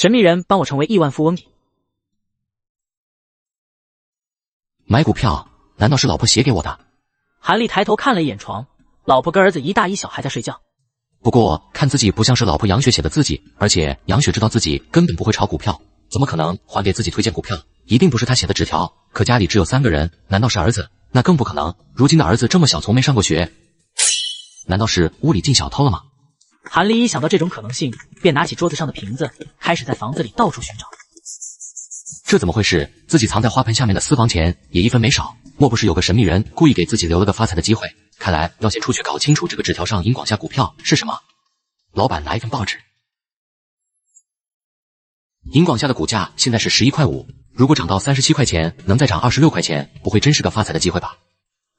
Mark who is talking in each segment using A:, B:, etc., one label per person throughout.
A: 神秘人帮我成为亿万富翁。
B: 买股票，难道是老婆写给我的？
A: 韩立抬头看了一眼床，老婆跟儿子一大一小还在睡觉。
B: 不过看自己不像是老婆杨雪写的字迹，而且杨雪知道自己根本不会炒股票，怎么可能还给自己推荐股票？一定不是他写的纸条。可家里只有3个人，难道是儿子？那更不可能。如今的儿子这么小，从没上过学，难道是屋里进小偷了吗？
A: 韩立一想到这种可能性，便拿起桌子上的瓶子，开始在房子里到处寻找。
B: 这怎么会是自己藏在花盆下面的私房钱也一分没少？莫不是有个神秘人故意给自己留了个发财的机会？看来要先出去搞清楚这个纸条上银广夏股票是什么。老板拿一份报纸。银广夏的股价现在是11.5块，如果涨到37块钱，能再涨26块钱，不会真是个发财的机会吧？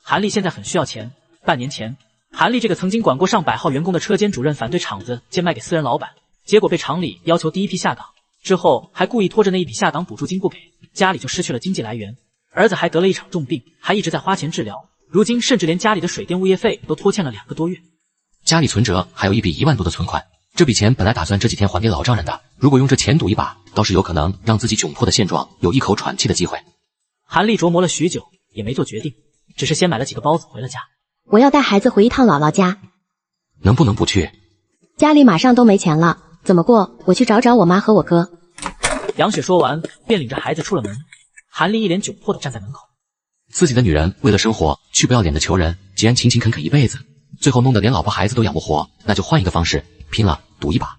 A: 韩立现在很需要钱。半年前，韩立这个曾经管过上百号员工的车间主任反对厂子贱卖给私人老板，结果被厂里要求第一批下岗，之后还故意拖着那一笔下岗补助金不给，家里就失去了经济来源。儿子还得了一场重病，还一直在花钱治疗，如今甚至连家里的水电物业费都拖欠了2个多月。
B: 家里存折还有一笔1万多的存款，这笔钱本来打算这几天还给老丈人的，如果用这钱赌一把，倒是有可能让自己窘迫的现状有一口喘气的机会。
A: 韩立琢磨了许久，也没做决定，只是先买了几个包子回了家。
C: 我要带孩子回一趟姥姥家。
B: 能不能不去？
C: 家里马上都没钱了，怎么过？我去找找我妈和我哥。
A: 杨雪说完，便领着孩子出了门。韩立一脸窘迫地站在门口。
B: 自己的女人为了生活去不要脸的求人，既然勤勤恳恳一辈子，最后弄得连老婆孩子都养不活，那就换一个方式，拼了，赌一把。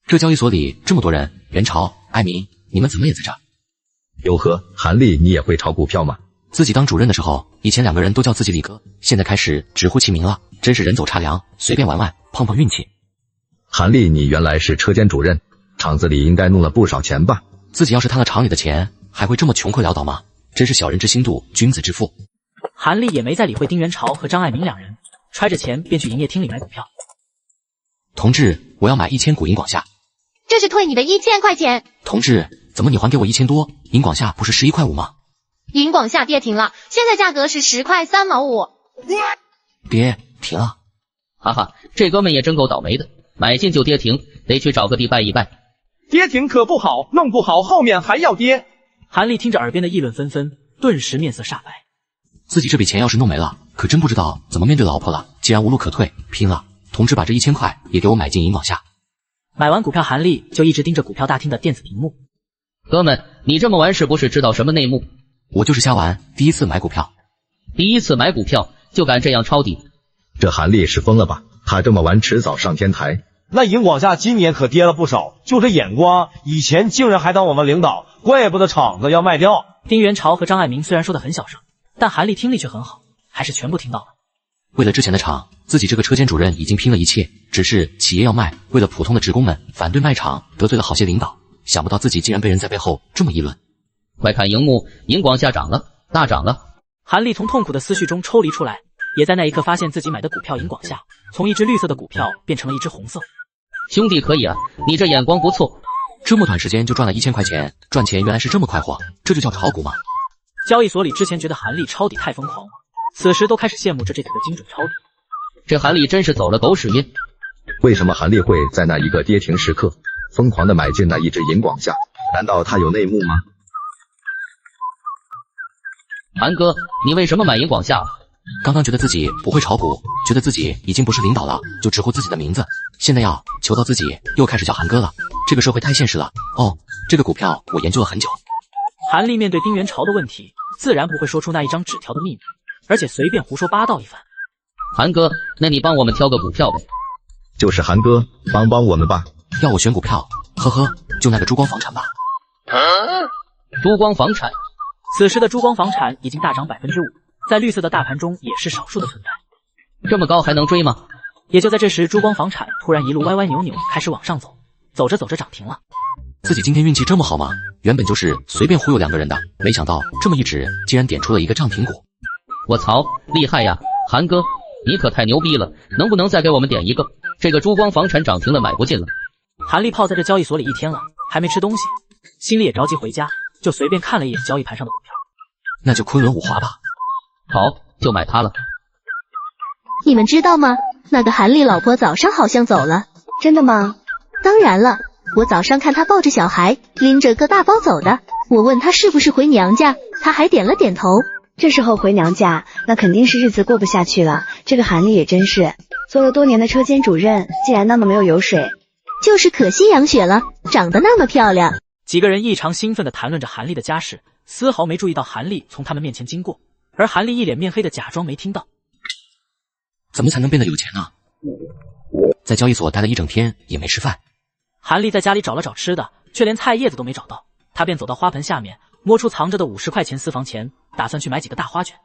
B: 这交易所里这么多人，元朝、艾明，你们怎么也在这？
D: 哟呵，韩立，你也会炒股票吗？
B: 自己当主任的时候，以前2个人都叫自己李哥，现在开始直呼其名了，真是人走茶凉，随便玩玩，碰碰运气。
D: 韩立，你原来是车间主任，厂子里应该弄了不少钱吧？
B: 自己要是贪了厂里的钱，还会这么穷困潦倒吗？真是小人之心度，君子之腹。
A: 韩立也没再理会丁元朝和张爱民2人，揣着钱便去营业厅里买股票。
B: 同志，我要买1000股银广夏。
E: 这是退你的1000块钱。
B: 同志，怎么你还给我1000多？银广夏不是11.5块吗？
E: 银广夏跌停了，现在价格是10块3毛5。
B: 跌停了。
F: 哈哈，这哥们也真够倒霉的，买进就跌停，得去找个地拜一拜。
G: 跌停可不好，弄不好后面还要跌。
A: 韩立听着耳边的议论纷纷，顿时面色煞白。
B: 自己这笔钱要是弄没了，可真不知道怎么面对老婆了。既然无路可退，拼了！同志把这1000块也给我买进银广夏。
A: 买完股票，韩立就一直盯着股票大厅的电子屏幕。
F: 哥们，你这么玩是不是知道什么内幕？
B: 我就是瞎玩，第一次买股票。
F: 第一次买股票就敢这样抄底？
D: 这韩立是疯了吧？他这么玩迟早上天台。
G: 那银广夏今年可跌了不少，就这眼光，以前竟然还当我们领导，怪不得厂子要卖掉。
A: 丁元朝和张爱民虽然说的很小声，但韩立听力却很好，还是全部听到了。
B: 为了之前的厂，自己这个车间主任已经拼了一切，只是企业要卖，为了普通的职工们反对卖厂，得罪了好些领导，想不到自己竟然被人在背后这么议论。
F: 快看荧幕，银广夏涨了，大涨了。
A: 韩立从痛苦的思绪中抽离出来，也在那一刻发现自己买的股票银广夏从一只绿色的股票变成了一只红色。
F: 兄弟可以啊，你这眼光不错。
B: 这么短时间就赚了1000块钱，赚钱原来是这么快活，这就叫炒股吗？
A: 交易所里之前觉得韩立抄底太疯狂了，此时都开始羡慕着这个精准抄底。
F: 这韩立真是走了狗屎运。
D: 为什么韩立会在那一个跌停时刻疯狂的买进那一只银广夏？难道他有内幕吗？
F: 韩哥，你为什么买银广夏？
B: 刚刚觉得自己不会炒股，觉得自己已经不是领导了，就直呼自己的名字。现在要求到自己，又开始叫韩哥了。这个社会太现实了。哦，这个股票我研究了很久。
A: 韩立面对丁元朝的问题，自然不会说出那一张纸条的秘密，而且随便胡说八道一番。
F: 韩哥，那你帮我们挑个股票呗。
D: 就是韩哥，帮帮我们吧。
B: 要我选股票？呵呵，就那个珠光房产吧。
F: 珠光房产。
A: 此时的珠光房产已经大涨5%，在绿色的大盘中也是少数的存在。
F: 这么高还能追吗？
A: 也就在这时，珠光房产突然一路歪歪扭扭开始往上走，走着走着涨停了。
B: 自己今天运气这么好吗？原本就是随便忽悠2个人的，没想到这么一指，竟然点出了一个涨停股。
F: 我操，厉害呀，韩哥，你可太牛逼了！能不能再给我们点一个？这个珠光房产涨停了，买不进了。
A: 韩立泡在这交易所里1天了，还没吃东西，心里也着急回家，就随便看了一眼交易盘上的股票。
B: 那就昆仑五华吧。
F: 好，就买它了。
E: 你们知道吗？那个韩立老婆早上好像走了。
C: 真的吗？
E: 当然了，我早上看他抱着小孩，拎着个大包走的。我问他是不是回娘家，他还点了点头。
C: 这时候回娘家，那肯定是日子过不下去了。这个韩丽也真是做了多年的车间主任，竟然那么没有油水。
E: 就是可惜杨雪了，长得那么漂亮。
A: 几个人异常兴奋地谈论着韩丽的家事，丝毫没注意到韩丽从他们面前经过，而韩丽一脸面黑的假装没听到。
B: 怎么才能变得有钱呢？在交易所待了一整天也没吃饭。
A: 韩丽在家里找了找吃的，却连菜叶子都没找到，她便走到花盆下面，摸出藏着的50块钱私房钱，打算去买几个大花卷。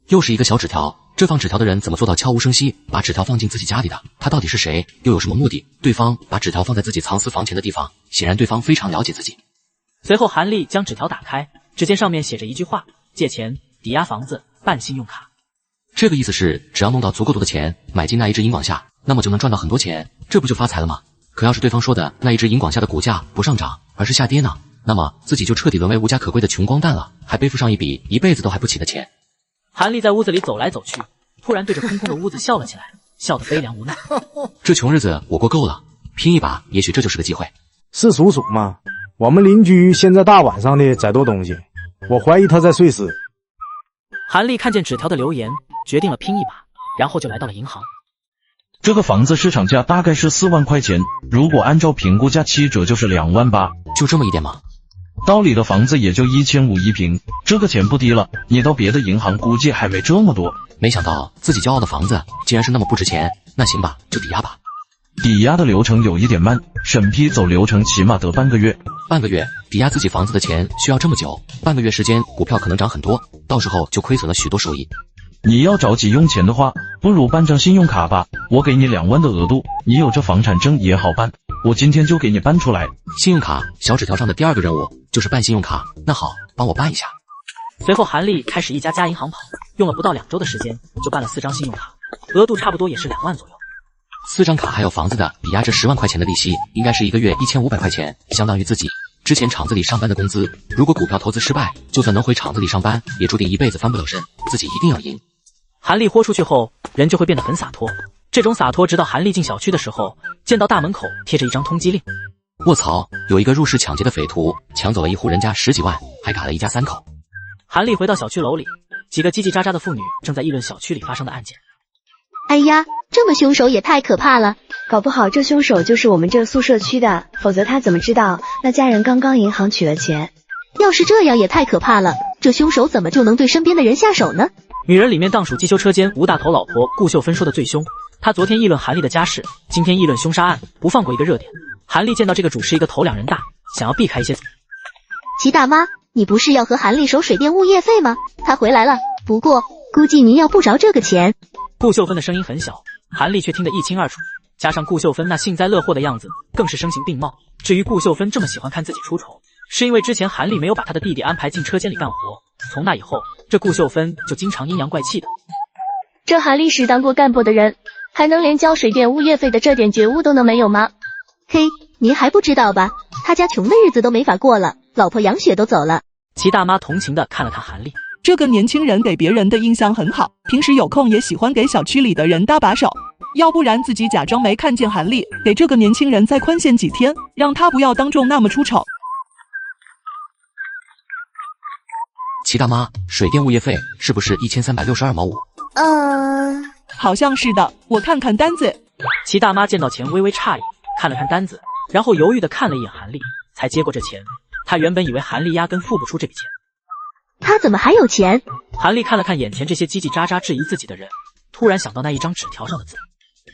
B: 又是一个小纸条，这放纸条的人怎么做到悄无声息把纸条放进自己家里的？他到底是谁？又有什么目的？对方把纸条放在自己藏私房钱的地方，显然对方非常了解自己。
A: 随后韩丽将纸条打开，只见上面写着一句话：借钱、抵押房子、办信用卡。
B: 这个意思是，只要弄到足够多的钱，买进那一只银广夏，那么就能赚到很多钱，这不就发财了吗？可要是对方说的那一只银广夏的股价不上涨，而是下跌呢？那么自己就彻底沦为无家可归的穷光蛋了，还背负上一笔一辈子都还不起的钱。
A: 韩丽在屋子里走来走去，突然对着空空的屋子笑了起来，笑得悲凉无奈。
B: 这穷日子我过够了，拼一把，也许这就是个机会。
H: 是叔叔吗？我们邻居现在大晚上的在偷东西，我怀疑他在碎尸。
A: 韩丽看见纸条的留言，决定了拼一把，然后就来到了银行。
I: 这个房子市场价大概是4万块钱，如果按照评估价7折就是2万8，
B: 就这么一点吗？
I: 道里的房子也就1500一平，这个钱不低了，你到别的银行估计还没这么多。
B: 没想到自己骄傲的房子竟然是那么不值钱，那行吧，就抵押吧。
I: 抵押的流程有一点慢，审批走流程起码得半个月。
B: 半个月抵押自己房子的钱需要这么久？半个月时间股票可能涨很多，到时候就亏损了许多收益。
I: 你要着急用钱的话，不如办张信用卡吧，我给你2万的额度，你有这房产证也好办，我今天就给你办出来。
B: 信用卡，小纸条上的第2个任务就是办信用卡，那好，帮我办一下。
A: 随后韩丽开始一家家银行跑，用了不到2周的时间就办了4张信用卡，额度差不多也是2万左右。
B: 4张卡还有房子的，抵押这10万块钱的利息，应该是1个月1500块钱，相当于自己之前厂子里上班的工资。如果股票投资失败，就算能回厂子里上班，也注定一辈子翻不了身，自己一定要赢。
A: 韩丽豁出去后，人就会变得很洒脱。这种洒脱直到韩丽进小区的时候，见到大门口贴着一张通缉令。
B: 卧槽，有一个入室抢劫的匪徒抢走了一户人家10几万，还卡了一家3口。
A: 韩丽回到小区楼里，几个叽叽喳喳的妇女正在议论小区里发生的案件。
E: 哎呀，这么凶手也太可怕了，
C: 搞不好这凶手就是我们这个宿舍区的，否则他怎么知道那家人刚刚银行取了钱？
E: 要是这样也太可怕了，这凶手怎么就能对身边的人下手呢？
A: 女人里面当属机修车间吴大头老婆顾秀芬说的最凶，她昨天议论韩丽的家事，今天议论凶杀案，不放过一个热点。韩丽见到这个主是一个头2人大，想要避开一些。
E: 齐大妈，你不是要和韩丽收水电物业费吗？她回来了，不过估计您要不着这个钱。
A: 顾秀芬的声音很小，韩丽却听得一清二楚，加上顾秀芬那幸灾乐祸的样子，更是声情并茂。至于顾秀芬这么喜欢看自己出丑，是因为之前韩丽没有把她的弟弟安排进车间里干活，从那以后，这顾秀芬就经常阴阳怪气的。
J: 这韩丽是当过干部的人，还能连交水电物业费的这点觉悟都能没有吗？
E: 嘿，您还不知道吧？他家穷的日子都没法过了，老婆杨雪都走了。
A: 齐大妈同情的看了看韩丽，
K: 这个年轻人给别人的印象很好，平时有空也喜欢给小区里的人搭把手，要不然自己假装没看见韩丽，给这个年轻人再宽限几天，让他不要当众那么出丑。
B: 齐大妈，水电物业费是不是1362毛5？
K: 好像是的，我看看单子。
A: 齐大妈见到钱微微诧异，看了看单子，然后犹豫的看了一眼韩丽，才接过这钱。她原本以为韩丽压根付不出这笔钱。
E: 她怎么还有钱？
A: 韩丽看了看眼前这些叽叽喳喳质疑自己的人，突然想到那一张纸条上的字。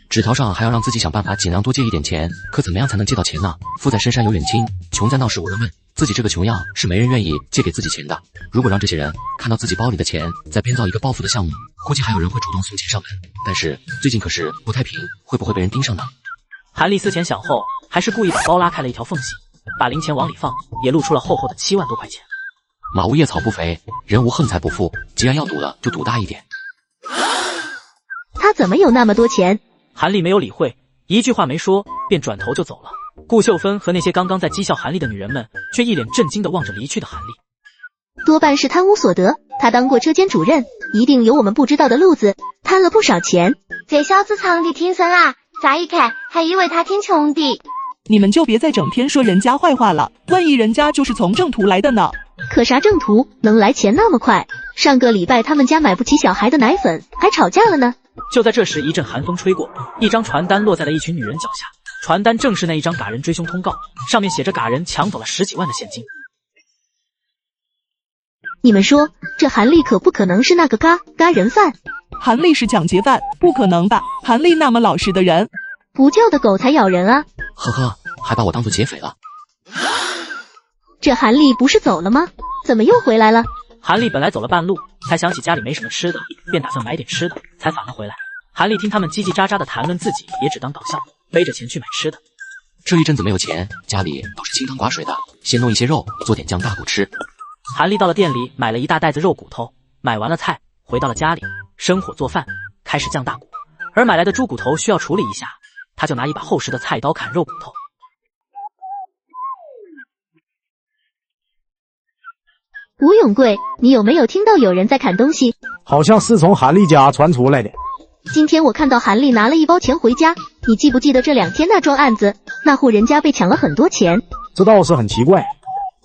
B: 纸条上还要让自己想办法尽量多借一点钱，可怎么样才能借到钱呢？富在深山有远亲，穷在闹市无人问。自己这个穷样是没人愿意借给自己钱的。如果让这些人看到自己包里的钱，再编造一个报复的项目，估计还有人会主动送钱上门。但是最近可是不太平，会不会被人盯上呢？
A: 韩丽思前想后，还是故意把包拉开了一条缝隙，把零钱往里放，也露出了厚厚的7万多块钱。
B: 马无夜草不肥，人无横财不富，既然要赌了，就赌大一点。
E: 他怎么有那么多钱？
A: 韩丽没有理会，一句话没说，便转头就走了。顾秀芬和那些刚刚在讥笑韩丽的女人们，却一脸震惊地望着离去的韩丽。
E: 多半是贪污所得，他当过车间主任，一定有我们不知道的路子，贪了不少钱。
J: 这小子藏的挺深啊，乍一看还以为他挺穷的。
K: 你们就别再整天说人家坏话了，万一人家就是从正途来的呢？
E: 可啥正途，能来钱那么快？上个礼拜他们家买不起小孩的奶粉，还吵架了呢。
A: 就在这时，一阵寒风吹过，一张传单落在了一群女人脚下。传单正是那一张嘎人追凶通告，上面写着嘎人抢走了10几万的现金。
E: 你们说，这韩立可不可能是那个嘎人犯？
K: 韩立是抢劫犯，不可能吧？韩立那么老实的人，
E: 不叫的狗才咬人啊！
B: 呵呵，还把我当做劫匪了。
E: 这韩立不是走了吗？怎么又回来了？
A: 韩立本来走了半路，才想起家里没什么吃的，便打算买点吃的，才返了回来。韩立听他们叽叽喳喳的谈论自己，也只当搞笑，背着钱去买吃的。
B: 这一阵子没有钱，家里都是清汤寡水的，先弄一些肉，做点酱大骨吃。
A: 韩立到了店里，买了一大袋子肉骨头，买完了菜，回到了家里，生火做饭，开始酱大骨。而买来的猪骨头需要处理一下，他就拿一把厚实的菜刀砍肉骨头。
E: 吴永贵，你有没有听到有人在砍东西？
H: 好像是从韩立家传出来的。
E: 今天我看到韩立拿了一包钱回家，你记不记得这2天那桩案子？那户人家被抢了很多钱。
H: 这倒是很奇怪，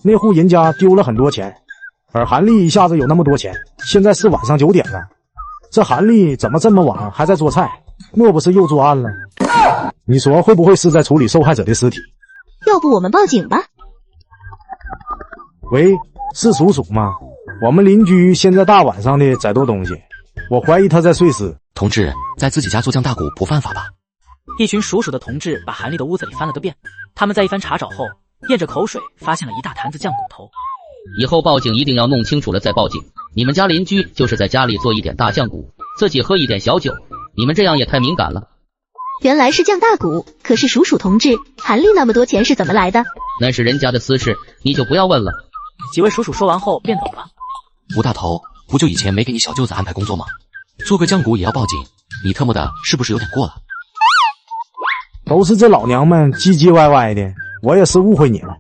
H: 那户人家丢了很多钱，而韩立一下子有那么多钱。现在是晚上9点了，这韩立怎么这么晚还在做菜？莫不是又作案了？你说会不会是在处理受害者的尸体？
E: 要不我们报警吧？
H: 喂，是叔叔吗？我们邻居现在大晚上的在偷东西，我怀疑他在碎尸。
B: 同志，在自己家做酱大骨不犯法吧？
A: 一群属鼠的同志把韩立的屋子里翻了个遍，他们在一番查找后，咽着口水发现了一大坛子酱骨头。
F: 以后报警一定要弄清楚了再报警。你们家邻居就是在家里做一点大酱骨，自己喝一点小酒，你们这样也太敏感了。
E: 原来是酱大骨，可是属鼠同志，韩立那么多钱是怎么来的？
F: 那是人家的私事，你就不要问了。
A: 几位叔叔说完后便走了。
B: 吴大头，不就以前没给你小舅子安排工作吗？做个酱骨也要报警，你特么的是不是有点过了？
H: 都是这老娘们唧唧歪歪的，我也是误会你了。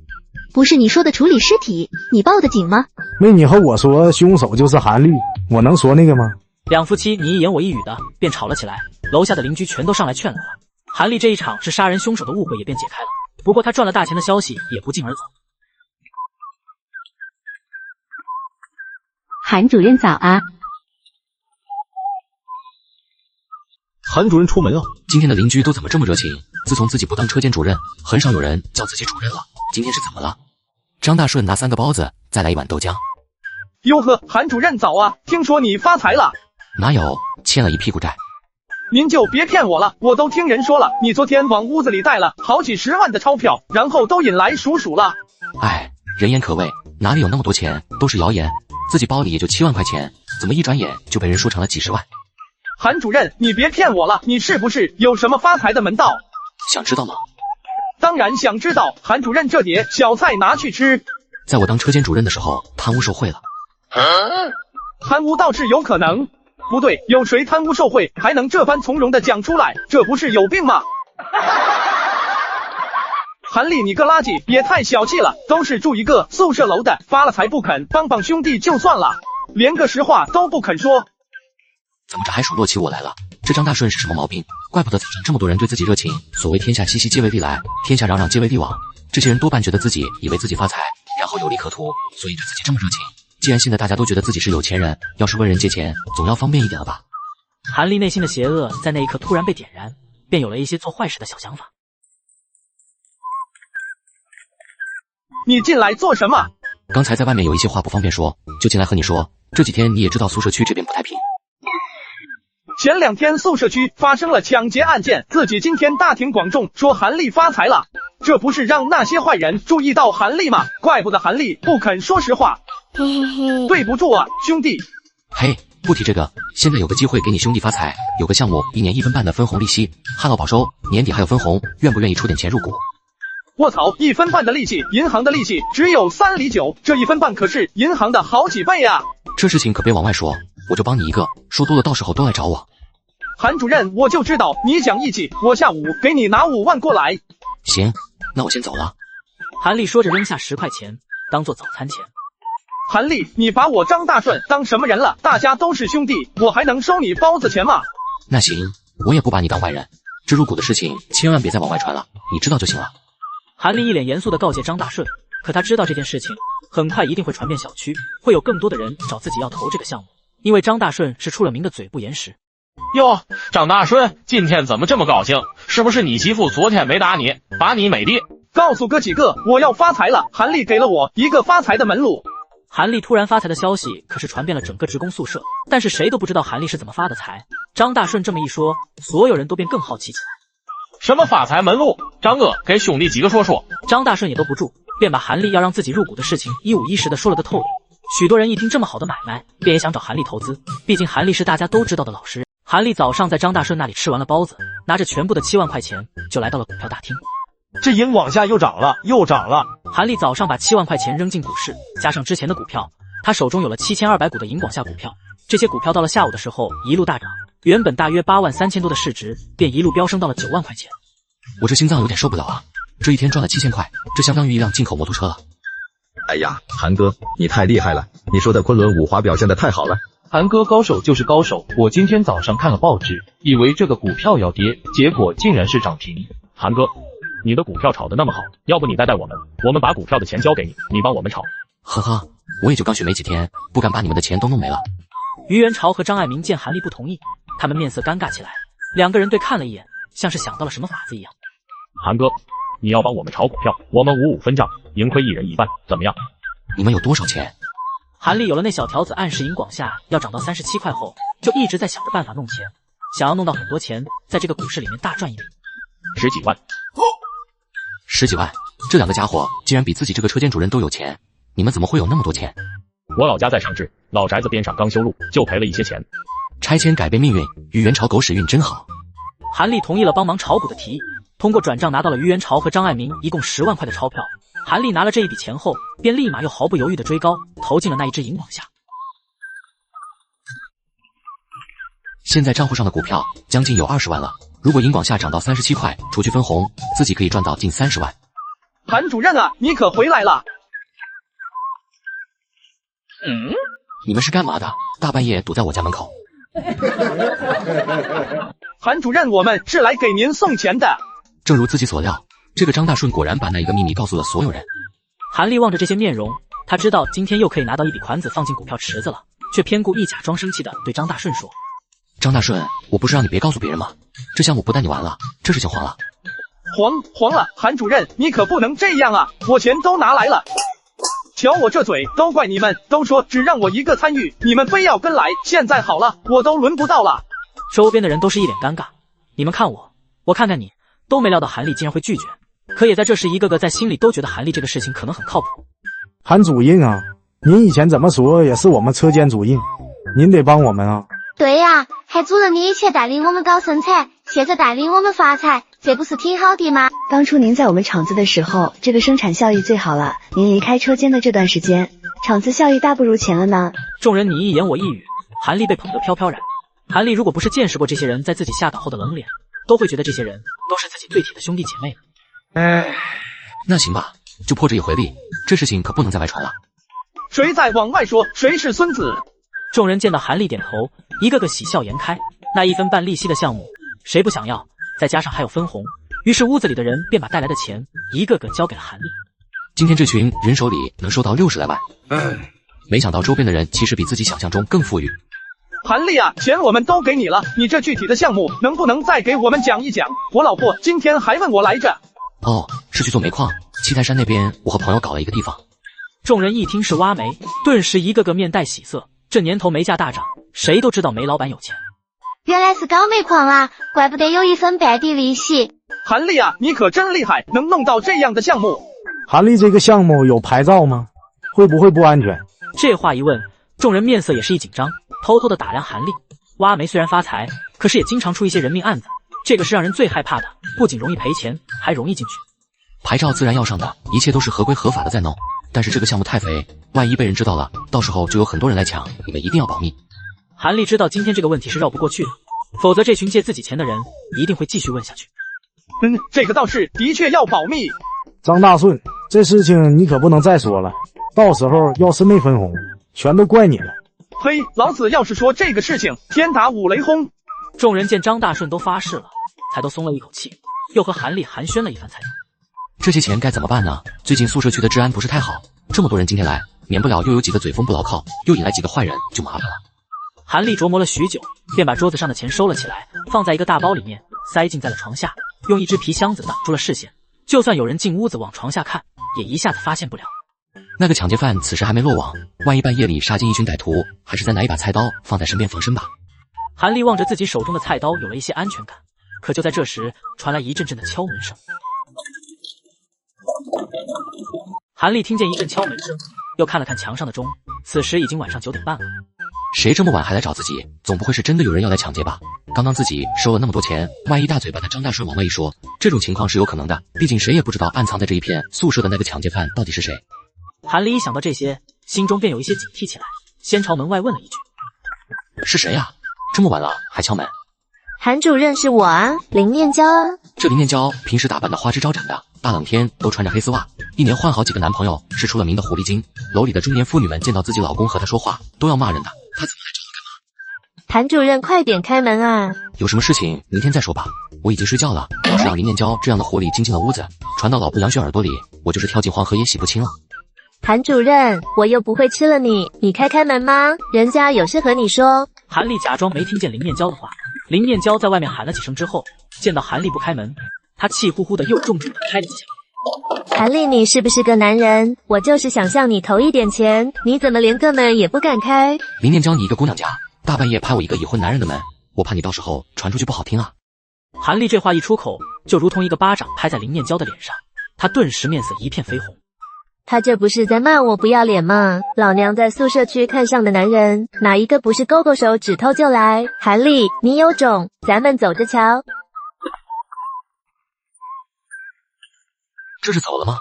E: 不是你说的处理尸体，你报的警吗？
H: 没你和我说凶手就是韩立，我能说那个吗？
A: 两夫妻你一言我一语的便吵了起来，楼下的邻居全都上来劝来了。韩立这一场是杀人凶手的误会也便解开了，不过他赚了大钱的消息也不胫而走。
C: 韩主任早啊。
G: 韩主任出门了。
B: 今天的邻居都怎么这么热情？自从自己不当车间主任，很少有人叫自己主任了。今天是怎么了？张大顺拿3个包子，再来1碗豆浆。
L: 哟呵，韩主任早啊！听说你发财了？
B: 哪有，欠了一屁股债。
L: 您就别骗我了，我都听人说了，你昨天往屋子里带了好几10万的钞票，然后都引来叔叔了。
B: 哎，人言可畏，哪里有那么多钱，都是谣言。自己包里也就7万块钱，怎么一转眼就被人说成了几十万？
L: 韩主任，你别骗我了，你是不是有什么发财的门道？
B: 想知道吗？
L: 当然想知道。韩主任，这碟小菜拿去吃。
B: 在我当车间主任的时候，贪污受贿了。
L: 贪污倒是有可能，不对，有谁贪污受贿还能这般从容的讲出来？这不是有病吗？韩立，你个垃圾，也太小气了，都是住一个宿舍楼的，发了财不肯帮帮兄弟就算了，连个实话都不肯说。
B: 怎么这还数落起我来了？这张大顺是什么毛病？怪不得早上这么多人对自己热情。所谓天下熙熙皆为利来，天下攘攘皆为利往。这些人多半觉得自己以为自己发财，然后有利可图，所以对自己这么热情。既然现在大家都觉得自己是有钱人，要是问人借钱，总要方便一点了吧？
A: 韩立内心的邪恶在那一刻突然被点燃，便有了一些做坏事的小想法。
L: 你进来做什么？
B: 刚才在外面有一些话不方便说，就进来和你说。这几天你也知道宿舍区这边不太平。
L: 前2天宿舍区发生了抢劫案件，自己今天大庭广众说韩立发财了，这不是让那些坏人注意到韩立吗？怪不得韩立不肯说实话。对不住啊，兄弟。
B: 嘿，不提这个，现在有个机会给你兄弟发财，有个项目1年1分半的分红利息，旱涝保收，年底还有分红，愿不愿意出点钱入股？
L: 卧槽，1分半的利息，银行的利息只有3厘9，这1分半可是银行的好几倍啊！
B: 这事情可别往外说，我就帮你一个，说多了到时候都来找我。
L: 韩主任，我就知道你讲义气，我下午给你拿5万过来。
B: 行，那我先走了。
A: 韩立说着扔下10块钱当做早餐钱。
L: 韩立，你把我张大顺当什么人了？大家都是兄弟，我还能收你包子钱吗？
B: 那行，我也不把你当外人。这入股的事情千万别再往外传了，你知道就行了。
A: 韩立一脸严肃地告诫张大顺，可他知道这件事情很快一定会传遍小区，会有更多的人找自己要投这个项目，因为张大顺是出了名的嘴不言实。
M: 哟，张大顺，今天怎么这么高兴？是不是你媳妇昨天没打你，把你美的？
L: 告诉哥几个，我要发财了！韩立给了我一个发财的门路。
A: 韩立突然发财的消息可是传遍了整个职工宿舍，但是谁都不知道韩立是怎么发的财。张大顺这么一说，所有人都变更好奇起来。
M: 什么发财门路？张哥给兄弟几个说说。
A: 张大顺也都不住，便把韩立要让自己入股的事情一五一十的说了个透底。许多人一听这么好的买卖，便也想找韩立投资，毕竟韩立是大家都知道的老实人。韩立早上在张大顺那里吃完了包子，拿着全部的7万块钱就来到了股票大厅。
G: 这银广夏又涨了，又涨了。
A: 韩立早上把7万块钱扔进股市，加上之前的股票，他手中有了7200股的银广夏股票。这些股票到了下午的时候一路大涨，原本大约8万3千多的市值，便一路飙升到了9万块钱。
B: 我这心脏有点受不了啊！这一天赚了7000块，这相当于一辆进口摩托车了。
D: 哎呀，韩哥，你太厉害了！你说的昆仑五华表现得太好了。
N: 韩哥高手就是高手，我今天早上看了报纸，以为这个股票要跌，结果竟然是涨停。
M: 韩哥，你的股票炒得那么好，要不你带我们，我们把股票的钱交给你，你帮我们炒。
B: 呵呵，我也就刚学没几天，不敢把你们的钱都弄没了。
A: 于元朝和张爱民见韩立不同意，他们面色尴尬起来，两个人对看了一眼，像是想到了什么法子一样。
M: 韩哥，你要帮我们炒股票，我们5-5分账，盈亏1人1半，怎么样？
B: 你们有多少钱？
A: 韩立有了那小条子暗示银广夏要涨到37块后，就一直在想着办法弄钱，想要弄到很多钱，在这个股市里面大赚一笔。
M: 10几万。
B: 10几万，这两个家伙竟然比自己这个车间主任都有钱，你们怎么会有那么多钱？
M: 我老家在上治，老宅子边上刚修路，就赔了一些钱。
B: 拆迁改变命运，于元朝狗屎运真好。
A: 韩立同意了帮忙炒股的提议，通过转账拿到了于元朝和张爱民一共10万块的钞票。韩立拿了这一笔钱后，便立马又毫不犹豫地追高，投进了那一只银广夏。
B: 现在账户上的股票将近有20万了，如果银广夏涨到37块，除去分红，自己可以赚到近30万。
L: 韩主任啊，你可回来了！
B: 你们是干嘛的？大半夜堵在我家门口。
L: 韩主任，我们是来给您送钱的。
B: 正如自己所料，这个张大顺果然把那一个秘密告诉了所有人。
A: 韩立望着这些面容，他知道今天又可以拿到一笔款子放进股票池子了，却偏故意假装生气的对张大顺说：
B: 张大顺，我不是让你别告诉别人吗？这项目不带你完了，这事情黄了。
L: 黄了，韩主任，你可不能这样啊！我钱都拿来了。瞧我这嘴，都怪你们，都说只让我一个参与，你们非要跟来，现在好了，我都轮不到了。
A: 周边的人都是一脸尴尬，你们看我，我看看你，都没料到韩立竟然会拒绝。可也在这时，一个个在心里都觉得韩立这个事情可能很靠谱。
H: 韩主任啊，您以前怎么说也是我们车间主任，您得帮我们啊。
E: 对呀，韩主任你以前带领我们搞生产，现在带领我们发财，这不是挺好的吗？
C: 当初您在我们厂子的时候，这个生产效益最好了。您离开车间的这段时间，厂子效益大不如前了呢。
A: 众人你一言我一语，韩立被捧得飘飘然。韩立如果不是见识过这些人在自己下岗后的冷脸，都会觉得这些人都是自己最铁的兄弟姐妹了。
B: 那行吧，就破这一回力，这事情可不能再外传了。
L: 谁在往外说谁是孙子？
A: 众人见到韩立点头，一个个喜笑颜开。那1分半利息的项目，谁不想要？再加上还有分红，于是屋子里的人便把带来的钱一个个交给了韩立。
B: 今天这群人手里能收到60来万，没想到周边的人其实比自己想象中更富裕。
L: 韩立啊，钱我们都给你了，你这具体的项目能不能再给我们讲一讲？我老婆今天还问我来着。
B: 哦，是去做煤矿，七台山那边我和朋友搞了一个地方。
A: 众人一听是挖煤，顿时一个个面带喜色。这年头煤价大涨，谁都知道煤老板有钱。
E: 原来是搞煤矿啊，怪不得有1分半的利息。
L: 韩立啊，你可真厉害，能弄到这样的项目。
H: 韩立这个项目有牌照吗？会不会不安全？
A: 这话一问，众人面色也是一紧张，偷偷的打量韩立。挖煤虽然发财，可是也经常出一些人命案子，这个是让人最害怕的，不仅容易赔钱，还容易进去。
B: 牌照自然要上的，一切都是合规合法的在弄。但是这个项目太肥，万一被人知道了，到时候就有很多人来抢，你们一定要保密。
A: 韩立知道今天这个问题是绕不过去的，否则这群借自己钱的人一定会继续问下去。
L: 这个倒是的确要保密。
H: 张大顺，这事情你可不能再说了，到时候要是没分红，全都怪你了。
L: 嘿，老子要是说这个事情，天打五雷轰！
A: 众人见张大顺都发誓了，才都松了一口气，又和韩立寒暄了一番才
B: 这些钱该怎么办呢？最近宿舍区的治安不是太好，这么多人今天来，免不了又有几个嘴风不牢靠，又引来几个坏人，就麻烦了。
A: 韩立琢磨了许久，便把桌子上的钱收了起来，放在一个大包里面，塞进在了床下，用一只皮箱子挡住了视线，就算有人进屋子往床下看，也一下子发现不了。
B: 那个抢劫犯此时还没落网，万一半夜里杀进一群歹徒，还是再拿一把菜刀放在身边防身吧。
A: 韩立望着自己手中的菜刀，有了一些安全感。可就在这时，传来一阵阵的敲门声。韩立听见一阵敲门声，又看了看墙上的钟，此时已经晚上9点半了。
B: 谁这么晚还来找自己？总不会是真的有人要来抢劫吧？刚刚自己收了那么多钱，万一大嘴把他张大顺往外一说，这种情况是有可能的。毕竟谁也不知道暗藏在这一片宿舍的那个抢劫犯到底是谁。
A: 韩立一想到这些，心中便有一些警惕起来，先朝门外问了一句：“
B: 是谁呀？这么晚了还敲门？”
E: 韩主任是我啊，林念娇啊。
B: 这林念娇平时打扮的花枝招展的，大冷天都穿着黑丝袜，一年换好几个男朋友，是出了名的狐狸精。楼里的中年妇女们见到自己老公和她说话，都要骂人的。她怎么来找我干嘛？
E: 韩主任，快点开门啊！
B: 有什么事情明天再说吧，我已经睡觉了。要是让林念娇这样的狐狸精进了屋子，传到老婆杨雪耳朵里，我就是跳进黄河也洗不清了。
E: 韩主任，我又不会吃了你，你开门吗？人家有事和你说。
A: 韩立假装没听见林念娇的话。林念娇在外面喊了几声之后，见到韩立不开门，她气呼呼的又重重的开了几下。
E: 韩立，你是不是个男人？我就是想向你投一点钱，你怎么连个门也不敢开？
B: 林念娇，你一个姑娘家，大半夜拍我一个已婚男人的门，我怕你到时候传出去不好听啊。
A: 韩立这话一出口，就如同一个巴掌拍在林念娇的脸上，她顿时面色一片绯红。
E: 他这不是在骂我不要脸吗？老娘在宿舍区看上的男人，哪一个不是勾勾手指头就来？韩立，你有种，咱们走着瞧。
B: 这是走了吗？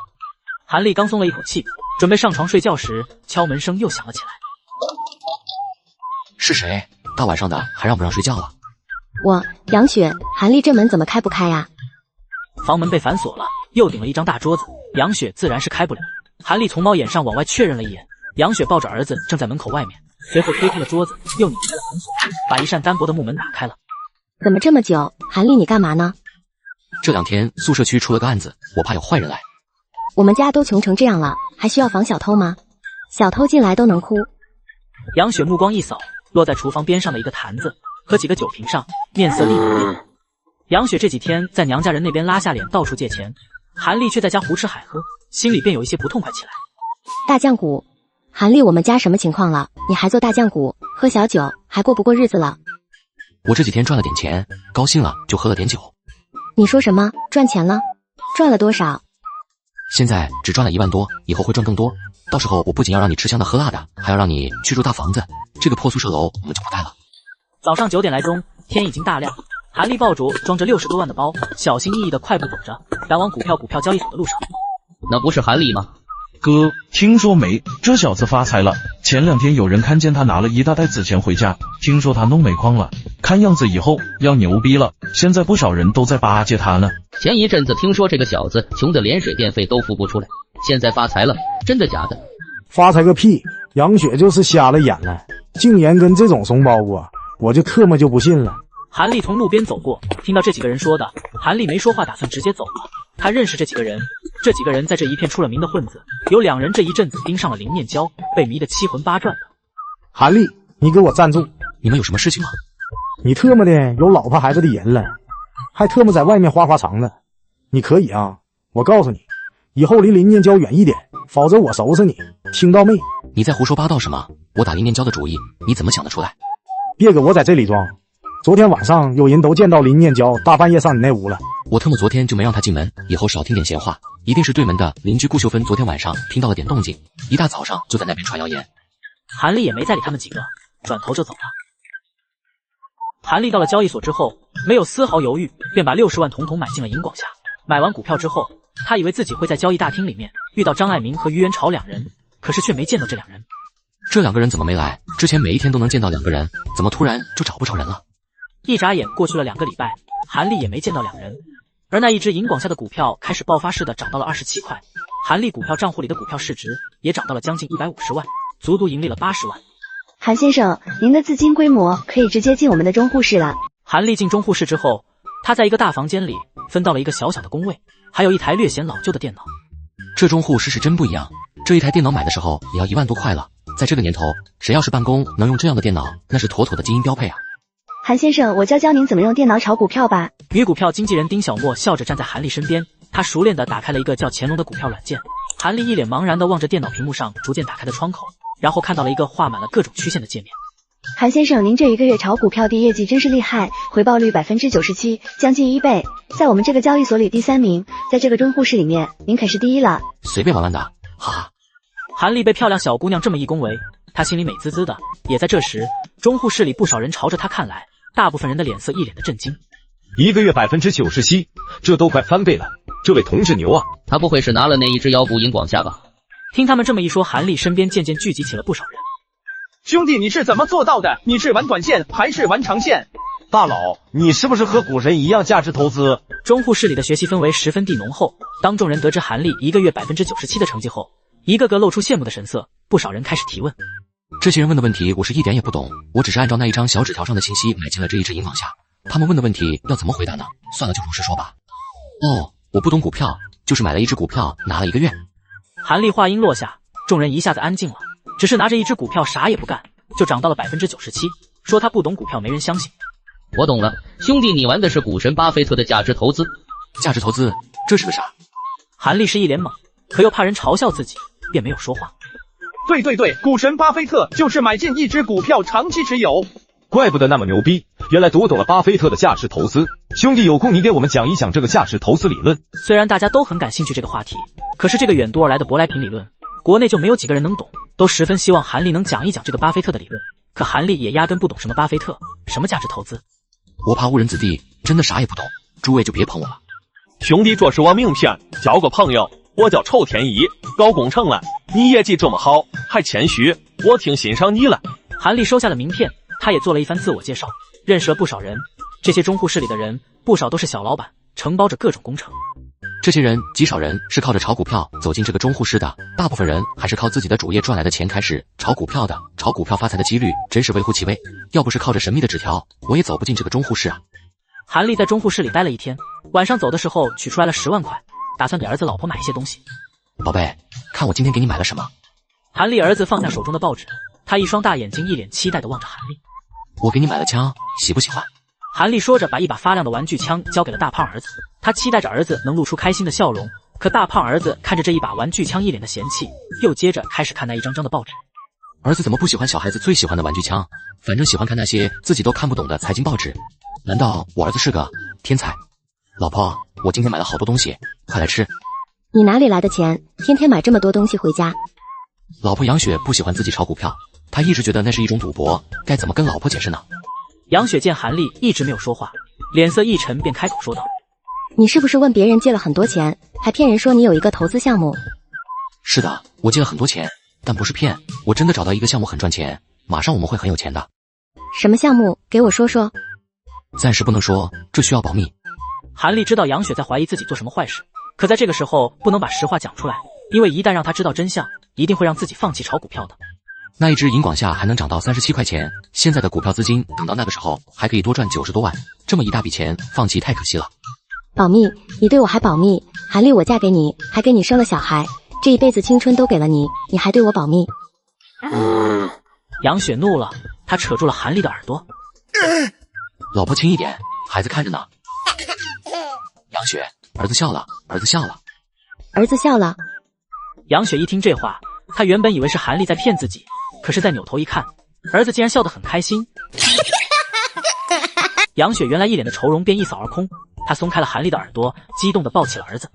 A: 韩立刚松了一口气，准备上床睡觉时，敲门声又响了起来。
B: 是谁？大晚上的还让不让睡觉了？
C: 我，杨雪。韩立，这门怎么开不开呀？
A: 房门被反锁了，又顶了一张大桌子，杨雪自然是开不了。韩立从猫眼上往外确认了一眼，杨雪抱着儿子正在门口外面，随后推开了桌子，又拧开了反锁，把一扇单薄的木门打开了。
C: 怎么这么久？韩立，你干嘛呢？
B: 这2天宿舍区出了个案子，我怕有坏人来。
C: 我们家都穷成这样了，还需要防小偷吗？小偷进来都能哭。
A: 杨雪目光一扫，落在厨房边上的一个坛子和几个酒瓶上，面色立马变了。杨雪这几天在娘家人那边拉下脸到处借钱，韩立却在家胡吃海喝，心里便有一些不痛快起来。
C: 大酱骨，韩立，我们家什么情况了？你还做大酱骨，喝小酒，还过不过日子了？
B: 我这几天赚了点钱，高兴了就喝了点酒。
C: 你说什么？赚钱了？赚了多少？
B: 现在只赚了1万多，以后会赚更多。到时候我不仅要让你吃香的喝辣的，还要让你去住大房子。这个破宿舍楼我们就不带了。
A: 早上9点来钟，天已经大亮。韩立抱着装着60多万的包，小心翼翼的快步走着，赶往股票交易所的路上。
F: 那不是韩立吗？
I: 哥，听说没？这小子发财了。前2天有人看见他拿了一大袋纸钱回家，听说他弄煤矿了，看样子以后要牛逼了。现在不少人都在巴结他呢。
F: 前一阵子听说这个小子穷得连水电费都付不出来，现在发财了，真的假的？
H: 发财个屁！杨雪就是瞎了眼了，竟然跟这种怂包啊！我就特么就不信了。
A: 韩立从路边走过，听到这几个人说的，韩立没说话，打算直接走了。他认识这几个人，这几个人在这一片出了名的混子，有2人这一阵子盯上了林念娇，被迷得7魂8转的。
H: 韩立，你给我站住！
B: 你们有什么事情吗？
H: 你特么的有老婆孩子的人了，还特么在外面花花肠子。你可以啊，我告诉你，以后离林念娇远一点，否则我收拾你，听到没？
B: 你在胡说八道什么？我打林念娇的主意，你怎么想得出来？
H: 别给我在这里装。昨天晚上有人都见到林念娇大半夜上你那屋了。
B: 我特么昨天就没让他进门，以后少听点闲话。一定是对门的邻居顾秀芬昨天晚上听到了点动静，一大早上就在那边传谣言。
A: 韩立也没再理他们几个，转头就走了。韩立到了交易所之后，没有丝毫犹豫，便把60万统统买进了银广下。买完股票之后，他以为自己会在交易大厅里面遇到张爱民和于元朝2人，可是却没见到这2人。
B: 这2个人怎么没来？之前每一天都能见到2个人，怎么突然就找不着人了？
A: 一眨眼过去了2个礼拜，韩立也没见到2人。而那一只银广下的股票开始爆发式的涨到了27块，韩立股票账户里的股票市值也涨到了将近150万，足足盈利了80万。
C: 韩先生，您的资金规模可以直接进我们的中户室了。
A: 韩立进中户室之后，他在一个大房间里分到了一个小小的工位，还有一台略显老旧的电脑。
B: 这中户市是真不一样，这一台电脑买的时候也要1万多块了。在这个年头，谁要是办公能用这样的电脑，那是妥妥的精英标配啊。
C: 韩先生，我教您怎么用电脑炒股票吧。
A: 女股票经纪人丁小沫笑着站在韩立身边，她熟练地打开了一个叫乾隆的股票软件。韩立一脸茫然地望着电脑屏幕上逐渐打开的窗口，然后看到了一个画满了各种曲线的界面。
C: 韩先生，您这一个月炒股票的业绩真是厉害，回报率97%，将近1倍，在我们这个交易所里第3名，在这个中户市里面，您可是第一了。
B: 随便玩玩的，哈哈。
A: 韩立被漂亮小姑娘这么一恭维，她心里美滋滋的。也在这时，中户市里不少人朝着她看来，大部分人的脸色一脸的震惊。
G: 一个月97%，这都快翻倍了，这位同志牛啊！
F: 他不会是拿了那一只妖股银广下吧？
A: 听他们这么一说，韩立身边渐渐聚集起了不少人。
L: 兄弟，你是怎么做到的？你是玩短线还是玩长线？
G: 大佬，你是不是和股神一样价值投资？
A: 中户市里的学习氛围十分地浓厚。当众人得知韩立一个月97%的成绩后，一个个露出羡慕的神色，不少人开始提问。
B: 这些人问的问题我是一点也不懂，我只是按照那一张小纸条上的信息买进了这一只银广下。他们问的问题要怎么回答呢？算了，就如实说吧。哦，我不懂股票，就是买了一只股票拿了1个月。
A: 韩立话音落下，众人一下子安静了，只是拿着一只股票啥也不干，就涨到了97%，说他不懂股票没人相信。
F: 我懂了，兄弟，你玩的是股神巴菲特的价值投资。
B: 价值投资，这是个啥？
A: 韩立是一脸懵，可又怕人嘲笑自己，便没有说话。
L: 对，股神巴菲特就是买进一只股票长期持有。
G: 怪不得那么牛逼，原来读懂了巴菲特的价值投资。兄弟，有空你给我们讲一讲这个价值投资理论。
A: 虽然大家都很感兴趣这个话题，可是这个远渡而来的舶来品理论，国内就没有几个人能懂，都十分希望韩立能讲一讲这个巴菲特的理论。可韩立也压根不懂什么巴菲特，什么价值投资。
B: 我怕误人子弟，真的啥也不懂，诸位就别捧我了。
O: 兄弟，这是我名片，交个朋友。我叫臭天一，搞工程了，你业绩这么好，还谦虚，我挺欣赏你了。
A: 韩立收下了名片，他也做了一番自我介绍，认识了不少人。这些中户市里的人，不少都是小老板，承包着各种工程。
B: 这些人极少人是靠着炒股票走进这个中户市的，大部分人还是靠自己的主业赚来的钱开始炒股票的。炒股票发财的几率真是微乎其微，要不是靠着神秘的纸条，我也走不进这个中户市啊。
A: 韩立在中户市里待了一天，晚上走的时候取出来了10万块，打算给儿子老婆买一些东西。
B: 宝贝，看我今天给你买了什么。
A: 韩立儿子放下手中的报纸，他一双大眼睛一脸期待地望着韩立。
B: 我给你买了枪，喜不喜欢？
A: 韩立说着把一把发亮的玩具枪交给了大胖儿子，他期待着儿子能露出开心的笑容。可大胖儿子看着这一把玩具枪一脸的嫌弃，又接着开始看那一张张的报纸。
B: 儿子怎么不喜欢小孩子最喜欢的玩具枪，反正喜欢看那些自己都看不懂的财经报纸？难道我儿子是个天才？老婆，我今天买了好多东西，快来吃。
E: 你哪里来的钱，天天买这么多东西回家？
B: 老婆杨雪不喜欢自己炒股票，她一直觉得那是一种赌博，该怎么跟老婆解释呢？
A: 杨雪见韩立一直没有说话，脸色一沉，便开口说道：
E: 你是不是问别人借了很多钱，还骗人说你有一个投资项目？
B: 是的，我借了很多钱，但不是骗，我真的找到一个项目很赚钱，马上我们会很有钱的。
E: 什么项目？给我说说。
B: 暂时不能说，这需要保密。
A: 韩立知道杨雪在怀疑自己做什么坏事，可在这个时候不能把实话讲出来，因为一旦让他知道真相，一定会让自己放弃炒股票的。
B: 那一只银广下还能涨到37块钱，现在的股票资金等到那个时候还可以多赚90多万，这么一大笔钱放弃太可惜了。
E: 保密？你对我还保密？韩立，我嫁给你，还给你生了小孩，这一辈子青春都给了你，你还对我保密？
A: 杨雪怒了，她扯住了韩立的耳朵。
B: 老婆轻一点，孩子看着呢。杨雪，儿子笑了，儿子笑了。
E: 儿子笑了。
A: 杨雪一听这话，她原本以为是韩立在骗自己，可是再扭头一看，儿子竟然笑得很开心。杨雪原来一脸的愁容便一扫而空，她松开了韩立的耳朵，激动地抱起了儿子。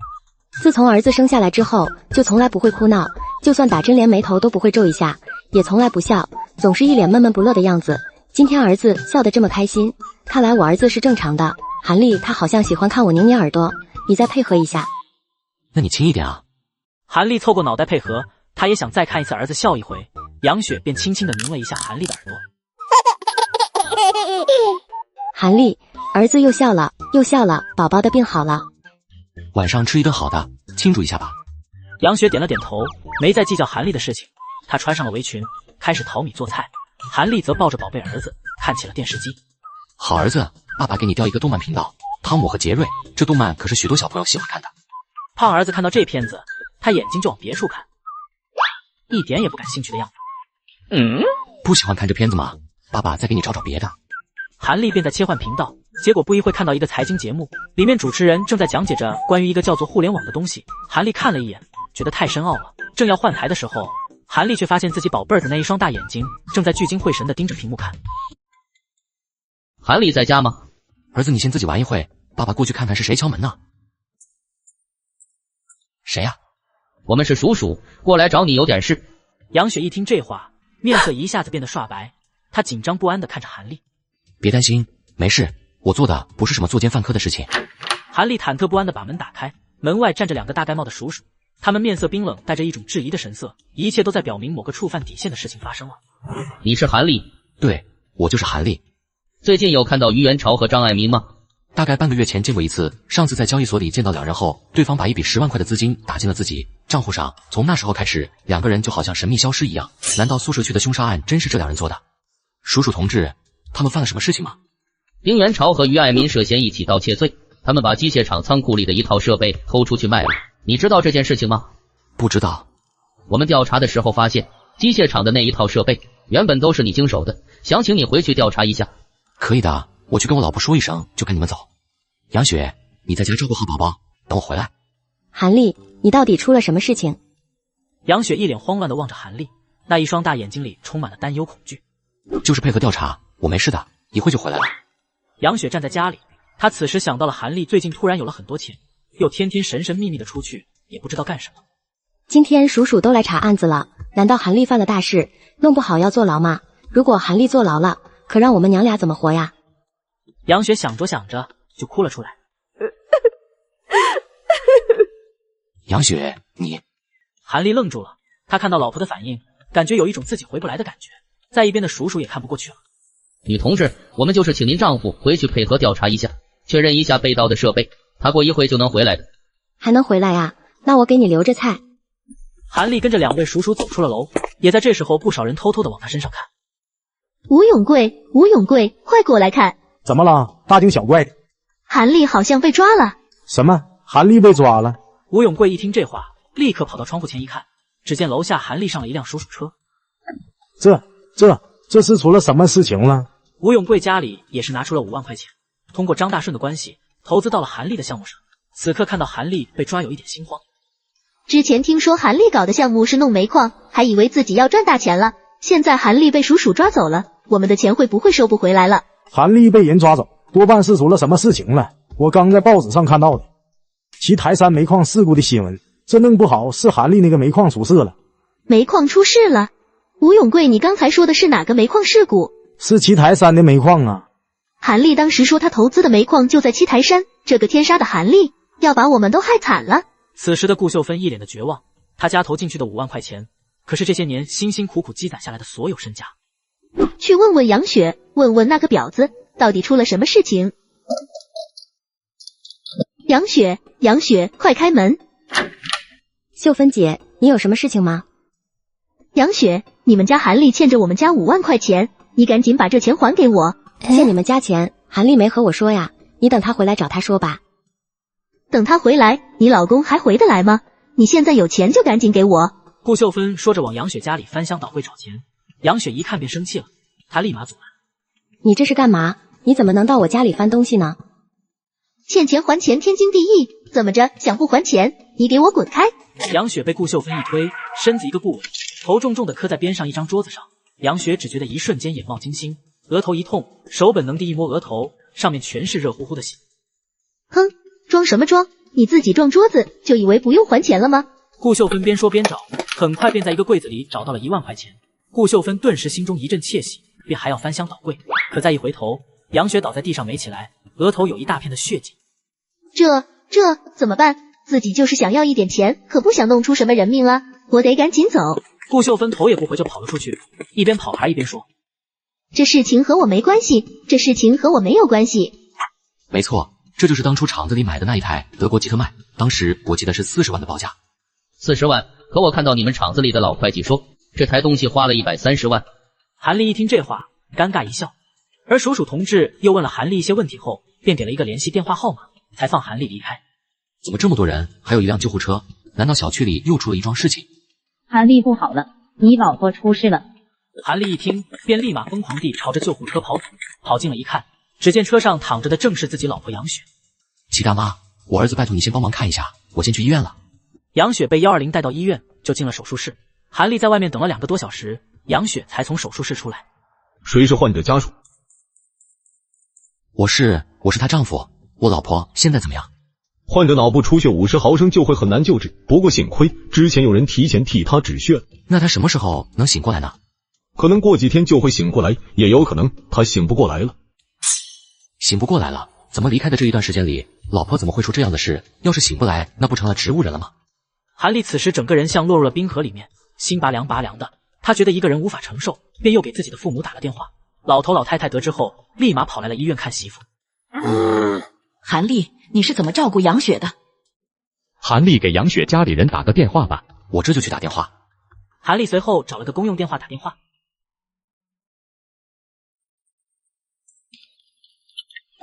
E: 自从儿子生下来之后，就从来不会哭闹，就算打针连眉头都不会皱一下，也从来不笑，总是一脸闷闷不乐的样子。今天儿子笑得这么开心，看来我儿子是正常的。韩立他好像喜欢看我拧耳朵，你再配合一下。
B: 那你轻一点啊。
A: 韩立凑过脑袋配合，他也想再看一次儿子笑一回。杨雪便轻轻地拧了一下韩立的耳朵。
E: 韩立，儿子又笑了，又笑了，宝宝的病好了。
B: 晚上吃一顿好的，庆祝一下吧。
A: 杨雪点了点头，没再计较韩立的事情。她穿上了围裙，开始淘米做菜。韩立则抱着宝贝儿子看起了电视机。
B: 好儿子，爸爸给你调一个动漫频道，汤姆和杰瑞，这动漫可是许多小朋友喜欢看的。
A: 胖儿子看到这片子，他眼睛就往别处看，一点也不感兴趣的样子。
B: 不喜欢看这片子吗？爸爸再给你找找别的。
A: 韩立便在切换频道，结果不一会看到一个财经节目，里面主持人正在讲解着关于一个叫做互联网的东西。韩立看了一眼，觉得太深奥了，正要换台的时候，韩立却发现自己宝贝儿的那一双大眼睛正在聚精会神地盯着屏幕看。
F: 韩立在家吗？
B: 儿子，你先自己玩一会，爸爸过去看看是谁敲门呢。谁呀？
F: 我们是叔叔，过来找你有点事。
A: 杨雪一听这话，面色一下子变得刷白，她紧张不安地看着韩立。
B: 别担心，没事，我做的不是什么作奸犯科的事情。
A: 韩立忐忑不安地把门打开，门外站着2个大盖帽的叔叔，他们面色冰冷，带着一种质疑的神色，一切都在表明某个触犯底线的事情发生了。
F: 你是韩立？
B: 对，我就是韩立。
F: 最近有看到于元朝和张爱民吗？
B: 大概半个月前见过一次，上次在交易所里见到2人后，对方把一笔10万块的资金打进了自己账户上，从那时候开始，2个人就好像神秘消失一样。难道宿舍区的凶杀案真是这2人做的？叔叔同志，他们犯了什么事情吗？
F: 丁元朝和于爱民涉嫌一起盗窃罪，他们把机械厂仓库里的一套设备偷出去卖了。你知道这件事情吗？
B: 不知道。
F: 我们调查的时候发现，机械厂的那一套设备原本都是你经手的，想请你回去调查一下。
B: 可以的，我去跟我老婆说一声，就跟你们走。杨雪，你在家照顾好宝宝，等我回来。
E: 韩立，你到底出了什么事情？
A: 杨雪一脸慌乱地望着韩立，那一双大眼睛里充满了担忧恐惧。
B: 就是配合调查，我没事的，一会就回来了。
A: 杨雪站在家里，她此时想到了韩立最近突然有了很多钱，又天天神神秘秘的出去，也不知道干什么。
E: 今天叔叔都来查案子了，难道韩立犯了大事，弄不好要坐牢吗？如果韩立坐牢了，可让我们娘俩怎么活呀？
A: 杨雪想着想着就哭了出来。
B: 杨雪，你……
A: 韩立愣住了，他看到老婆的反应，感觉有一种自己回不来的感觉。在一边的叔叔也看不过去了。
F: 女同志，我们就是请您丈夫回去配合调查一下，确认一下被盗的设备，他过一会就能回来的。
E: 还能回来啊？那我给你留着菜。
A: 韩立跟着2位叔叔走出了楼，也在这时候，不少人偷偷的往他身上看。
J: 吴永贵，吴永贵，快过来看！
H: 怎么了？大惊小怪的。
J: 韩立好像被抓了。
H: 什么？韩立被抓了？
A: 吴永贵一听这话，立刻跑到窗户前一看，只见楼下韩立上了一辆叔叔车。
H: 这是出了什么事情了？
A: 吴永贵家里也是拿出了5万块钱，通过张大顺的关系投资到了韩立的项目上。此刻看到韩立被抓，有一点心慌。
J: 之前听说韩立搞的项目是弄煤矿，还以为自己要赚大钱了，现在韩立被叔叔抓走了，我们的钱会不会收不回来了？
H: 韩立被人抓走，多半是出了什么事情了。我刚在报纸上看到的其台山煤矿事故的新闻，这弄不好是韩立那个煤矿出事了。
J: 煤矿出事了？吴永贵，你刚才说的是哪个煤矿事故？
H: 是七台山的煤矿啊。
J: 韩立当时说他投资的煤矿就在七台山，这个天杀的韩立要把我们都害惨了。
A: 此时的顾秀芬一脸的绝望，他家投进去的5万块钱，可是这些年辛辛苦苦积攒下来的所有身家。
J: 去问问杨雪，问问那个婊子，到底出了什么事情？杨雪，杨雪，快开门！
E: 秀芬姐，你有什么事情吗？
J: 杨雪，你们家韩立欠着我们家5万块钱，你赶紧把这钱还给我。
E: 欠你们家钱，韩立没和我说呀，你等他回来找他说吧。
J: 等他回来，你老公还回得来吗？你现在有钱就赶紧给我。
A: 顾秀芬说着往杨雪家里翻箱倒柜找钱，杨雪一看便生气了，她立马阻拦。
E: 你这是干嘛？你怎么能到我家里翻东西呢？
J: 欠钱还钱天经地义，怎么着想不还钱，你给我滚开！
A: 杨雪被顾秀芬一推，身子一个不稳，头重重的磕在边上一张桌子上。杨雪只觉得一瞬间眼冒金星，额头一痛，手本能地一摸额头，上面全是热乎乎的血。
J: 哼，装什么装？你自己撞桌子就以为不用还钱了吗？
A: 顾秀芬边说边找，很快便在一个柜子里找到了1万块钱。顾秀芬顿时心中一阵窃喜，便还要翻箱倒柜，可再一回头，杨雪倒在地上没起来，额头有一大片的血迹。
J: 这怎么办？自己就是想要一点钱，可不想弄出什么人命啊！我得赶紧走。
A: 顾秀芬头也不回就跑了出去，一边跑还一边说：
J: 这事情和我没关系，这事情和我没有关系。
B: 没错，这就是当初厂子里买的那一台德国吉特曼，当时我记得是40万的报价。
F: 40万？可我看到你们厂子里的老会计说，这台东西花了130万。
A: 韩立一听这话，尴尬一笑，而鼠鼠同志又问了韩立一些问题后，便给了一个联系电话号码，才放韩立离开。
B: 怎么这么多人，还有一辆救护车？难道小区里又出了一桩事情？
P: 韩丽不好了，你老婆出事了。
A: 韩丽一听，便立马疯狂地朝着救护车跑走。跑近了一看，只见车上躺着的正是自己老婆杨雪。
B: 齐大妈，我儿子拜托你先帮忙看一下，我先去医院了。
A: 杨雪被120带到医院，就进了手术室。韩丽在外面等了2个多小时，杨雪才从手术室出来。
Q: 谁是患者家属？
B: 我是她丈夫，我老婆现在怎么样？
Q: 患者脑部出血50毫升就会很难救治，不过幸亏之前有人提前替他止血了。
B: 那他什么时候能醒过来呢？
Q: 可能过几天就会醒过来，也有可能他醒不过来了。
B: 醒不过来了？怎么离开的这一段时间里，老婆怎么会出这样的事？要是醒不来，那不成了植物人了吗？
A: 韩丽此时整个人像落入了冰河里面，心拔凉拔凉的。她觉得一个人无法承受，便又给自己的父母打了电话。老头老太太得知后，立马跑来了医院看媳妇。
R: 韩丽，你是怎么照顾杨雪的？
S: 韩丽给杨雪家里人打个电话吧。
B: 我这就去打电话。
A: 韩丽随后找了个公用电话打电话。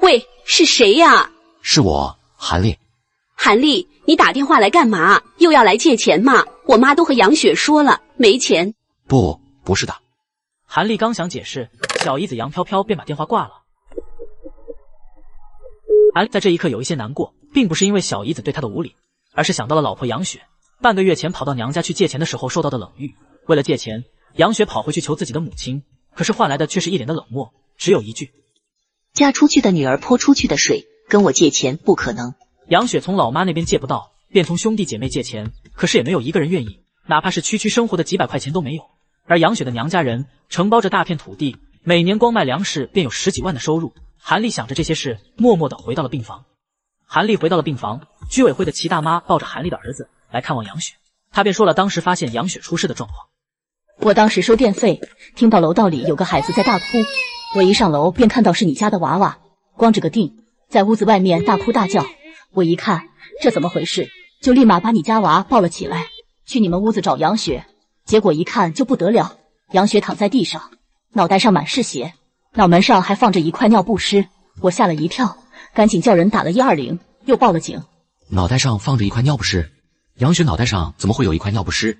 T: 喂，是谁呀？
B: 是我，韩丽。
T: 韩丽，你打电话来干嘛？又要来借钱吗？我妈都和杨雪说了，没钱。
B: 不是的。
A: 韩丽刚想解释，小姨子杨飘飘便把电话挂了。韩丽在这一刻有一些难过，并不是因为小姨子对她的无礼，而是想到了老婆杨雪半个月前跑到娘家去借钱的时候受到的冷遇。为了借钱，杨雪跑回去求自己的母亲，可是换来的却是一脸的冷漠，只有一句：
R: 嫁出去的女儿泼出去的水，跟我借钱不可能。
A: 杨雪从老妈那边借不到，便从兄弟姐妹借钱，可是也没有一个人愿意，哪怕是区区生活的几百块钱都没有。而杨雪的娘家人承包着大片土地，每年光卖粮食便有10几万的收入。韩丽想着这些事，默默地回到了病房。韩丽回到了病房，居委会的齐大妈抱着韩丽的儿子来看望杨雪，她便说了当时发现杨雪出事的状况。
R: 我当时收电费，听到楼道里有个孩子在大哭，我一上楼便看到是你家的娃娃，光着个腚，在屋子外面大哭大叫。我一看这怎么回事，就立马把你家娃抱了起来，去你们屋子找杨雪。结果一看就不得了，杨雪躺在地上，脑袋上满是血，脑门上还放着一块尿不湿。我吓了一跳，赶紧叫人打了120，又报了警。
B: 脑袋上放着一块尿不湿？杨雪脑袋上怎么会有一块尿不湿？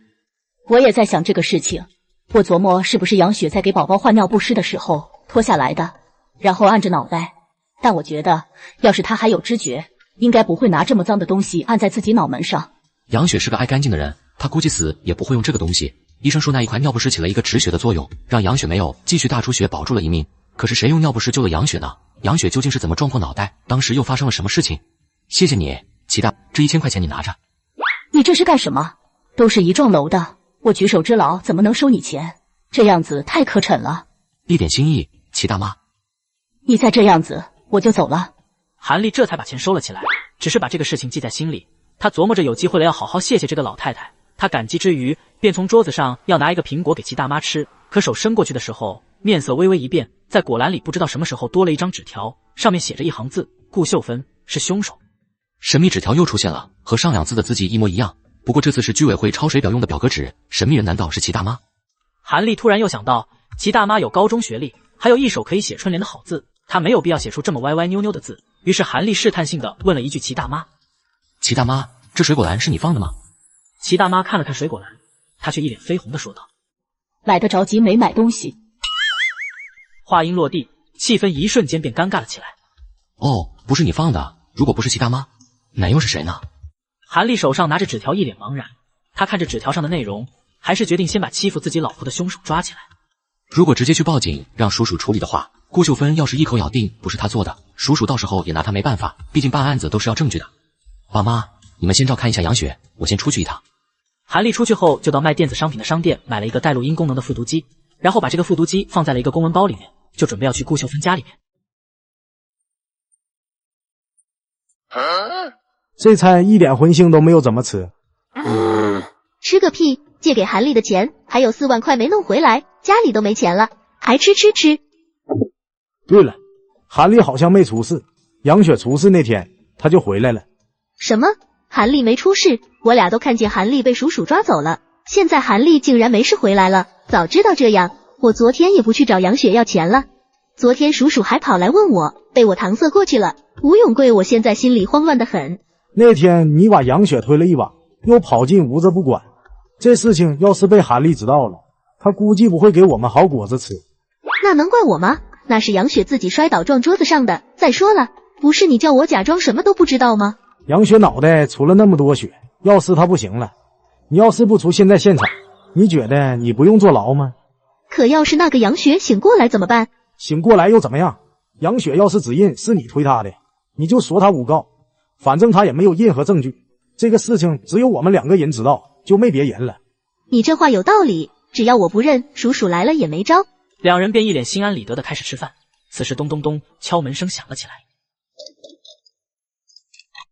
R: 我也在想这个事情，我琢磨是不是杨雪在给宝宝换尿不湿的时候脱下来的，然后按着脑袋。但我觉得要是她还有知觉，应该不会拿这么脏的东西按在自己脑门上。
B: 杨雪是个爱干净的人，她估计死也不会用这个东西。医生说那一块尿不湿起了一个止血的作用，让杨雪没有继续大出血，保住了一命。可是谁用尿不湿救了杨雪呢？杨雪究竟是怎么撞破脑袋？当时又发生了什么事情？谢谢你，齐大，这1000块钱你拿着。
R: 你这是干什么？都是一幢楼的，我举手之劳怎么能收你钱？这样子太可碜了。
B: 一点心意，齐大妈。
R: 你再这样子，我就走了。
A: 韩丽这才把钱收了起来，只是把这个事情记在心里。她琢磨着有机会了要好好谢谢这个老太太。她感激之余，便从桌子上要拿一个苹果给齐大妈吃，可手伸过去的时候，面色微微一变，在果篮里不知道什么时候多了一张纸条，上面写着一行字：顾秀芬是凶手。
B: 神秘纸条又出现了，和上2次的字迹一模一样，不过这次是居委会抄水表用的表格纸。神秘人难道是齐大妈？
A: 韩丽突然又想到，齐大妈有高中学历，还有一手可以写春联的好字，她没有必要写出这么歪歪扭扭的字。于是韩丽试探性的问了一句齐大妈：
B: 齐大妈，这水果篮是你放的吗？
A: 齐大妈看了看水果篮，她却一脸绯红的说道：
R: 来得着急没买东西。
A: 话音落地，气氛一瞬间便尴尬了起来。
B: 哦，不是你放的，如果不是齐大妈，那又是谁呢？
A: 韩丽手上拿着纸条，一脸茫然。她看着纸条上的内容，还是决定先把欺负自己老婆的凶手抓起来。
B: 如果直接去报警让叔叔处理的话，顾秀芬要是一口咬定不是他做的，叔叔到时候也拿他没办法，毕竟办案子都是要证据的。爸妈，你们先照看一下杨雪，我先出去一趟。
A: 韩丽出去后就到卖电子商品的商店买了一个带录音功能的复读机，然后把这个复读机放在了一个公文包里面，就准备要去顾秀芬家里面。
H: 这菜一点荤腥都没有，怎么吃？
J: 吃个屁！借给韩丽的钱还有4万块没弄回来，家里都没钱了，还吃。
H: 对了，韩丽好像没出事，杨雪出事那天她就回来了。
J: 什么？韩丽没出事？我俩都看见韩丽被叔叔抓走了，现在韩丽竟然没事回来了。早知道这样，我昨天也不去找杨雪要钱了。昨天叔叔还跑来问我，被我搪塞过去了。吴永贵，我现在心里慌乱得很。
H: 那天你把杨雪推了一把，又跑进屋子不管，这事情要是被韩立知道了，他估计不会给我们好果子吃。
J: 那能怪我吗？那是杨雪自己摔倒撞桌子上的。再说了，不是你叫我假装什么都不知道吗？
H: 杨雪脑袋出了那么多血，要是她不行了，你要是不出现在现场，你觉得你不用坐牢吗？
J: 可要是那个杨雪醒过来怎么办？
H: 醒过来又怎么样？杨雪要是指认是你推她的，你就说她诬告，反正她也没有任何证据，这个事情只有我们2个人知道，就没别人了。
J: 你这话有道理，只要我不认，叔叔来了也没招。
A: 两人便一脸心安理得的开始吃饭。此时咚咚咚，敲门声响了起来。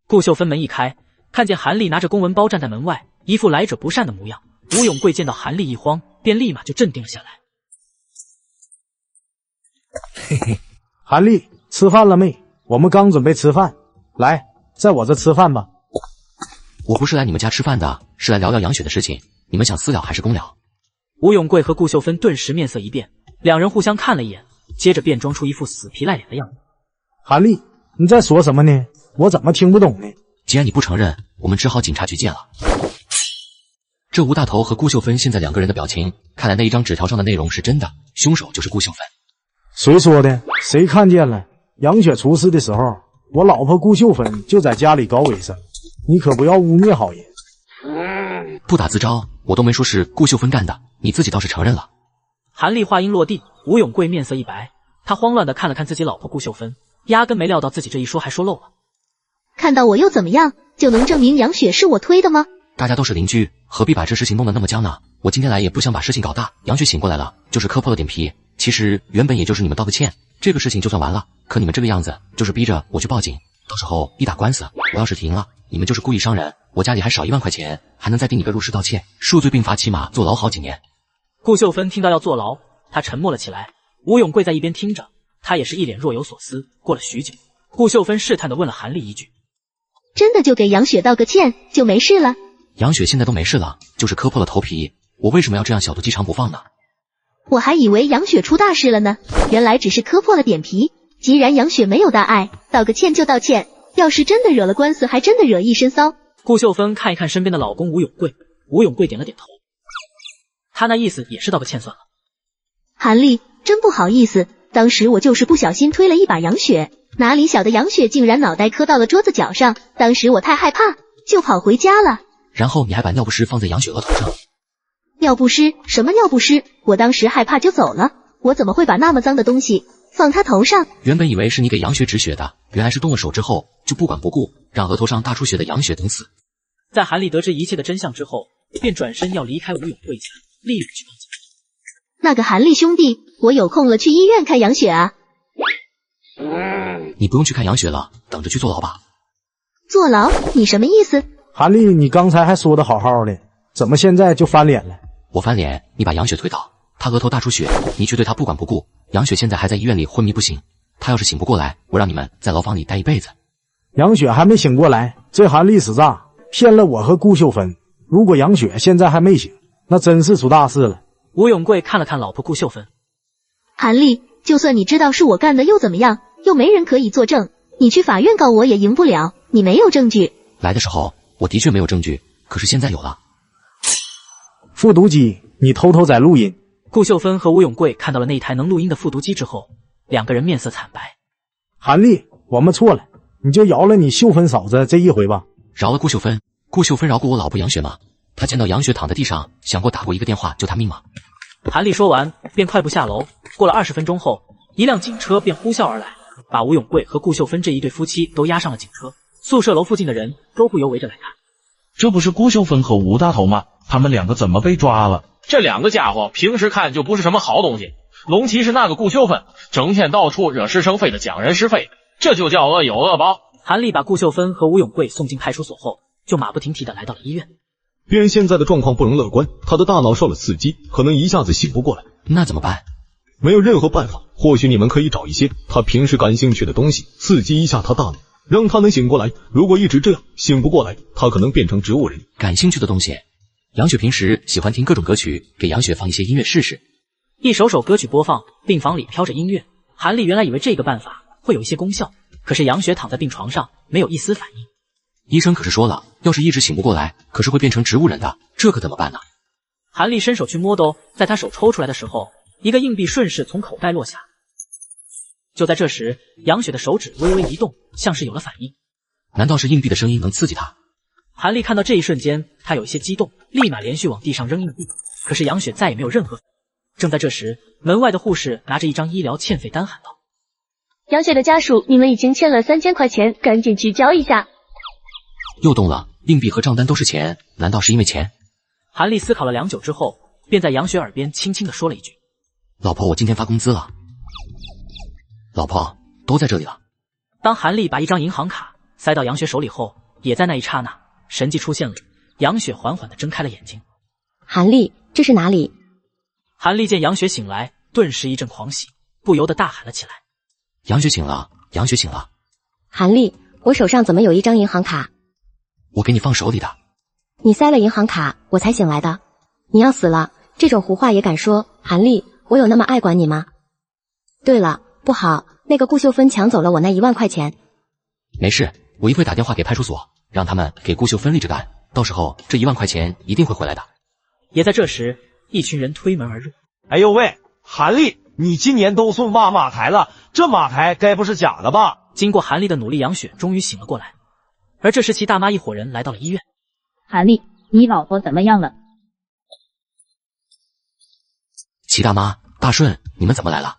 A: 顾秀芬门一开，看见韩立拿着公文包站在门外，一副来者不善的模样。吴永贵见到韩立一慌，便立马就镇定了下来。
H: 嘿嘿，韩立，吃饭了没？我们刚准备吃饭，来，在我这吃饭吧。
B: 我不是来你们家吃饭的，是来聊聊杨雪的事情。你们想私了还是公了？
A: 吴永贵和顾秀芬顿时面色一变，两人互相看了一眼，接着便装出一副死皮赖脸的样子。
H: 韩立，你在说什么呢？我怎么听不懂呢？
B: 既然你不承认，我们只好警察局见了。这吴大头和顾秀芬现在2个人的表情，看来那一张纸条上的内容是真的，凶手就是顾秀芬。
H: 谁说的？谁看见了？杨雪出事的时候，我老婆顾秀芬就在家里搞卫生，你可不要污蔑好人。
B: 不打自招，我都没说是顾秀芬干的，你自己倒是承认了。
A: 韩立话音落地，吴永贵面色一白，他慌乱地看了看自己老婆顾秀芬，压根没料到自己这一说还说漏了。
J: 看到我又怎么样？就能证明杨雪是我推的吗？
B: 大家都是邻居，何必把这事情弄得那么僵呢？我今天来也不想把事情搞大。杨雪醒过来了，就是磕破了点皮，其实原本也就是你们道个歉，这个事情就算完了。可你们这个样子，就是逼着我去报警，到时候一打官司，我要是停了，你们就是故意伤人，我家里还少1万块钱，还能再定你个入室盗窃，数罪并罚，起码坐牢好几年。
A: 顾秀芬听到要坐牢，她沉默了起来。吴永贵在一边听着，他也是一脸若有所思。过了许久，顾秀芬试探地问了韩立一句：
J: 真的就给杨雪道个歉就没事了？
B: 杨雪现在都没事了，就是磕破了头皮，我为什么要这样小肚鸡肠不放呢？
J: 我还以为杨雪出大事了呢，原来只是磕破了点皮。既然杨雪没有大碍，道个歉就道歉，要是真的惹了官司，还真的惹一身骚。
A: 顾秀芬看一看身边的老公吴永贵，吴永贵点了点头，他那意思也是道个歉算了。
J: 韩立，真不好意思，当时我就是不小心推了一把杨雪，哪里晓得杨雪竟然脑袋磕到了桌子角上，当时我太害怕，就跑回家了。
B: 然后你还把尿不湿放在杨雪额头上。
J: 尿不湿？什么尿不湿？我当时害怕就走了，我怎么会把那么脏的东西放他头上？
B: 原本以为是你给杨雪止血的，原来是动了手之后就不管不顾，让额头上大出血的杨雪等死。
A: 在韩立得知一切的真相之后，便转身要离开吴永贵家，立马去报警。
J: 那个韩立兄弟，我有空了去医院看杨雪啊。
B: 你不用去看杨雪了，等着去坐牢吧。
J: 坐牢？你什么意思？
H: 韩立，你刚才还说的好好的，怎么现在就翻脸了？
B: 我翻脸，你把杨雪推倒，她额头大出血，你却对她不管不顾。杨雪现在还在医院里昏迷不醒，她要是醒不过来，我让你们在牢房里待一辈子。
H: 杨雪还没醒过来，这韩立死诈，骗了我和顾秀芬。如果杨雪现在还没醒，那真是出大事了。
A: 吴永贵看了看老婆顾秀芬，
J: 韩立，就算你知道是我干的又怎么样？又没人可以作证，你去法院告我也赢不了，你没有证据。
B: 来的时候我的确没有证据，可是现在有了。
H: 复读机，你偷偷在录音。
A: 顾秀芬和吴永贵看到了那台能录音的复读机之后，两个人面色惨白。
H: 韩立，我们错了，你就饶了你秀芬嫂子这一回吧。
B: 饶了顾秀芬？顾秀芬饶过我老婆杨雪吗？她见到杨雪躺在地上，想过打过一个电话救她命吗？
A: 韩立说完便快步下楼。过了20分钟后，一辆警车便呼啸而来，把吴永贵和顾秀芬这一对夫妻都押上了警车。宿舍楼附近的人都不由围着来看。
I: 这不是顾秀芬和吴大头吗？他们2个怎么被抓了？
M: 这2个家伙平时看就不是什么好东西，龙骑士那个顾秀芬整天到处惹是生非的讲人是非，这就叫恶有恶报。
A: 韩立把顾秀芬和吴永贵送进派出所后，就马不停蹄地来到了医院。
Q: 别人现在的状况不容乐观，他的大脑受了刺激，可能一下子醒不过来。
B: 那怎么办？
Q: 没有任何办法，或许你们可以找一些他平时感兴趣的东西，刺激一下他大脑，让他能醒过来。如果一直这样醒不过来，他可能变成植物人。
B: 感兴趣的东西？杨雪平时喜欢听各种歌曲，给杨雪放一些音乐试试。
A: 一首首歌曲播放，病房里飘着音乐。韩立原来以为这个办法会有一些功效，可是杨雪躺在病床上，没有一丝反应。
B: 医生可是说了，要是一直醒不过来，可是会变成植物人的，这可怎么办呢？
A: 韩立伸手去摸兜，在他手抽出来的时候，一个硬币顺势从口袋落下。就在这时，杨雪的手指微微一动，像是有了反应。
B: 难道是硬币的声音能刺激他？
A: 韩立看到这一瞬间，他有一些激动，立马连续往地上扔硬币。可是杨雪再也没有任何。正在这时，门外的护士拿着一张医疗欠费单喊道：“
C: 杨雪的家属，你们已经欠了3000块钱，赶紧去交一下。”
B: 又动了，硬币和账单都是钱，难道是因为钱？
A: 韩立思考了良久之后，便在杨雪耳边轻轻地说了一句：“
B: 老婆，我今天发工资了。”老婆，都在这里了。
A: 当韩立把一张银行卡塞到杨雪手里后，也在那一刹那，神迹出现了。杨雪缓缓地睁开了眼睛。
E: 韩立，这是哪里？
A: 韩立见杨雪醒来，顿时一阵狂喜，不由得大喊了起来：“
B: 杨雪醒了，杨雪醒了！”
E: 韩立，我手上怎么有一张银行卡？
B: 我给你放手里的。
E: 你塞了银行卡，我才醒来的。你要死了，这种胡话也敢说？韩立，我有那么爱管你吗？对了，不好，那个顾秀芬抢走了我那1万块钱。
B: 没事，我一会打电话给派出所，让他们给顾秀芬立着干，到时候这1万块钱一定会回来的。
A: 也在这时，一群人推门而入。
G: 哎呦喂，韩立，你今年都算挖马台了，这马台该不是假的吧？
A: 经过韩立的努力，杨雪终于醒了过来。而这时齐大妈一伙人来到了医院。
P: 韩立，你老婆怎么样了？
B: 齐大妈、大顺，你们怎么来了？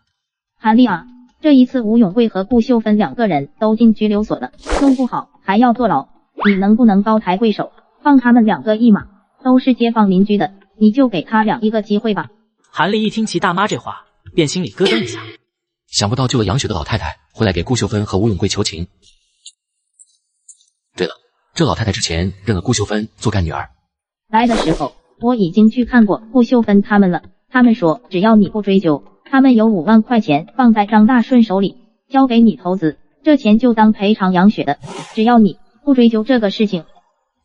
P: 韩立啊，这一次吴永贵和顾秀芬2个人都进拘留所了，弄不好还要坐牢。你能不能高抬贵手，放他们2个一马？都是街坊邻居的，你就给他俩一个机会吧。
A: 韩立一听齐大妈这话，便心里咯噔一下。
B: 想不到救了杨雪的老太太会来给顾秀芬和吴永贵求情。对了，这老太太之前认了顾秀芬做干女儿。
P: 来的时候我已经去看过顾秀芬他们了，他们说只要你不追究，他们有5万块钱放在张大顺手里，交给你投资，这钱就当赔偿杨雪的，只要你不追究这个事情。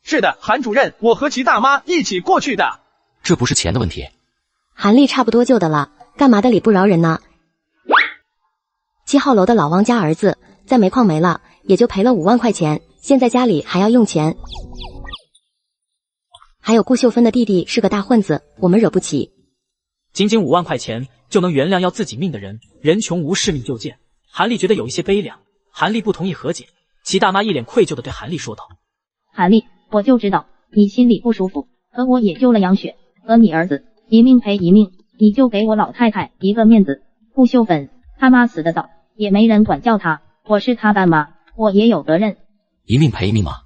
L: 是的，韩主任，我和齐大妈一起过去的。
B: 这不是钱的问题。
E: 韩立差不多就的了，干嘛的理不饶人呢？7号楼的老王家儿子在煤矿没了，也就赔了5万块钱，现在家里还要用钱。还有顾秀芬的弟弟是个大混子，我们惹不起。
A: 仅仅5万块钱就能原谅要自己命的人，人穷无视命就贱。韩立觉得有一些悲凉，韩立不同意和解。齐大妈一脸愧疚地对韩立说道：“
P: 韩立，我就知道你心里不舒服，可我也救了杨雪和你儿子，一命赔一命，你就给我老太太一个面子。顾秀芬他妈死得早，也没人管教她，我是她干妈，我也有责任。”
B: 一命赔一命吗？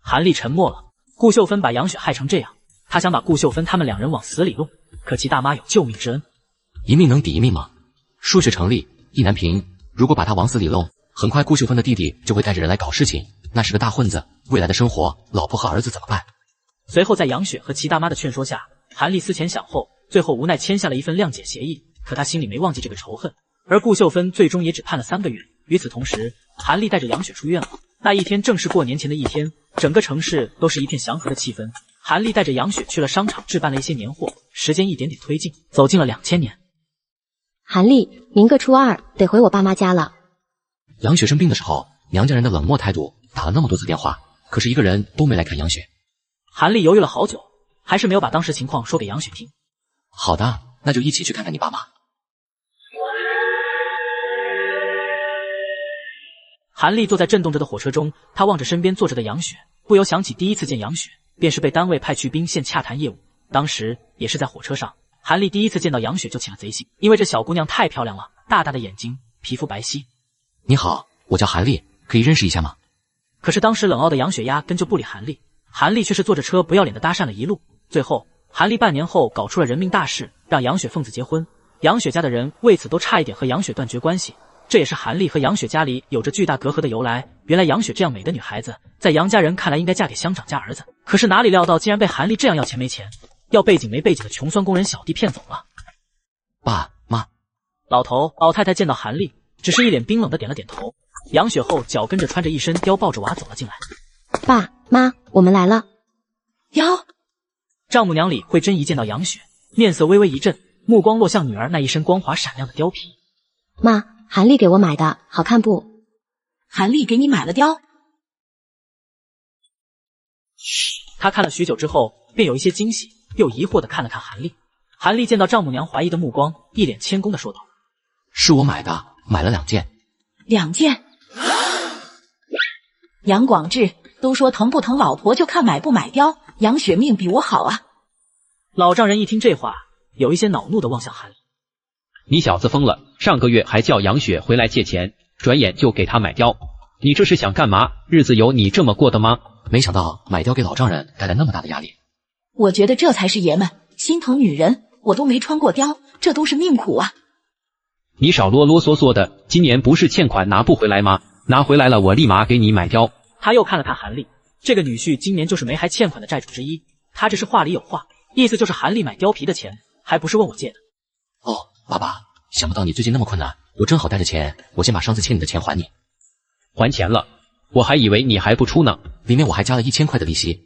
A: 韩立沉默了。顾秀芬把杨雪害成这样，他想把顾秀芬他们2人往死里弄，可齐大妈有救命之恩。
B: 一命能抵一命吗？数学成立，意难平。如果把他往死里弄，很快顾秀芬的弟弟就会带着人来搞事情，那是个大混子，未来的生活，老婆和儿子怎么办？
A: 随后在杨雪和齐大妈的劝说下，韩立思前想后，最后无奈签下了一份谅解协议。可他心里没忘记这个仇恨，而顾秀芬最终也只判了3个月。与此同时，韩立带着杨雪出院了。那一天正是过年前的一天，整个城市都是一片祥和的气氛。韩立带着杨雪去了商场置办了一些年货，时间一点点推进，走进了2000年。
E: 韩立，明个初2得回我爸妈家了。
B: 杨雪生病的时候，娘家人的冷漠态度，打了那么多次电话，可是一个人都没来看杨雪。
A: 韩立犹豫了好久，还是没有把当时情况说给杨雪听。
B: 好的，那就一起去看看你爸妈。
A: 韩立坐在震动着的火车中，他望着身边坐着的杨雪，不由想起第一次见杨雪，便是被单位派去宾县洽谈业务，当时也是在火车上。韩立第一次见到杨雪就起了贼心，因为这小姑娘太漂亮了，大大的眼睛，皮肤白皙。
B: 你好，我叫韩立，可以认识一下吗？
A: 可是当时冷傲的杨雪压根就不理韩立，韩立却是坐着车不要脸的搭讪了一路。最后韩立半年后搞出了人命大事，让杨雪奉子结婚。杨雪家的人为此都差一点和杨雪断绝关系，这也是韩立和杨雪家里有着巨大隔阂的由来。原来杨雪这样美的女孩子，在杨家人看来应该嫁给乡长家儿子，可是哪里料到竟然被韩立这样要钱没钱，要背景没背景的穷酸工人小弟骗走了。
B: 爸妈，
A: 老头老太太见到韩立，只是一脸冰冷的点了点头。杨雪后脚跟着穿着一身貂抱着娃走了进来。
E: 爸妈，我们来了。
A: 哟，丈母娘李慧珍一见到杨雪，面色微微一震，目光落向女儿那一身光滑闪亮的貂皮。
E: 妈，韩立给我买的，好看不？
R: 韩立给你买了貂？
A: 他看了许久之后，便有一些惊喜，又疑惑地看了看韩丽。韩丽见到丈母娘怀疑的目光，一脸谦恭地说道：“
B: 是我买的，买了2件。
R: 2件？杨广志，都说疼不疼老婆就看买不买貂，杨雪命比我好啊。”
A: 老丈人一听这话，有一些恼怒地望向韩丽：“
F: 你小子疯了！上个月还叫杨雪回来借钱，转眼就给他买貂，你这是想干嘛？日子有你这么过的吗？”
B: 没想到买貂给老丈人带来那么大的压力。
R: 我觉得这才是爷们，心疼女人。我都没穿过貂，这都是命苦啊！
F: 你少啰啰嗦嗦的，今年不是欠款拿不回来吗？拿回来了，我立马给你买貂。
A: 他又看了看韩丽，这个女婿今年就是没还欠款的债主之一。他这是话里有话，意思就是韩丽买貂皮的钱还不是问我借的。
B: 哦，爸爸，想不到你最近那么困难，我正好带着钱，我先把上次欠你的钱还你。
F: 还钱了？我还以为你还不出呢，
B: 里面我还加了1000块的利息。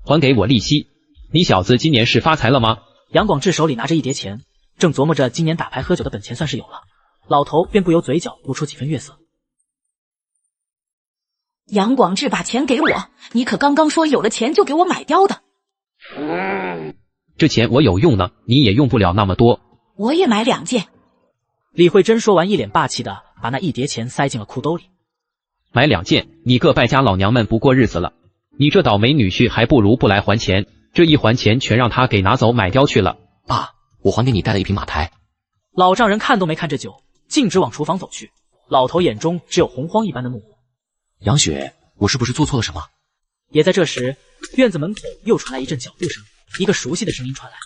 F: 还给我利息？你小子今年是发财了吗？
A: 杨广志手里拿着一叠钱，正琢磨着今年打牌喝酒的本钱算是有了，老头便不由嘴角露出几分月色。
R: 杨广志把钱给我，你可刚刚说有了钱就给我买貂的。
F: 这钱我有用呢，你也用不了那么多。
R: 我也买2件。
A: 李慧珍说完，一脸霸气的把那一叠钱塞进了裤兜里。
F: 买2件，你个败家老娘们不过日子了。你这倒霉女婿还不如不来还钱，这一还钱全让他给拿走买貂去了。
B: 爸，我还给你带了1瓶马台。
A: 老丈人看都没看这酒，径直往厨房走去。老头眼中只有洪荒一般的怒火。
B: 杨雪，我是不是做错了什么？
A: 也在这时，院子门口又传来一阵脚步声，一个熟悉的声音传来：“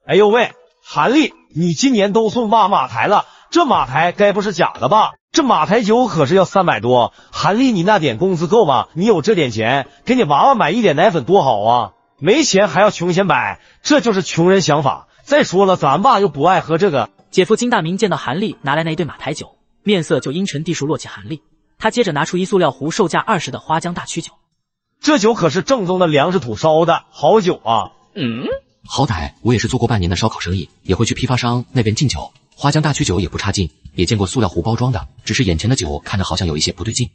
G: 哎呦喂，韩丽，你今年都送挖马台了，这马台该不是假的吧？这马台酒可是要300多，韩丽你那点工资够吗？你有这点钱，给你娃娃买一点奶粉多好啊！没钱还要穷钱摆，这就是穷人想法。再说了，咱爸又不爱喝这个。”
A: 姐夫金大明见到韩丽拿来那一堆马台酒，面色就阴沉地数落起韩丽。他接着拿出一塑料壶，售价20的花江大曲酒。
G: 这酒可是正宗的粮食土烧的好酒啊！
B: 好歹我也是做过半年的烧烤生意，也会去批发商那边进酒。花江大曲酒也不差劲，也见过塑料壶包装的，只是眼前的酒看着好像有一些不对劲。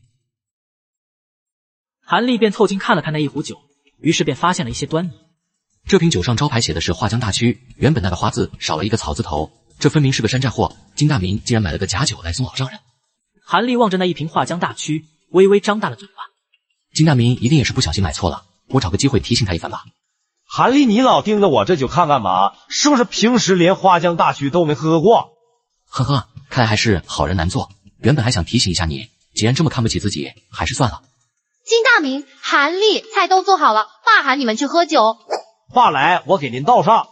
A: 韩丽便凑近看了看那一壶酒，于是便发现了一些端倪。
B: 这瓶酒上招牌写的是花江大曲，原本那个花字少了一个草字头，这分明是个山寨货。金大明竟然买了个假酒来送老丈人。
A: 韩丽望着那一瓶花江大曲，微微张大了嘴巴。
B: 金大明一定也是不小心买错了，我找个机会提醒他一番吧。
G: 韩丽，你老盯着我这酒看干嘛？是不是平时连花江大曲都没喝过？
B: 呵呵，看来还是好人难做。原本还想提醒一下你，既然这么看不起自己，还是算了。
U: 金大明、韩丽，菜都做好了，爸喊你们去喝酒。
G: 爸来，我给您倒上。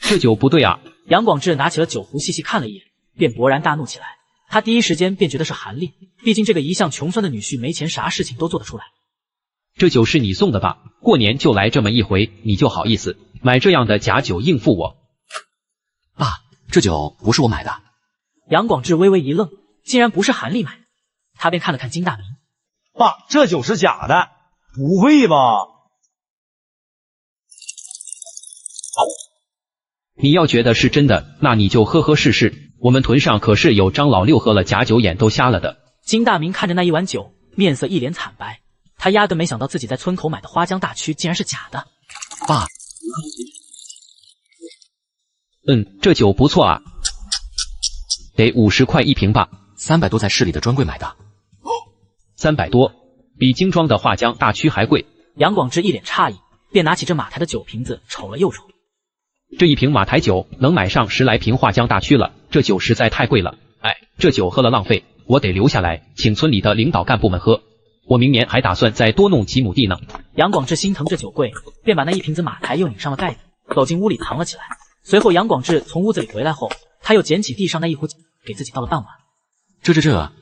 F: 这酒不对啊！
A: 杨广志拿起了酒壶，细细看了一眼，便勃然大怒起来。他第一时间便觉得是韩丽，毕竟这个一向穷酸的女婿没钱，啥事情都做得出来。
F: 这酒是你送的吧？过年就来这么一回，你就好意思买这样的假酒应付我？
B: 爸，这酒不是我买的。
A: 杨广志微微一愣，竟然不是韩丽买的。他便看了看金大明，
G: 爸，这酒是假的，不会吧？
F: 你要觉得是真的，那你就喝喝试试。我们屯上可是有张老六喝了假酒眼都瞎了的。
A: 金大明看着那一碗酒，面色一脸惨白。他压根没想到自己在村口买的花江大曲竟然是假的。
B: 爸，
F: 这酒不错啊，得50块一瓶吧
B: ？300多在市里的专柜买的。
F: 300多，比精装的花江大曲还贵。
A: 杨广志一脸诧异，便拿起这马台的酒瓶子瞅了又瞅。
F: 这一瓶马台酒能买上10来瓶花江大曲了，这酒实在太贵了。哎，这酒喝了浪费，我得留下来请村里的领导干部们喝。我明年还打算再多弄几亩地呢。
A: 杨广志心疼这酒贵，便把那一瓶子马台又拧上了盖子，走进屋里藏了起来。随后杨广志从屋子里回来后，他又捡起地上那一壶酒，给自己倒了半碗。
B: 这，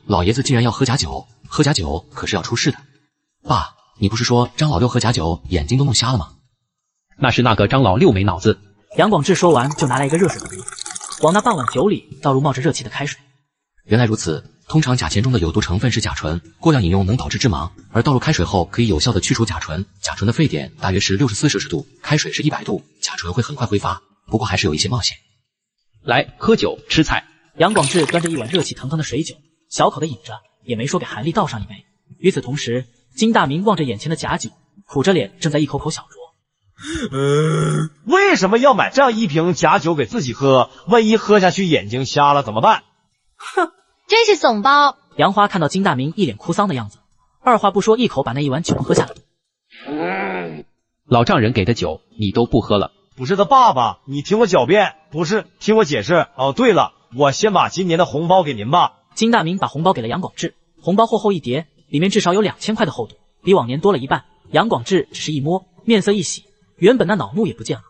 B: 老爷子竟然要喝假酒，喝假酒可是要出事的。爸，你不是说张老六喝假酒眼睛都弄瞎了吗？
F: 那是那个张老六没脑子。
A: 杨广志说完，就拿来一个热水壶，往那半碗酒里倒入冒着热气的开水。
B: 原来如此。通常甲醛中的有毒成分是甲醇，过量饮用能导致致盲，而倒入开水后可以有效的去除甲醇。甲醇的沸点大约是64摄氏度，开水是100度，甲醇会很快挥发，不过还是有一些冒险。
F: 来，喝酒吃菜。
A: 杨广志端着一碗热气腾腾的水酒，小口的饮着，也没说给韩立倒上一杯。与此同时，金大明望着眼前的假酒，苦着脸正在一口口小酌。
G: 为什么要买这样一瓶假酒给自己喝？万一喝下去眼睛瞎了怎么办？
U: 哼，真是怂包！
A: 杨花看到金大明一脸哭丧的样子，二话不说，一口把那一碗酒喝下来。
F: 老丈人给的酒你都不喝了？
G: 不是他爸爸，你听我狡辩，不是听我解释。哦，对了，我先把今年的红包给您吧。
A: 金大明把红包给了杨广志，红包厚厚一叠，里面至少有2000块的厚度，比往年多了一半。杨广志只是一摸，面色一喜，原本那恼怒也不见了。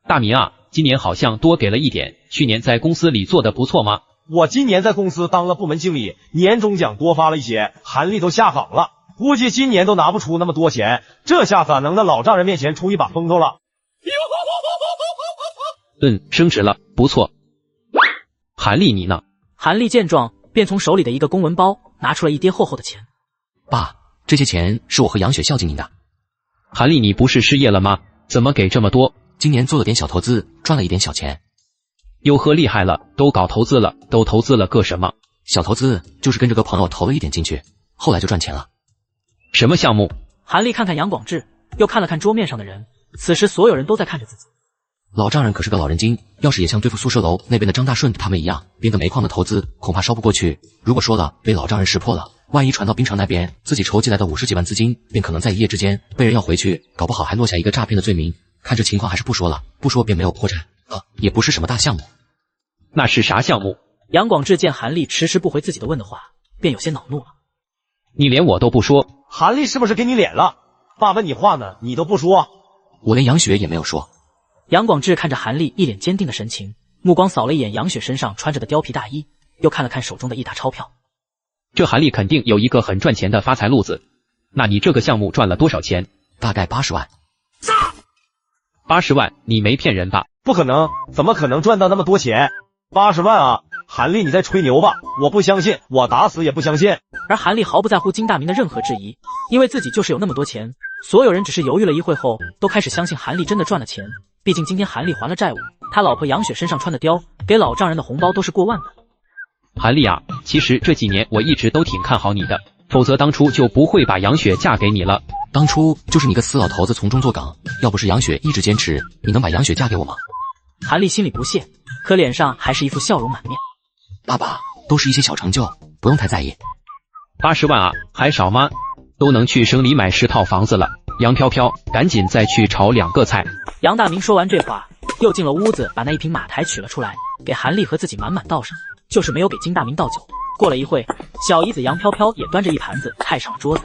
F: 大明啊，今年好像多给了一点，去年在公司里做的不错吗？
G: 我今年在公司当了部门经理，年终奖多发了一些，韩立都下岗了，估计今年都拿不出那么多钱，这下咋能在老丈人面前出一把风头了？
F: 升职了，不错。韩立你呢？
A: 韩立见状，便从手里的一个公文包拿出了一叠厚厚的钱。
B: 爸，这些钱是我和杨雪孝敬您的。
F: 韩立，你不是失业了吗？怎么给这么多？
B: 今年做了点小投资，赚了一点小钱。
F: 哟呵，厉害了，都搞投资了，都投资了个什么？
B: 小投资就是跟着个朋友投了一点进去，后来就赚钱了。
F: 什么项目？
A: 韩立看看杨广志，又看了看桌面上的人，此时所有人都在看着自己。
B: 老丈人可是个老人精，要是也像对付宿舍楼那边的张大顺他们一样，编个煤矿的投资，恐怕烧不过去。如果说了，被老丈人识破了，万一传到滨城那边，自己筹集来的50几万资金，便可能在一夜之间被人要回去，搞不好还落下一个诈骗的罪名。看这情况还是不说了，不说便没有破绽。也不是什么大项目。
F: 那是啥项目？
A: 杨广志见韩立迟迟不回自己的问的话，便有些恼怒了。
F: 你连我都不说，
G: 韩立是不是给你脸了？爸问你话呢，你都不说。
B: 我连杨雪也没有说。
A: 杨广志看着韩立一脸坚定的神情，目光扫了一眼杨雪身上穿着的貂皮大衣，又看了看手中的一沓钞票。
F: 这韩立肯定有一个很赚钱的发财路子。那你这个项目赚了多少钱？
B: 大概80万。
F: 80万？你没骗人吧？
G: 不可能，怎么可能赚到那么多钱？80万啊！韩立，你在吹牛吧？我不相信，我打死也不相信。
A: 而韩立毫不在乎金大明的任何质疑，因为自己就是有那么多钱。所有人只是犹豫了一会后，都开始相信韩立真的赚了钱。毕竟今天韩立还了债务，他老婆杨雪身上穿的貂，给老丈人的红包都是过万的。
F: 韩立啊，其实这几年我一直都挺看好你的，否则当初就不会把杨雪嫁给你了。
B: 当初就是你个死老头子从中作梗，要不是杨雪一直坚持，你能把杨雪嫁给我吗？
A: 韩立心里不屑，可脸上还是一副笑容满面。
B: 爸爸，都是一些小成就，不用太在意。
F: 80万啊，还少吗？都能去省里买10套房子了。杨飘飘，赶紧再去炒2个菜。
A: 杨大明说完这话，又进了屋子，把那一瓶马台取了出来，给韩立和自己满满倒上，就是没有给金大明倒酒。过了一会，小姨子杨飘飘也端着一盘子菜上桌子。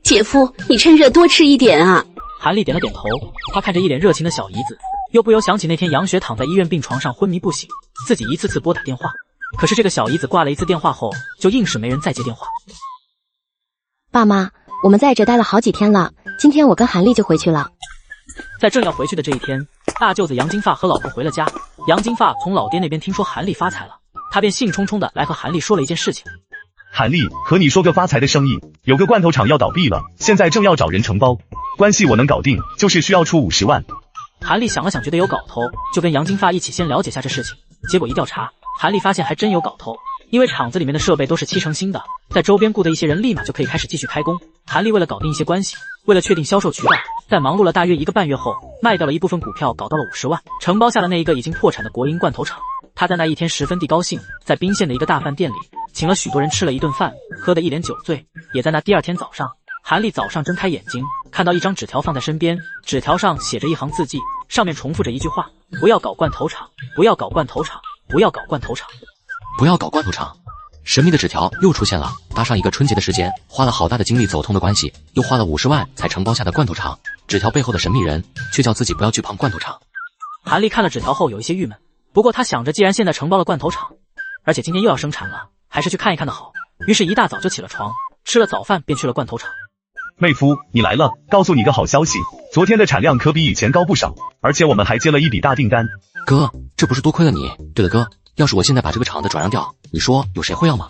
T: 姐夫，你趁热多吃一点啊。
A: 韩立点了点头，他看着一脸热情的小姨子，又不由想起那天杨雪躺在医院病床上昏迷不醒，自己一次次拨打电话，可是这个小姨子挂了一次电话后，就硬是没人再接电话。
E: 爸妈，我们在这待了好几天了，今天我跟韩立就回去了。
A: 在正要回去的这一天，大舅子杨金发和老婆回了家。杨金发从老爹那边听说韩立发财了，他便兴冲冲的来和韩立说了一件事情。
K: 韩立，和你说个发财的生意，有个罐头厂要倒闭了，现在正要找人承包，关系我能搞定，就是需要出50万。
A: 韩立想了想，觉得有搞头，就跟杨金发一起先了解下这事情。结果一调查，韩立发现还真有搞头，因为厂子里面的设备都是7成新的，在周边雇的一些人立马就可以开始继续开工。韩立为了搞定一些关系，为了确定销售渠道，在忙碌了大约1个半月后，卖掉了一部分股票，搞到了50万，承包下了那一个已经破产的国营罐头厂。他在那一天十分地高兴，在宾县的一个大饭店里，请了许多人吃了一顿饭，喝得一脸酒醉。也在那第二天早上，韩立早上睁开眼睛，看到一张纸条放在身边，纸条上写着一行字迹，上面重复着一句话：不要搞罐头厂，不要搞罐头厂，不要搞罐头厂，
B: 不要搞罐头厂。神秘的纸条又出现了，搭上一个春节的时间，花了好大的精力走通的关系，又花了50万才承包下的罐头厂。纸条背后的神秘人却叫自己不要去碰罐头厂。
A: 韩立看了纸条后有一些郁闷，不过他想着既然现在承包了罐头厂，而且今天又要生产了，还是去看一看的好。于是一大早就起了床，吃了早饭便去了罐头厂。
K: 妹夫，你来了，告诉你个好消息，昨天的产量可比以前高不少，而且我们还接了一笔大订单。
B: 哥，这不是多亏了你。对了哥，要是我现在把这个厂子转让掉，你说有谁会要吗？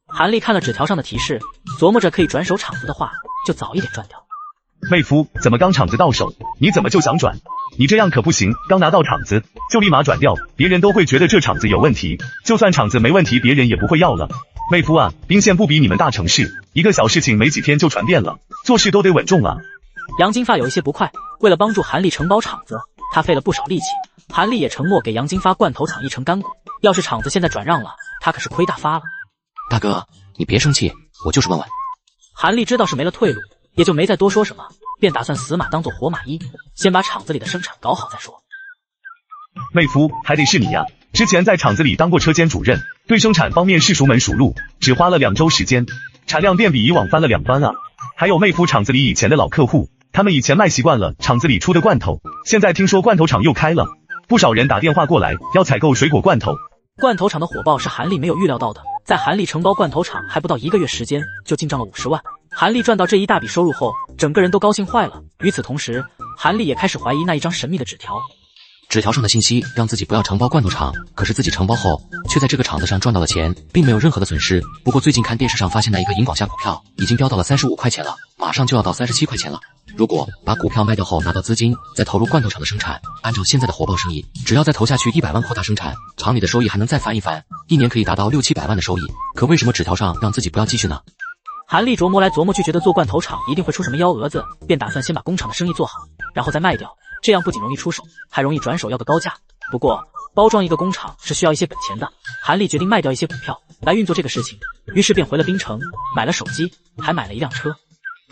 A: 韩立看了纸条上的提示，琢磨着可以转手厂子的话，就早一点转掉。
K: 妹夫，怎么刚厂子到手，你怎么就想转？你这样可不行，刚拿到厂子就立马转掉，别人都会觉得这厂子有问题，就算厂子没问题，别人也不会要了。妹夫啊，彬县不比你们大城市，一个小事情没几天就传遍了，做事都得稳重啊。
A: 杨金发有一些不快，为了帮助韩立承包厂子，他费了不少力气。韩立也承诺给杨金发罐头厂1成干股，要是厂子现在转让了，他可是亏大发了。
B: 大哥，你别生气，我就是问问。
A: 韩立知道是没了退路，也就没再多说什么，便打算死马当做活马医，先把厂子里的生产搞好再说。
K: 妹夫，还得是你呀！之前在厂子里当过车间主任，对生产方面是熟门熟路，只花了2周时间，产量便比以往翻了2番啊！还有妹夫厂子里以前的老客户，他们以前卖习惯了厂子里出的罐头，现在听说罐头厂又开了，不少人打电话过来要采购水果罐头。
A: 罐头厂的火爆是韩立没有预料到的，在韩立承包罐头厂还不到1个月时间，就进账了50万。韩立赚到这一大笔收入后，整个人都高兴坏了。与此同时，韩立也开始怀疑那一张神秘的纸条。
B: 纸条上的信息让自己不要承包罐头厂，可是自己承包后，却在这个厂子上赚到了钱，并没有任何的损失。不过最近看电视上发现那一个银广下股票已经飙到了35块钱了，马上就要到37块钱了。如果把股票卖掉后拿到资金，再投入罐头厂的生产，按照现在的火爆生意，只要再投下去100万扩大生产，厂里的收益还能再翻一番，1年可以达到600-700万的收益。可为什么纸条上让自己不要继续呢？
A: 韩立琢磨来琢磨去，觉得做罐头厂一定会出什么幺蛾子，便打算先把工厂的生意做好，然后再卖掉，这样不仅容易出手，还容易转手要个高价。不过包装一个工厂是需要一些本钱的，韩立决定卖掉一些股票来运作这个事情，于是便回了槟城，买了手机，还买了一辆车。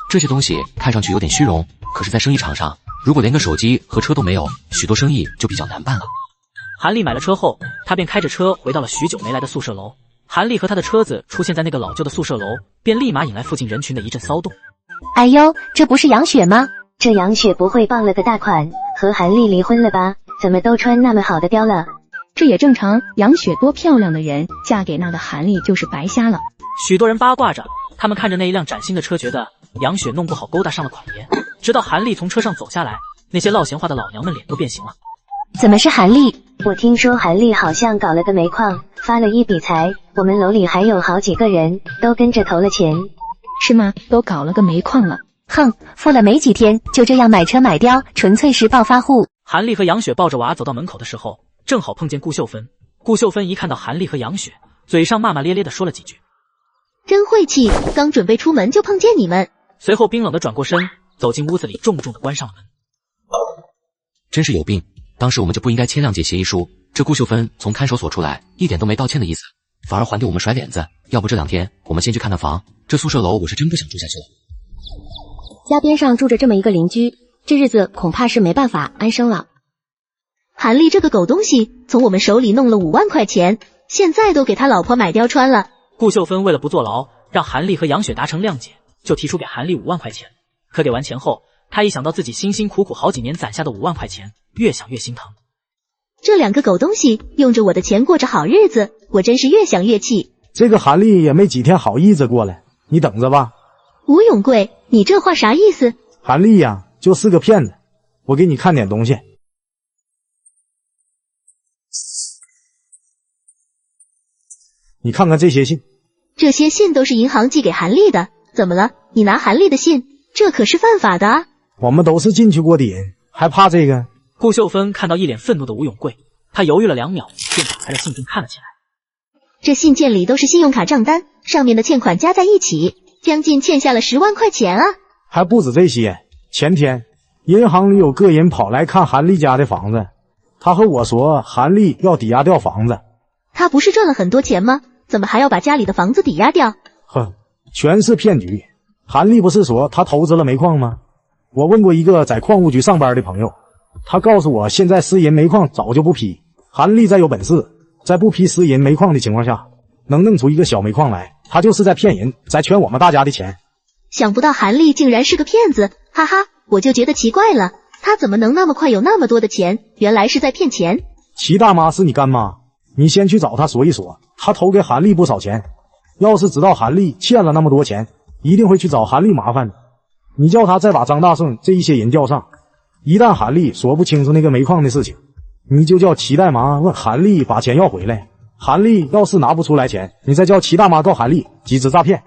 B: 这些东西看上去有点虚荣，可是在生意场上，如果连个手机和车都没有，许多生意就比较难办了。
A: 韩立买了车后，他便开着车回到了许久没来的宿舍楼。韩立和他的车子出现在那个老旧的宿舍楼，便立马引来附近人群的一阵骚动。
E: 哎呦，这不是杨雪吗？
C: 这杨雪不会傍了个大款，和韩立离婚了吧？怎么都穿那么好的貂了？
D: 这也正常，杨雪多漂亮的人，嫁给那个韩立就是白瞎了。
A: 许多人八卦着，他们看着那一辆崭新的车，觉得杨雪弄不好勾搭上了款爷。直到韩立从车上走下来，那些唠闲话的老娘们脸都变形了。
E: 怎么是韩立？
C: 我听说韩立好像搞了个煤矿，发了一笔财，我们楼里还有好几个人都跟着投了钱。
D: 是吗？都搞了个煤矿了？
E: 哼，富了没几天，就这样买车买貂，纯粹是暴发户。
A: 韩立和杨雪抱着娃走到门口的时候，正好碰见顾秀芬。顾秀芬一看到韩立和杨雪，嘴上骂骂咧咧的说了几句，
J: 真晦气，刚准备出门就碰见你们。
A: 随后冰冷的转过身，走进屋子里，重重的关上了门。
B: 真是有病，当时我们就不应该签谅解协议书。这顾秀芬从看守所出来，一点都没道歉的意思，反而还给我们甩脸子。要不这2天我们先去看看房，这宿舍楼我是真不想住下去了。
E: 家边上住着这么一个邻居，这日子恐怕是没办法安生了。
J: 韩立这个狗东西，从我们手里弄了5万块钱，现在都给他老婆买貂穿了。
A: 顾秀芬为了不坐牢，让韩立和杨雪达成谅解，就提出给韩立5万块钱。可给完钱后，他一想到自己辛辛苦苦好几年攒下的5万块钱，越想越心疼。
J: 这2个狗东西用着我的钱过着好日子，我真是越想越气。
H: 这个韩立也没几天好日子过来，你等着吧。
J: 吴永贵，你这话啥意思？
H: 韩立呀，就是个骗子。我给你看点东西。你看看这些信。
J: 这些信都是银行寄给韩立的，怎么了？你拿韩立的信，这可是犯法的啊！
H: 我们都是进去过的人，还怕这个？
A: 顾秀芬看到一脸愤怒的吴永贵，她犹豫了2秒，便打开了信件看了起来。
J: 这信件里都是信用卡账单，上面的欠款加在一起，将近欠下了10万块钱啊！
H: 还不止这些，前天银行里有个人跑来看韩立家的房子，他和我说韩立要抵押掉房子。
J: 他不是赚了很多钱吗？怎么还要把家里的房子抵押掉？
H: 哼，全是骗局。韩立不是说他投资了煤矿吗？我问过一个在矿务局上班的朋友，他告诉我现在私人煤矿早就不批，韩立再有本事，在不批私人煤矿的情况下，能弄出一个小煤矿来，他就是在骗人，在圈我们大家的钱。
J: 想不到韩立竟然是个骗子，哈哈，我就觉得奇怪了，他怎么能那么快有那么多的钱？原来是在骗钱。
H: 齐大妈是你干妈，你先去找他说一说，他投给韩立不少钱，要是知道韩立欠了那么多钱，一定会去找韩立麻烦的。你叫他再把张大顺这一些人叫上，一旦韩立说不清楚那个煤矿的事情，你就叫齐大妈问韩立把钱要回来。韩立要是拿不出来钱，你再叫齐大妈告韩立集资诈骗。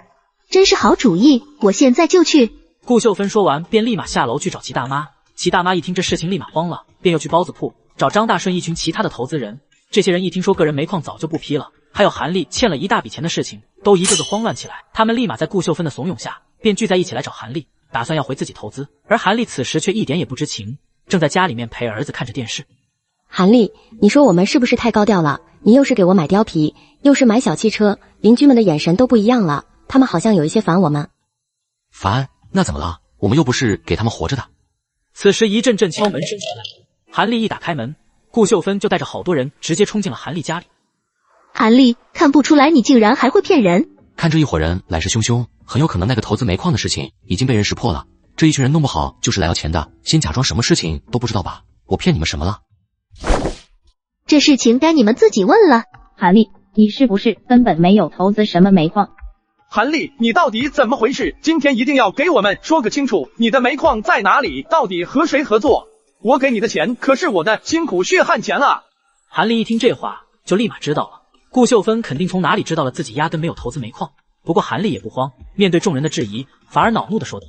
J: 真是好主意，我现在就去。
A: 顾秀芬说完便立马下楼去找齐大妈。齐大妈一听这事情立马慌了，便又去包子铺找张大顺一群其他的投资人。这些人一听说个人煤矿早就不批了，还有韩丽欠了一大笔钱的事情，都一个个慌乱起来。他们立马在顾秀芬的怂恿下，便聚在一起来找韩丽，打算要回自己投资。而韩丽此时却一点也不知情，正在家里面陪儿子看着电视。
E: 韩丽，你说我们是不是太高调了？你又是给我买貂皮，又是买小汽车，邻居们的眼神都不一样了，他们好像有一些烦我们。
B: 烦？那怎么了？我们又不是给他们活着的。
A: 此时一阵阵敲门声传来，韩丽一打开门，顾秀芬就带着好多人直接冲进了韩丽家里。
J: 韩丽，看不出来你竟然还会骗人。
B: 看这一伙人来势汹汹，很有可能那个投资煤矿的事情已经被人识破了。这一群人弄不好就是来要钱的，先假装什么事情都不知道吧？我骗你们什么了？
J: 这事情该你们自己问了。
P: 韩丽，你是不是根本没有投资什么煤矿？
L: 韩丽，你到底怎么回事？今天一定要给我们说个清楚，你的煤矿在哪里？到底和谁合作？我给你的钱可是我的辛苦血汗钱啊！
A: 韩丽一听这话，就立马知道了，顾秀芬肯定从哪里知道了自己压根没有投资煤矿。不过韩丽也不慌，面对众人的质疑，反而恼怒地说道：“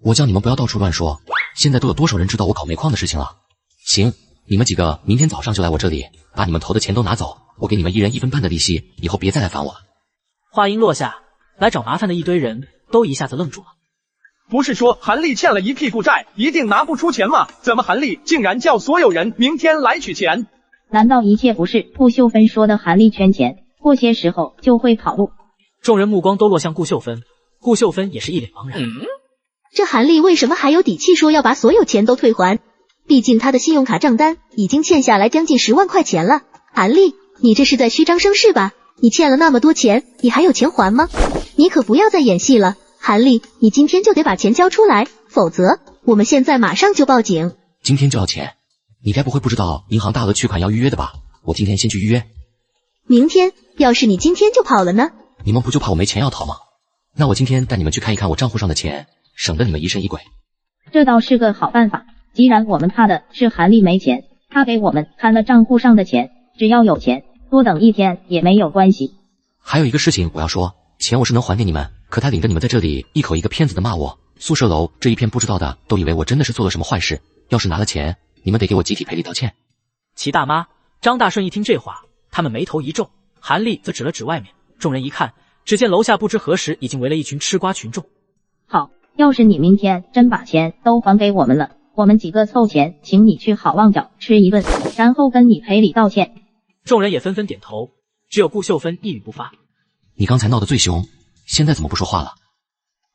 B: 我叫你们不要到处乱说，现在都有多少人知道我搞煤矿的事情了？行，你们几个明天早上就来我这里，把你们投的钱都拿走，我给你们一人1分半的利息，以后别再来烦我了。”
A: 话音落下，来找麻烦的一堆人都一下子愣住了。
L: 不是说韩丽欠了一屁股债，一定拿不出钱吗？怎么韩丽竟然叫所有人明天来取钱？
P: 难道一切不是顾秀芬说的韩丽圈钱，过些时候就会跑路？
A: 众人目光都落向顾秀芬，顾秀芬也是一脸茫然。
J: 这韩丽为什么还有底气说要把所有钱都退还？毕竟她的信用卡账单已经欠下来将近10万块钱了。韩丽，你这是在虚张声势吧？你欠了那么多钱，你还有钱还吗？你可不要再演戏了。韩丽，你今天就得把钱交出来，否则我们现在马上就报警。
B: 今天就要钱？你该不会不知道银行大额取款要预约的吧？我今天先去预约。
J: 明天？要是你今天就跑了呢？
B: 你们不就怕我没钱要逃吗？那我今天带你们去看一看我账户上的钱，省得你们疑神疑鬼。
P: 这倒是个好办法，既然我们怕的是韩丽没钱，她给我们看了账户上的钱，只要有钱，多等一天也没有关系。
B: 还有一个事情我要说，钱我是能还给你们，可他领着你们在这里一口一个骗子的骂我，宿舍楼这一片不知道的都以为我真的是做了什么坏事，要是拿了钱，你们得给我集体赔礼道歉。
A: 齐大妈、张大顺一听这话，他们眉头一皱，韩丽则指了指外面，众人一看，只见楼下不知何时已经围了一群吃瓜群众。
P: 好，要是你明天真把钱都还给我们了，我们几个凑钱请你去好望角吃一顿，然后跟你赔礼道歉。
A: 众人也纷纷点头，只有顾秀芬一语不发。
B: 你刚才闹得最凶，现在怎么不说话了？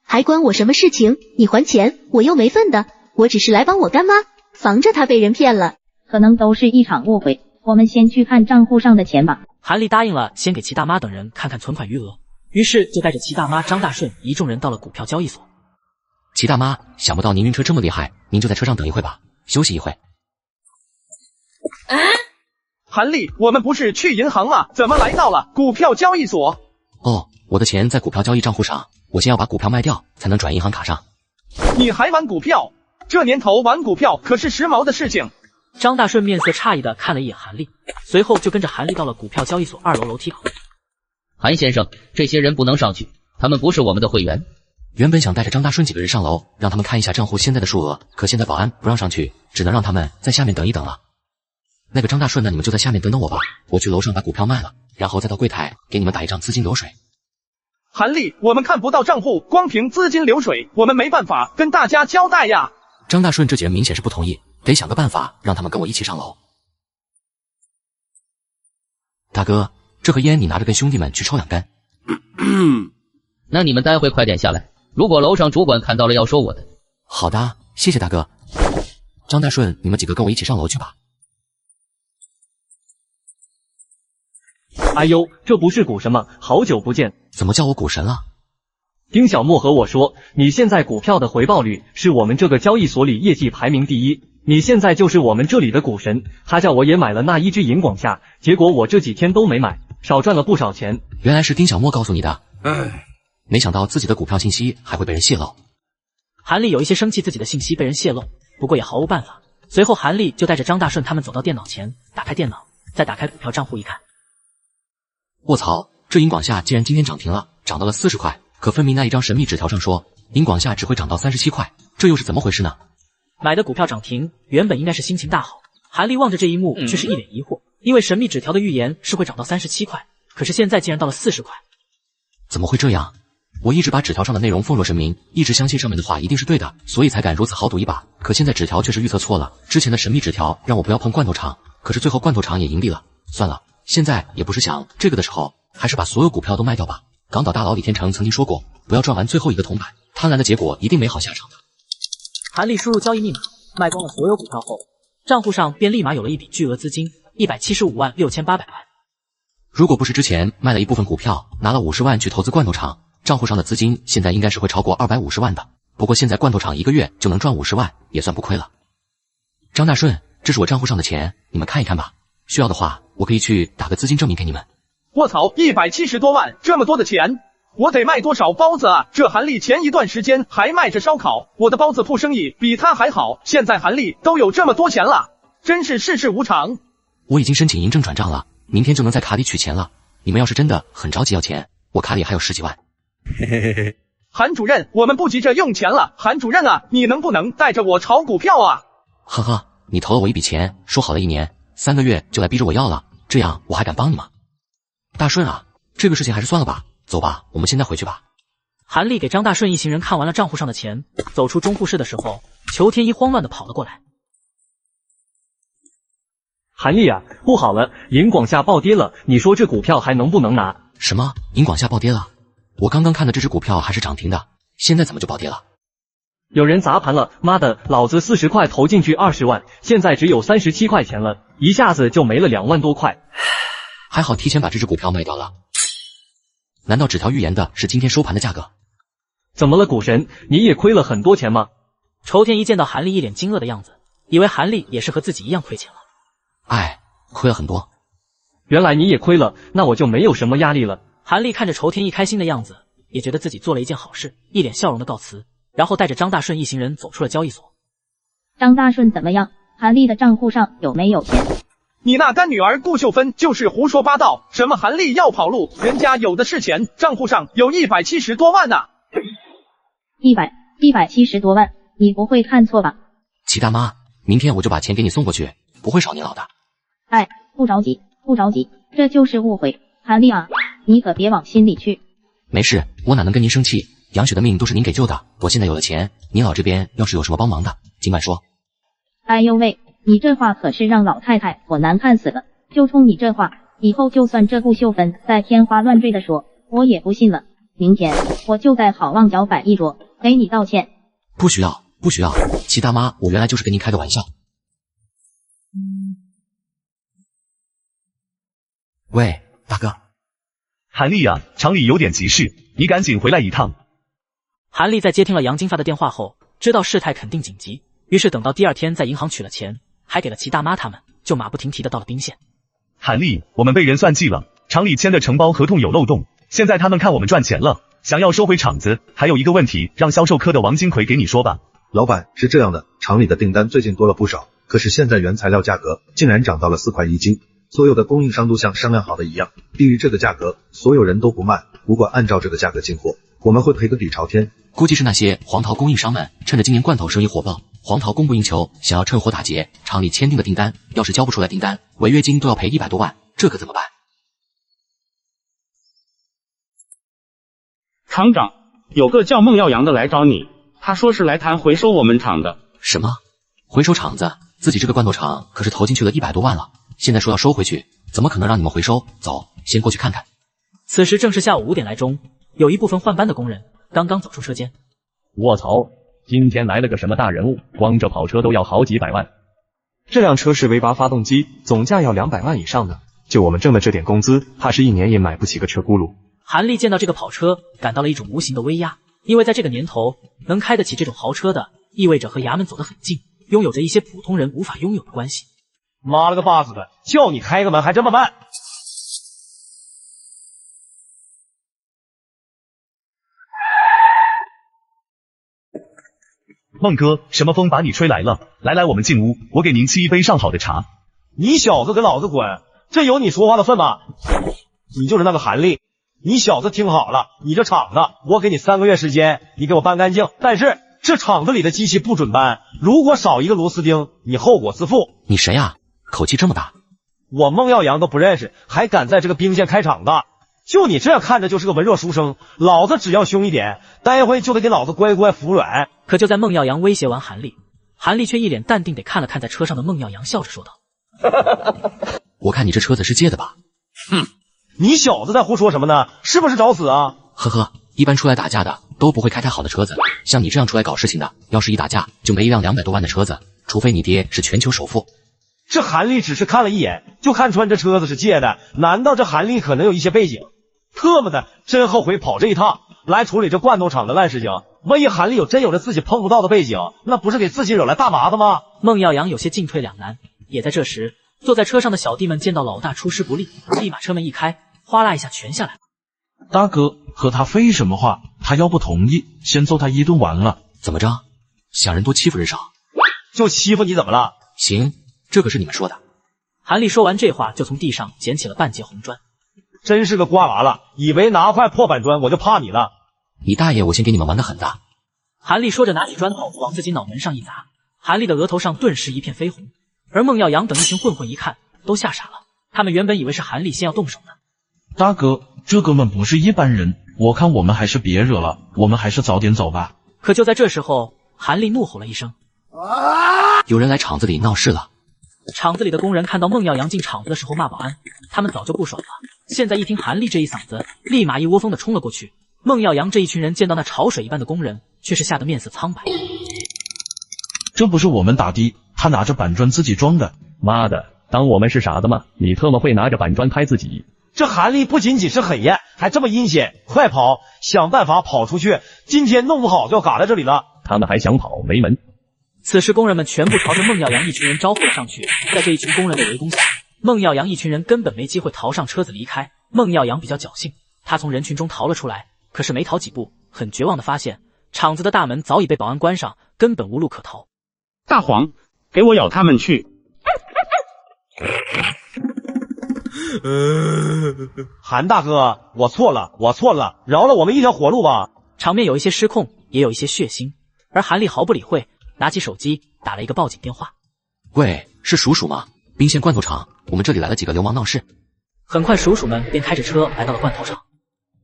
J: 还关我什么事情？你还钱，我又没份的，我只是来帮我干妈，防着她被人骗了。
P: 可能都是一场误会，我们先去看账户上的钱吧。
A: 韩丽答应了，先给齐大妈等人看看存款余额，于是就带着齐大妈、张大顺一众人到了股票交易所。
B: 齐大妈，想不到您晕车这么厉害，您就在车上等一会吧，休息一会。
L: 韩丽，我们不是去银行吗？怎么来到了股票交易所？
B: 哦，我的钱在股票交易账户上，我先要把股票卖掉，才能转银行卡上。
L: 你还玩股票？这年头玩股票可是时髦的事情。
A: 张大顺面色诧异的看了一眼韩丽，随后就跟着韩丽到了股票交易所2楼楼梯口。
N: 韩先生，这些人不能上去，他们不是我们的会员。
B: 原本想带着张大顺几个人上楼，让他们看一下账户现在的数额，可现在保安不让上去，只能让他们在下面等一等了。那个张大顺呢，你们就在下面等等我吧，我去楼上把股票卖了，然后再到柜台给你们打一张资金流水。
L: 韩丽，我们看不到账户，光凭资金流水，我们没办法跟大家交代呀。
B: 张大顺这几人明显是不同意，得想个办法让他们跟我一起上楼。大哥，这盒烟你拿着跟兄弟们去抽2根。
N: 那你们待会快点下来，如果楼上主管看到了要说我的。
B: 好的，谢谢大哥。张大顺，你们几个跟我一起上楼去吧。
V: 哎呦，这不是股神吗？好久不见。
B: 怎么叫我股神了？
V: 丁小莫和我说，你现在股票的回报率是我们这个交易所里业绩排名第1，你现在就是我们这里的股神。他叫我也买了那一只银广夏，结果我这几天都没买，少赚了不少钱。
B: 原来是丁小莫告诉你的。没想到自己的股票信息还会被人泄露。
A: 韩丽有一些生气自己的信息被人泄露，不过也毫无办法。随后韩丽就带着张大顺他们走到电脑前，打开电脑，再打开股票账户一看。
B: 卧槽，这银广夏竟然今天涨停了，涨到了40块，可分明那一张神秘纸条上说银广夏只会涨到37块，这又是怎么回事呢？
A: 买的股票涨停，原本应该是心情大好，韩丽望着这一幕却是一脸疑惑，因为神秘纸条的预言是会涨到37块，可是现在竟然到了40块。
B: 怎么会这样？我一直把纸条上的内容奉若神明，一直相信上面的话一定是对的，所以才敢如此豪赌一把。可现在纸条却是预测错了，之前的神秘纸条让我不要碰罐头厂，可是最后罐头厂也盈利了。算了，现在也不是想这个的时候，还是把所有股票都卖掉吧。港岛大佬李天成曾经说过，不要赚完最后一个铜板，贪婪的结果一定没好下场的。
A: 韩立输入交易密码，卖光了所有股票后，账户上便立马有了一笔巨额资金，175.68万。
B: 如果不是之前卖了一部分股票，拿了50万去投资罐头厂，账户上的资金现在应该是会超过250万的。不过现在罐头厂1个月就能赚50万，也算不亏了。张大顺，这是我账户上的钱，你们看一看吧。需要的话，我可以去打个资金证明给你们。
L: 卧槽，170多万，这么多的钱，我得卖多少包子啊？这韩立前一段时间还卖着烧烤，我的包子铺生意比他还好，现在韩立都有这么多钱了，真是世事无常。
B: 我已经申请银证转账了，明天就能在卡里取钱了。你们要是真的很着急要钱，我卡里还有10几万。
L: 嘿嘿嘿嘿，韩主任，我们不急着用钱了。韩主任啊，你能不能带着我炒股票啊？
B: 呵呵，你投了我一笔钱，说好了1年3个月就来逼着我要了，这样我还敢帮你吗？大顺啊，这个事情还是算了吧，走吧，我们现在回去吧。
A: 韩立给张大顺一行人看完了账户上的钱，走出中户室的时候，裘天一慌乱的跑了过来。
V: 韩立啊，不好了，银广夏暴跌了，你说这股票还能不能拿？
B: 什么？银广夏暴跌了？我刚刚看的这只股票还是涨停的，现在怎么就暴跌了？
V: 有人砸盘了，妈的，老子40块投进去20万，现在只有37块钱了，一下子就没了2万多块。
B: 还好提前把这只股票卖掉了。难道纸条预言的是今天收盘的价格？
V: 怎么了，股神，你也亏了很多钱吗？
A: 裘天一见到韩立一脸惊愕的样子，以为韩立也是和自己一样亏钱了。
B: 哎，亏了很多。
V: 原来你也亏了，那我就没有什么压力了。
A: 韩立看着裘天一开心的样子，也觉得自己做了一件好事，一脸笑容的告辞，然后带着张大顺一行人走出了交易所。
P: 张大顺怎么样？韩立的账户上有没有钱？
L: 你那干女儿顾秀芬就是胡说八道，什么韩立要跑路，人家有的是钱，账户上有170多万呢。
P: 170多万，你不会看错吧？
B: 齐大妈，明天我就把钱给你送过去，不会少您老的。
P: 哎，不着急，不着急，这就是误会。韩立啊，你可别往心里去。
B: 没事，我哪能跟您生气？杨雪的命都是您给救的，我现在有了钱，您老这边要是有什么帮忙的，尽管说。
P: 哎呦喂，你这话可是让老太太我难看死了。就冲你这话，以后就算这顾秀芬再天花乱坠的说，我也不信了。明天我就在好望角摆一桌，给你道歉。
B: 不需要，不需要，齐大妈，我原来就是跟您开个玩笑。喂，大哥。
K: 韩立啊，厂里有点急事，你赶紧回来一趟。
A: 韩立在接听了杨金发的电话后，知道事态肯定紧急，于是等到第2天在银行取了钱，还给了齐大妈他们，就马不停蹄的到了宾县。
K: 韩立，我们被人算计了，厂里签的承包合同有漏洞，现在他们看我们赚钱了，想要收回厂子。还有一个问题，让销售科的王金奎给你说吧。
O: 老板，是这样的，厂里的订单最近多了不少，可是现在原材料价格竟然涨到了4块1斤，所有的供应商都像商量好的一样，低于这个价格，所有人都不卖。如果按照这个价格进货，我们会赔个底朝天。
B: 估计是那些黄桃供应商们趁着今年罐头生意火爆，黄桃供不应求，想要趁火打劫。厂里签订的订单，要是交不出来订单，违约金都要赔100多万，这可怎么办？
S: 厂长，有个叫孟耀阳的来找你，他说是来谈回收我们厂的。
B: 什么？回收厂子？自己这个罐头厂可是投进去了100多万了，现在说要收回去，怎么可能让你们回收？走，先过去看看。
A: 此时正是下午5点来钟，有一部分换班的工人刚刚走出车间。
F: 卧槽，今天来了个什么大人物，光这跑车都要好几百万。
W: 这辆车是 V8 发动机，总价要200万以上的，就我们挣的这点工资，怕是1年也买不起个车轱辘。
A: 韩立见到这个跑车，感到了一种无形的威压，因为在这个年头，能开得起这种豪车的，意味着和衙门走得很近，拥有着一些普通人无法拥有的关系。
G: 妈了个巴子的，叫你开个门还这么慢！
K: 孟哥，什么风把你吹来了？来，我们进屋，我给您沏一杯上好的茶。
G: 你小子跟老子滚！这有你说话的份吗？你就是那个韩立，你小子听好了，你这厂子我给你3个月时间，你给我搬干净。但是这厂子里的机器不准搬，如果少一个螺丝钉，你后果自负。
B: 你谁啊？口气这么大！
G: 我孟耀阳都不认识，还敢在这个兵线开场的？就你这样看着就是个文弱书生，老子只要凶一点，待会就得给老子乖乖服软。
A: 可就在孟耀阳威胁完韩立，韩立却一脸淡定地看了看在车上的孟耀阳，笑着说道：“
B: 我看你这车子是借的吧？”
G: 哼，你小子在胡说什么呢？是不是找死啊？
B: 呵呵，一般出来打架的都不会开太好的车子，像你这样出来搞事情的，要是一打架就没一辆200多万的车子，除非你爹是全球首富。
G: 这韩立只是看了一眼就看穿这车子是借的，难道这韩立可能有一些背景？特么的，真后悔跑这一趟来处理这罐头厂的烂事情。万一韩立真有着自己碰不到的背景，那不是给自己惹来大麻烦吗？
A: 孟耀阳有些进退两难。也在这时，坐在车上的小弟们见到老大出师不利，立马车门一开，哗啦一下全下来。
I: 大哥，和他废什么话？他要不同意，先揍他一顿完了。
B: 怎么着？想人多欺负人少？
G: 就欺负你怎么了？
B: 行，这可是你们说的。
A: 韩立说完这话，就从地上捡起了半截红砖。
G: 真是个瓜娃了，以为拿块破板砖我就怕你了？
B: 你大爷！我先给你们玩个狠的。
A: 韩立说着，拿起砖头往自己脑门上一砸，韩立的额头上顿时一片绯红。而孟耀阳等一群混混一看，都吓傻了。他们原本以为是韩立先要动手呢。
I: 大哥，这根本不是一般人，我看我们还是别惹了，我们还是早点走吧。
A: 可就在这时候，韩立怒吼了一声：“
B: 有人来厂子里闹事了！”
A: 厂子里的工人看到孟耀阳进厂子的时候骂保安，他们早就不爽了。现在一听韩立这一嗓子，立马一窝蜂的冲了过去。孟耀阳这一群人见到那潮水一般的工人，却是吓得面色苍白。
I: 这不是我们打的，他拿着板砖自己装的。
F: 妈的，当我们是傻子吗？你特么会拿着板砖拍自己？
G: 这韩立不仅仅是狠艳，还这么阴险！快跑，想办法跑出去，今天弄不好就要嘎在这里了。
F: 他们还想跑，没门！
A: 此时工人们全部朝着孟耀阳一群人招呼了上去，在这一群工人的围攻下，孟耀阳一群人根本没机会逃上车子离开。孟耀阳比较侥幸，他从人群中逃了出来，可是没逃几步，很绝望的发现厂子的大门早已被保安关上，根本无路可逃。
S: 大黄，给我咬他们去！
G: 韩大哥，我错了，饶了我们一条活路吧。
A: 场面有一些失控，也有一些血腥，而韩立毫不理会，拿起手机打了一个报警电话。
B: 喂，是叔叔吗？宾县罐头厂，我们这里来了几个流氓闹事。
A: 很快叔叔们便开着车来到了罐头厂。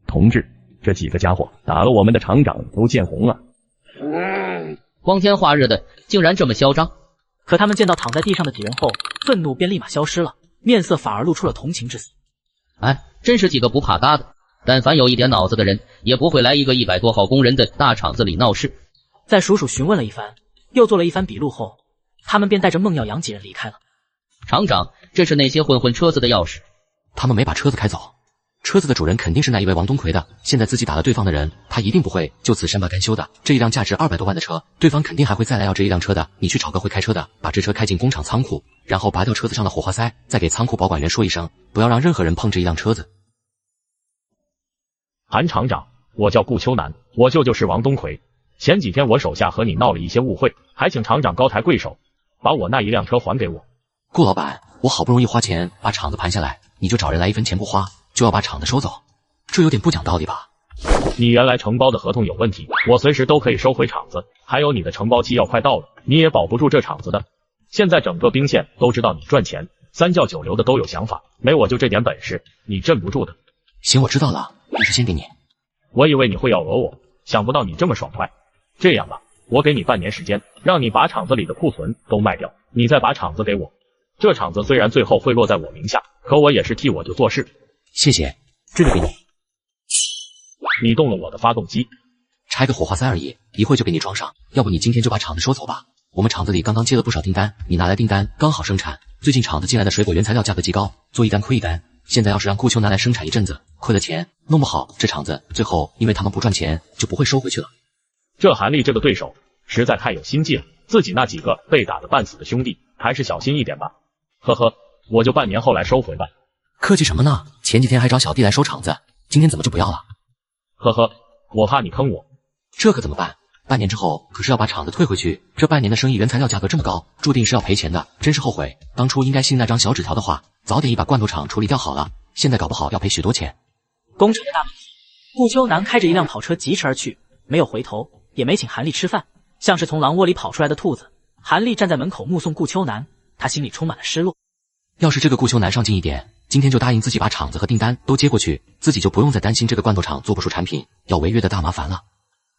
F: 同志，这几个家伙打了我们的厂长都见红了。
N: 光天化日的，竟然这么嚣张！
A: 可他们见到躺在地上的几人后，愤怒便立马消失了，面色反而露出了同情之色。
N: 哎，真是几个不怕嘎的，但凡有一点脑子的人，也不会来一个100多号工人的大厂子里闹事。
A: 在叔叔询问了一番，又做了一番笔录后，他们便带着孟耀阳几人离开了。
N: 厂长，这是那些混混车子的钥匙。
B: 他们没把车子开走，车子的主人肯定是那一位王东奎的，现在自己打了对方的人，他一定不会就此善罢甘休的。这一辆价值200多万的车，对方肯定还会再来要这一辆车的。你去找个会开车的，把这车开进工厂仓库，然后拔掉车子上的火花塞，再给仓库保管员说一声，不要让任何人碰这一辆车子。
F: 韩厂长，我叫顾秋南，我舅舅是王东奎。前几天我手下和你闹了一些误会，还请厂长高抬贵手，把我那一辆车还给我。
B: 顾老板，我好不容易花钱把厂子盘下来，你就找人来一分钱不花就要把厂子收走，这有点不讲道理吧？
F: 你原来承包的合同有问题，我随时都可以收回厂子，还有你的承包期要快到了，你也保不住这厂子的。现在整个宾县都知道你赚钱，三教九流的都有想法，没我就这点本事，你镇不住的。
B: 行，我知道了，利息先给你。
F: 我以为你会要讹我，想不到你这么爽快。这样吧，我给你半年时间，让你把厂子里的库存都卖掉，你再把厂子给我。这厂子虽然最后会落在我名下，可我也是替我舅做事。
B: 谢谢，这个给你。
F: 你动了我的发动机，
B: 拆个火花塞而已，一会就给你装上。要不你今天就把厂子收走吧。我们厂子里刚刚接了不少订单，你拿来订单刚好生产。最近厂子进来的水果原材料价格极高，做一单亏一单。现在要是让顾秋南来生产一阵子，亏了钱，弄不好这厂子最后因为他们不赚钱，就不会收回去了。
F: 这韩立这个对手实在太有心计了，自己那几个被打得半死的兄弟，还是小心一点吧。呵呵，我就半年后来收回吧。
B: 客气什么呢？前几天还找小弟来收厂子，今天怎么就不要了？
F: 呵呵，我怕你坑我。
B: 这可怎么办？半年之后可是要把厂子退回去，这半年的生意原材料价格这么高，注定是要赔钱的，真是后悔当初应该信那张小纸条的话，早点把罐头厂处理掉好了，现在搞不好要赔许多钱。
A: 工厂的大门，顾秋南开着一辆跑车疾驰而去，没有回头，也没请韩立吃饭，像是从狼窝里跑出来的兔子。韩立站在门口目送顾秋南，他心里充满了失落。
B: 要是这个顾秋南上进一点，今天就答应自己把厂子和订单都接过去，自己就不用再担心这个罐头厂做不出产品要违约的大麻烦了。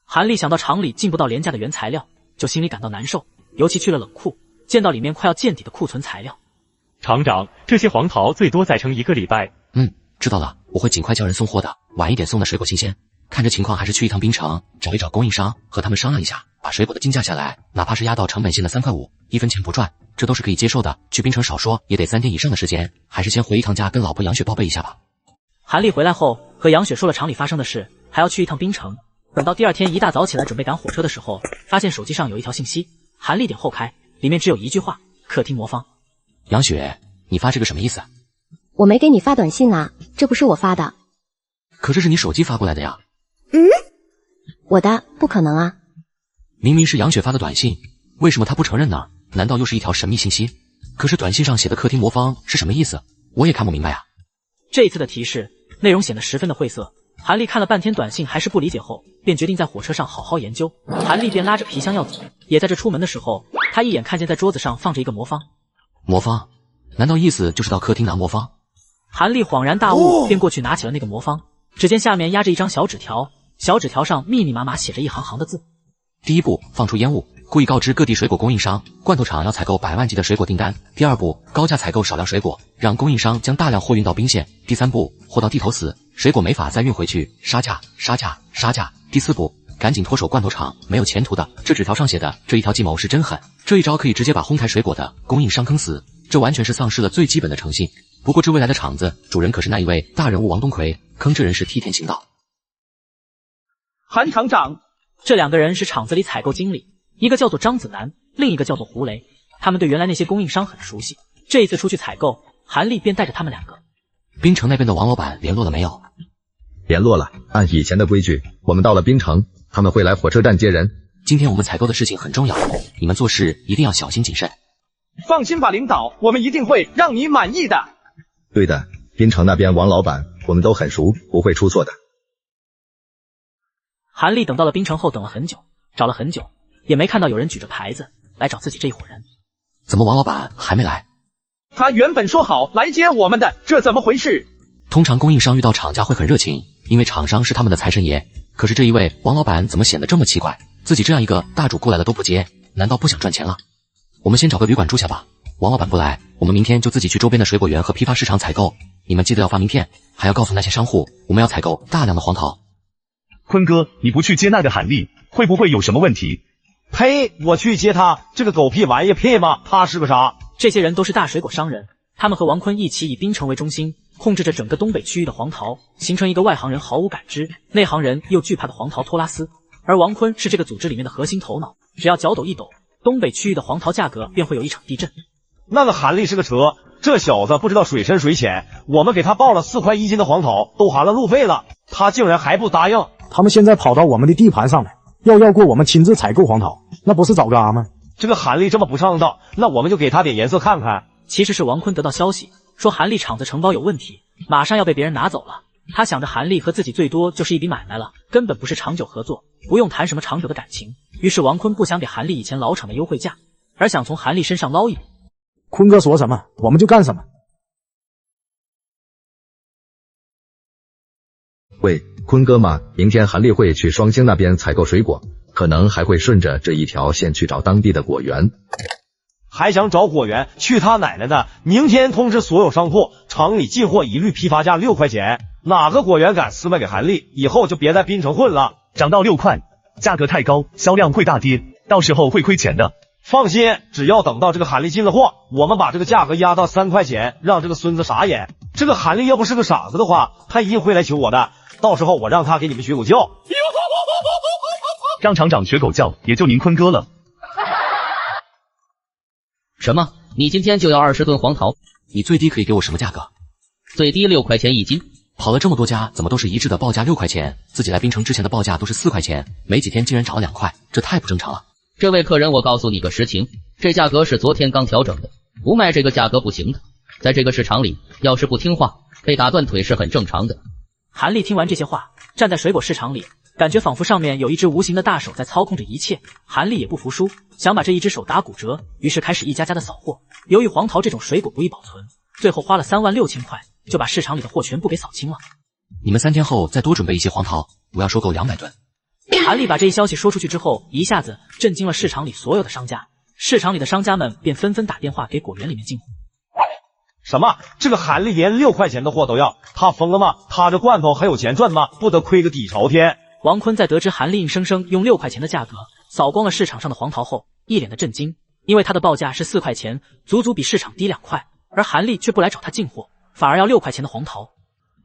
A: 韩立想到厂里进不到廉价的原材料，就心里感到难受，尤其去了冷库，见到里面快要见底的库存材料。
V: 厂长，这些黄桃最多再撑1个礼拜。
B: 知道了，我会尽快叫人送货的，晚一点送的水果新鲜。看这情况还是去一趟滨城，找一找供应商，和他们商量一下，把水果的进价下来，哪怕是压到成本线的3块5，一分钱不赚，这都是可以接受的。去滨城少说也得3天以上的时间，还是先回一趟家跟老婆杨雪报备一下吧。
A: 韩立回来后和杨雪说了厂里发生的事，还要去一趟滨城。等到第二天一大早起来准备赶火车的时候，发现手机上有一条信息，韩立点后开，里面只有一句话：客厅魔方。
B: 杨雪，你发这个什么意思？
E: 我没给你发短信啊，这不是我发的。
B: 可这是你手机发过来的呀。
E: 我的，不可能啊。
B: 明明是杨雪发的短信，为什么她不承认呢？难道又是一条神秘信息？可是短信上写的客厅魔方是什么意思？我也看不明白啊。
A: 这一次的提示内容显得十分的晦涩，韩立看了半天短信还是不理解后，便决定在火车上好好研究。韩立便拉着皮箱要走，也在这出门的时候，他一眼看见在桌子上放着一个魔方。
B: 魔方？难道意思就是到客厅拿魔方？
A: 韩立恍然大悟，便过去拿起了那个魔方，只见下面压着一张小纸条，小纸条上密密麻麻写着一行行的字。
B: 第一步，放出烟雾，故意告知各地水果供应商，罐头厂要采购100万级的水果订单。第二步，高价采购少量水果，让供应商将大量货运到宾县。第三步，货到地头死，水果没法再运回去，杀价，杀价，杀价。第四步，赶紧脱手罐头厂没有前途的。这纸条上写的这一条计谋是真狠，这一招可以直接把哄抬水果的供应商坑死，这完全是丧失了最基本的诚信。不过这未来的厂子主人可是那一位大人物王东奎，坑这人是替天行道。
L: 韩厂长，
A: 这2个人是厂子里采购经理，一个叫做张子楠，另一个叫做胡雷。他们对原来那些供应商很熟悉，这一次出去采购，韩立便带着他们2个。
B: 滨城那边的王老板联络了没有？
M: 联络了，按以前的规矩，我们到了滨城，他们会来火车站接人。
B: 今天我们采购的事情很重要，你们做事一定要小心谨慎。
L: 放心吧，领导，我们一定会让你满意的。
M: 对的，滨城那边王老板我们都很熟，不会出错的。
A: 韩立等到了滨城后等了很久，找了很久，也没看到有人举着牌子来找自己这一伙人。
B: 怎么王老板还没来？
L: 他原本说好来接我们的，这怎么回事？
B: 通常供应商遇到厂家会很热情，因为厂商是他们的财神爷。可是这一位王老板怎么显得这么奇怪？自己这样一个大主过来了都不接，难道不想赚钱了？我们先找个旅馆住下吧。王老板不来，我们明天就自己去周边的水果园和批发市场采购。你们记得要发名片，还要告诉那些商户，我们要采购大量的黄桃。
K: 坤哥，你不去接那个韩立，会不会有什么问题？
G: 呸！我去接他，这个狗屁玩意配吗？他是个啥？
A: 这些人都是大水果商人，他们和王坤一起以滨城为中心，控制着整个东北区域的黄桃，形成一个外行人毫无感知，内行人又惧怕的黄桃托拉斯。而王坤是这个组织里面的核心头脑，只要脚抖一抖，东北区域的黄桃价格便会有一场地震。
G: 那个韩立是个蛇，这小子不知道水深水浅，我们给他报了4块1斤的黄桃，都含了路费了，他竟然还不答应。
H: 他们现在跑到我们的地盘上来，要过我们亲自采购黄桃，那不是找轧吗？
G: 这个韩立这么不上当，那我们就给他点颜色看看。
A: 其实是王坤得到消息，说韩立厂子承包有问题，马上要被别人拿走了。他想着韩立和自己最多就是一笔买卖了，根本不是长久合作，不用谈什么长久的感情。于是王坤不想给韩立以前老厂的优惠价，而想从韩立身上捞一笔。
H: 坤哥说什么，我们就干什么。
M: 喂，坤哥嘛，明天韩立会去双星那边采购水果，可能还会顺着这一条线去找当地的果园。
G: 还想找果园？去他奶奶的！明天通知所有商铺，厂里进货一律批发价6块钱。哪个果园敢私卖给韩立，以后就别在滨城混了。
K: 涨到6块，价格太高，销量会大跌，到时候会亏钱的。
G: 放心，只要等到这个韩立进了货，我们把这个价格压到3块钱，让这个孙子傻眼。这个韩立要不是个傻子的话，他一定会来求我的。到时候我让他给你们学狗叫。
K: 让厂长学狗叫，也就您坤哥了。
N: 什么？你今天就要20吨黄桃？
B: 你最低可以给我什么价格？
N: 最低6块钱1斤。
B: 跑了这么多家，怎么都是一致的报价6块钱？自己来滨城之前的报价都是4块钱，没几天竟然涨了2块，这太不正常了。
N: 这位客人，我告诉你个实情，这价格是昨天刚调整的，不卖这个价格不行的。在这个市场里，要是不听话，被打断腿是很正常的。
A: 韩立听完这些话，站在水果市场里，感觉仿佛上面有一只无形的大手在操控着一切。韩立也不服输，想把这一只手打骨折，于是开始一家家的扫货。由于黄桃这种水果不易保存，最后花了3万6千块就把市场里的货全部给扫清了。
B: 你们3天后再多准备一些黄桃，我要收购200吨。
A: 韩立把这一消息说出去之后，一下子震惊了市场里所有的商家。市场里的商家们便纷纷打电话给果园里面进货。
G: 什么？这个韩立连6块钱的货都要？他疯了吗？他这罐头还有钱赚吗？不得亏个底朝天！
A: 王坤在得知韩立硬生生用6块钱的价格扫光了市场上的黄桃后，一脸的震惊，因为他的报价是4块钱，足足比市场低2块，而韩立却不来找他进货，反而要6块钱的黄桃。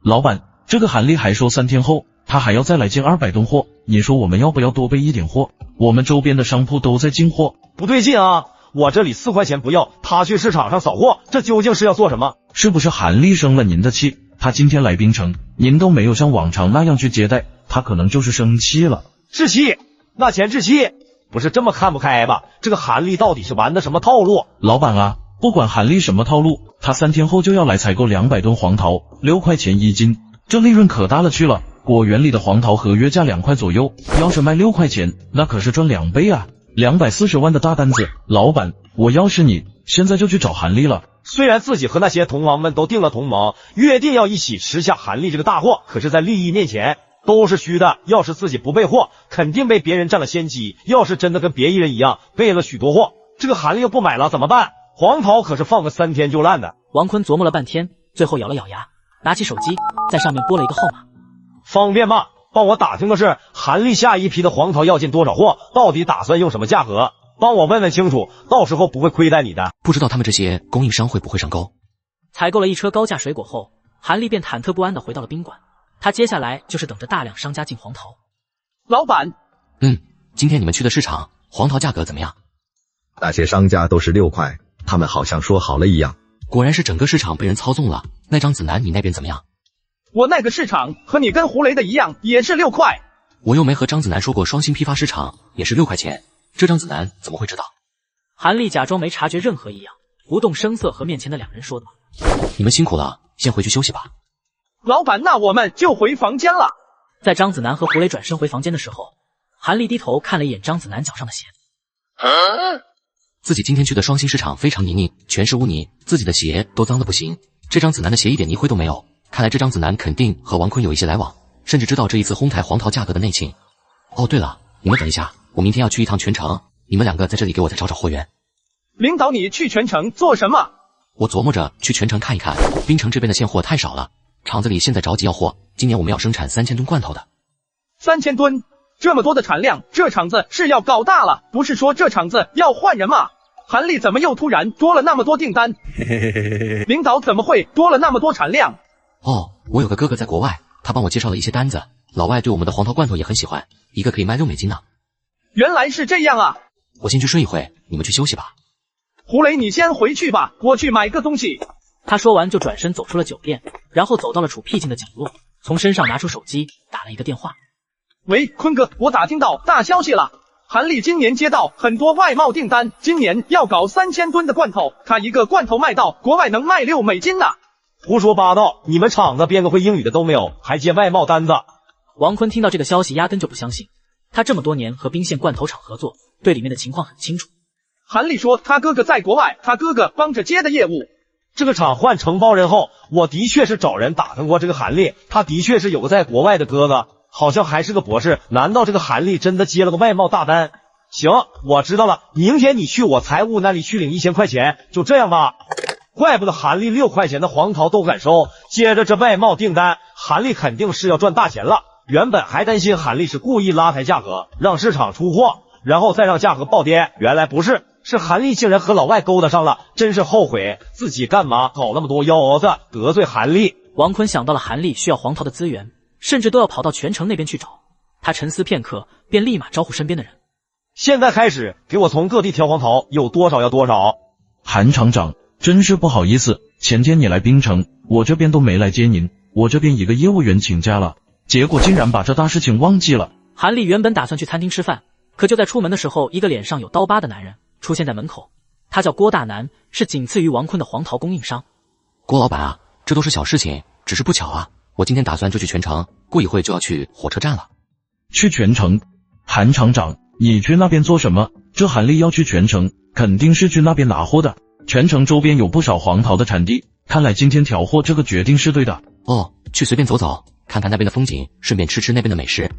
I: 老板，这个韩立还说3天后他还要再来进200吨货，你说我们要不要多备一点货？我们周边的商铺都在进货。
G: 不对劲啊！我这里4块钱不要，他去市场上扫货，这究竟是要做什么？
I: 是不是韩立生了您的气？他今天来槟城，您都没有像往常那样去接待，他可能就是生气了。
G: 置气？那钱置气？不是这么看不开吧？这个韩立到底是玩的什么套路？
I: 老板啊，不管韩立什么套路，他3天后就要来采购200吨黄桃，6块钱1斤，这利润可大了去了。果园里的黄桃合约价2块左右，要是卖6块钱，那可是赚2倍啊！240万的大单子，老板，我要是你，现在就去找韩立了。
G: 虽然自己和那些同行们都定了同盟，约定要一起吃下韩立这个大货，可是在利益面前都是虚的。要是自己不备货，肯定被别人占了先机。要是真的跟别人一样备了许多货，这个韩立又不买了怎么办？黄桃可是放个3天就烂的。
A: 王坤琢磨了半天，最后咬了咬牙，拿起手机，在上面拨了一个号码。
G: 方便吗？帮我打听的是韩立下一批的黄桃要进多少货，到底打算用什么价格？帮我问问清楚，到时候不会亏待你的。
B: 不知道他们这些供应商会不会上钩？
A: 采购了一车高价水果后，韩立便忐忑不安地回到了宾馆。他接下来就是等着大量商家进黄桃。
L: 老板，
B: 今天你们去的市场，黄桃价格怎么样？
M: 那些商家都是6块，他们好像说好了一样。
B: 果然是整个市场被人操纵了。那张子楠，你那边怎么样？
L: 我那个市场和你跟胡雷的一样，也是6块。
B: 我又没和张子楠说过双星批发市场也是6块钱，这张子楠怎么会知道？
A: 韩立假装没察觉任何异样，不动声色和面前的2人说道：“
B: 你们辛苦了，先回去休息吧。”
L: 老板，那我们就回房间了。
A: 在张子楠和胡雷转身回房间的时候，韩立低头看了一眼张子楠脚上的鞋。
B: 自己今天去的双星市场非常泥泞，全是污泥，自己的鞋都脏得不行。这张子楠的鞋一点泥灰都没有，看来这张子楠肯定和王坤有一些来往，甚至知道这一次哄抬黄桃价格的内情。哦，对了，你们等一下，我明天要去一趟全城，你们2个在这里给我再找找货源。
L: 领导，你去全城做什么？
B: 我琢磨着去全城看一看，槟城这边的现货太少了，厂子里现在着急要货，今年我们要生产3000吨罐头的。
L: 3000吨，这么多的产量，这厂子是要搞大了，不是说这厂子要换人吗？韩立怎么又突然多了那么多订单？领导怎么会多了那么多产量？
B: 哦，我有个哥哥在国外，他帮我介绍了一些单子，老外对我们的黄桃罐头也很喜欢，一个可以卖6美金呢。
L: 原来是这样啊！
B: 我先去睡一会，你们去休息吧。
L: 胡雷，你先回去吧，我去买个东西。
A: 他说完就转身走出了酒店，然后走到了处僻静的角落，从身上拿出手机打了一个电话。
L: 喂，坤哥，我打听到大消息了，韩立今年接到很多外贸订单，今年要搞3000吨的罐头，他一个罐头卖到国外能卖6美金呢。
G: 胡说八道！你们厂子编个会英语的都没有，还接外贸单子？
A: 王坤听到这个消息压根就不相信，他这么多年和宾县罐头厂合作，对里面的情况很清楚。
L: 韩立说他哥哥在国外，他哥哥帮着接的业务。
G: 这个厂换承包人后，我的确是找人打听过这个韩立，他的确是有个在国外的哥哥，好像还是个博士。难道这个韩立真的接了个外贸大单？行，我知道了，明天你去我财务那里去领1000块钱，就这样吧。怪不得韩立6块钱的黄桃都敢收，接着这外贸订单，韩立肯定是要赚大钱了。原本还担心韩立是故意拉抬价格，让市场出货，然后再让价格暴跌，原来不是，是韩立竟然和老外勾搭上了，真是后悔自己干嘛搞那么多幺子，得罪韩立。
A: 王坤想到了韩立需要黄桃的资源，甚至都要跑到全城那边去找。他沉思片刻，便立马招呼身边的人：
G: 现在开始给我从各地挑黄桃，有多少要多少。
I: 韩厂长，真是不好意思，前天你来槟城，我这边都没来接您，我这边一个业务员请假了，结果竟然把这大事情忘记了。
A: 韩立原本打算去餐厅吃饭，可就在出门的时候，一个脸上有刀疤的男人出现在门口。他叫郭大南，是仅次于王坤的黄桃供应商。
B: 郭老板啊，这都是小事情，只是不巧啊，我今天打算就去全城，过一会就要去火车站了。
I: 去全城？韩厂长，你去那边做什么？这韩立要去全城，肯定是去那边拿货的。全城周边有不少黄桃的产地，看来今天挑货这个决定是对的。
B: 哦，去随便走走，看看那边的风景，顺便吃吃那边的美食。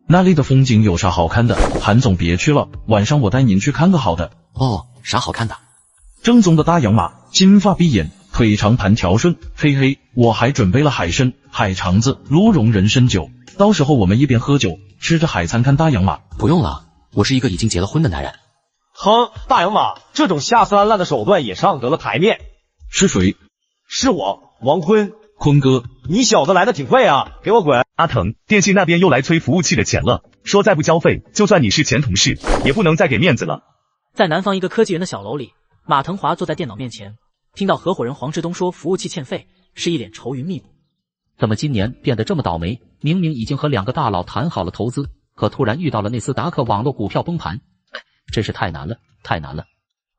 I: 那里的风景有啥好看的？韩总别去了，晚上我带您去看个好的。
B: 哦，啥好看的？
I: 正宗的大洋马，金发碧眼，腿长盘条顺，嘿嘿，我还准备了海参、海肠子、鹿茸人参酒，到时候我们一边喝酒，吃着海餐看大洋马。
B: 不用了，我是一个已经结了婚的男人。
G: 哼，大洋马这种下三滥的手段也上得了台面。
I: 是谁？
G: 是我，王坤。
I: 坤哥，
G: 你小子来的挺快啊，给我滚！
K: 阿腾，电信那边又来催服务器的钱了，说再不交费，就算你是前同事，也不能再给面子了。
A: 在南方一个科技园的小楼里，马腾华坐在电脑面前，听到合伙人黄志东说服务器欠费，是一脸愁云密布。
N: 怎么今年变得这么倒霉？明明已经和2个大佬谈好了投资，可突然遇到了纳斯达克网络股票崩盘，真是太难了，太难了。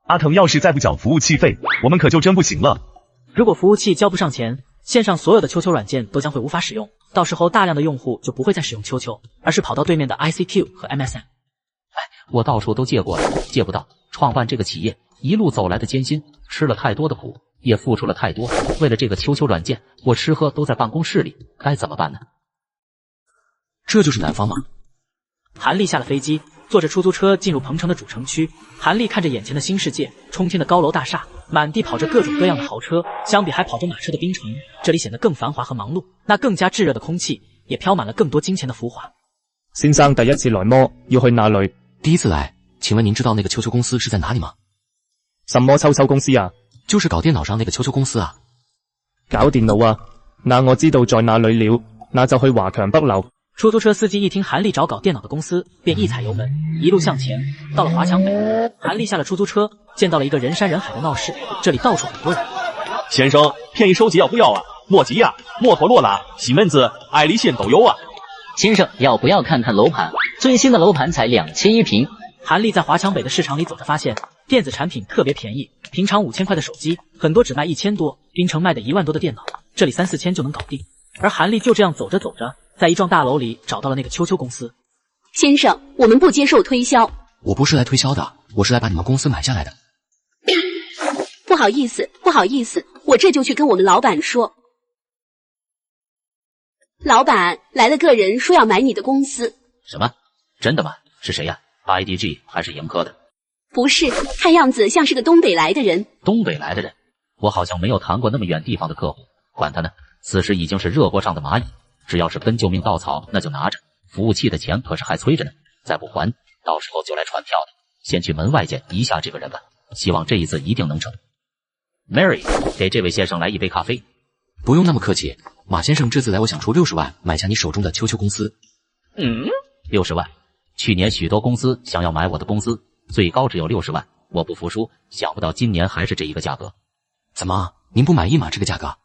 K: 阿腾要是再不缴服务器费，我们可就真不行了。
A: 如果服务器交不上钱，线上所有的秋秋软件都将会无法使用，到时候大量的用户就不会再使用秋秋，而是跑到对面的 ICQ 和 MSN。
N: 我到处都借过了，借不到。创办这个企业一路走来的艰辛，吃了太多的苦，也付出了太多。为了这个秋秋软件，我吃喝都在办公室里，该怎么办呢？
B: 这就是南方吗？
A: 韩立下了飞机，坐着出租车进入鹏城的主城区。韩立看着眼前的新世界，冲天的高楼大厦，满地跑着各种各样的豪车，相比还跑着马车的冰城，这里显得更繁华和忙碌。那更加炙热的空气，也飘满了更多金钱的浮华。
Q: 先生第一次来么？要去哪里？
B: 第一次来，请问您知道那个秋秋公司是在哪里吗？
Q: 什么秋秋公司啊？
B: 就是搞电脑上那个秋秋公司啊。
Q: 搞电脑啊？那我知道在哪里了，那就去華強北樓。
A: 出租车司機一聽韓立找搞電腦的公司，便一踩油門，一路向前。到了華強北，韓立下了出租車，見到了一個人山人海的鬧市，這裡到處很多人。
R: 先生，便宜收集要不要啊？莫急呀，摩托羅拉、西門子、愛立信都有啊。
U: 先生，要不要看看樓盤？最新的樓盤才2000一平。
A: 韓立在華強北的市場裡走着，發現電子產品特別便宜，平常5000塊的手機，很多只賣1000多，冰城賣的1萬多的電腦，這裡3、4千就能搞定。而韓立就這樣走着走着，在一幢大樓裡找到了那個秋秋公司。
T: 先生，我們不接受推銷。
B: 我不是來推銷的，我是來把你們公司買下來的。
T: 不好意思，不好意思，我這就去跟我們老闆說。老闆，來了個人說要買你的公司。
N: 什麼？真的嗎？是誰呀？IDG 還是盈科的？
T: 不是，看樣子像是個東北來的人。
N: 東北來的人？我好像沒有談過那麼遠地方的客戶，管他呢，此時已經是熱鍋上的螞蟻。只要是跟救命稻草，那就拿着。服務器的錢可是還催着呢，再不還，到時候就來傳票的。先去門外見一下這個人吧，希望這一次一定能成。Mary， 給這位先生來一杯咖啡。
B: 不用那麼客氣，馬先生這次來我想出60萬買下你手中的秋秋公司。
N: 60萬？去年許多公司想要買我的公司，最高只有60萬，我不服輸，想不到今年還是這一個價格。
B: 怎麼，您不滿意嗎？這個價格？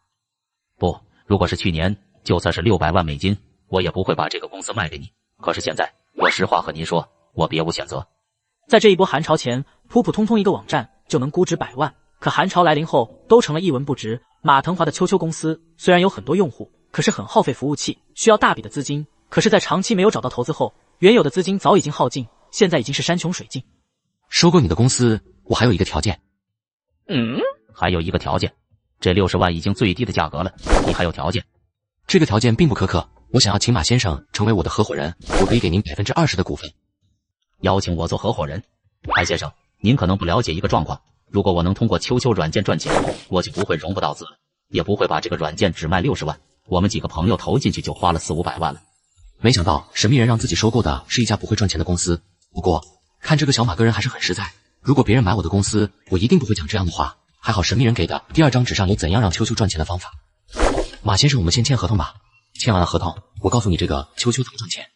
N: 不，如果是去年，就算是600萬美金，我也不會把這個公司賣給你。可是現在，我實話和您說，我別無選擇。
A: 在這一波寒潮前，普普通通一個網站就能估值100萬，可寒潮來臨後，都成了一文不值。馬騰華的秋秋公司雖然有很多用戶，可是很耗費服務器，需要大筆的資金。可是在長期沒有找到投資後，原有的資金早已經耗盡，現在已經是山窮水盡。
B: 收購你的公司，我還有一個條件。
N: 還有一個條件？這60萬已經最低的價格了，你還有條件？
B: 這個條件並不苛刻，我想要請馬先生成為我的合夥人，我可以給您20%的股份。
N: 邀請我做合夥人？潘先生，您可能不了解一個狀況，如果我能通過秋秋軟件賺錢，我就不會融不到資了，也不會把這個軟件只賣60萬，我們幾個朋友投進去就花了400、500萬了。
B: 沒想到神秘人讓自己收購的是一家不會賺錢的公司，不過看這個小馬個人還是很實在，如果別人買我的公司，我一定不會講這樣的話。還好神秘人給的第2張紙上有怎樣讓秋秋賺錢的方法。馬先生，我們先簽合同吧。簽完了合同，我告訴你這個秋秋怎麼賺錢。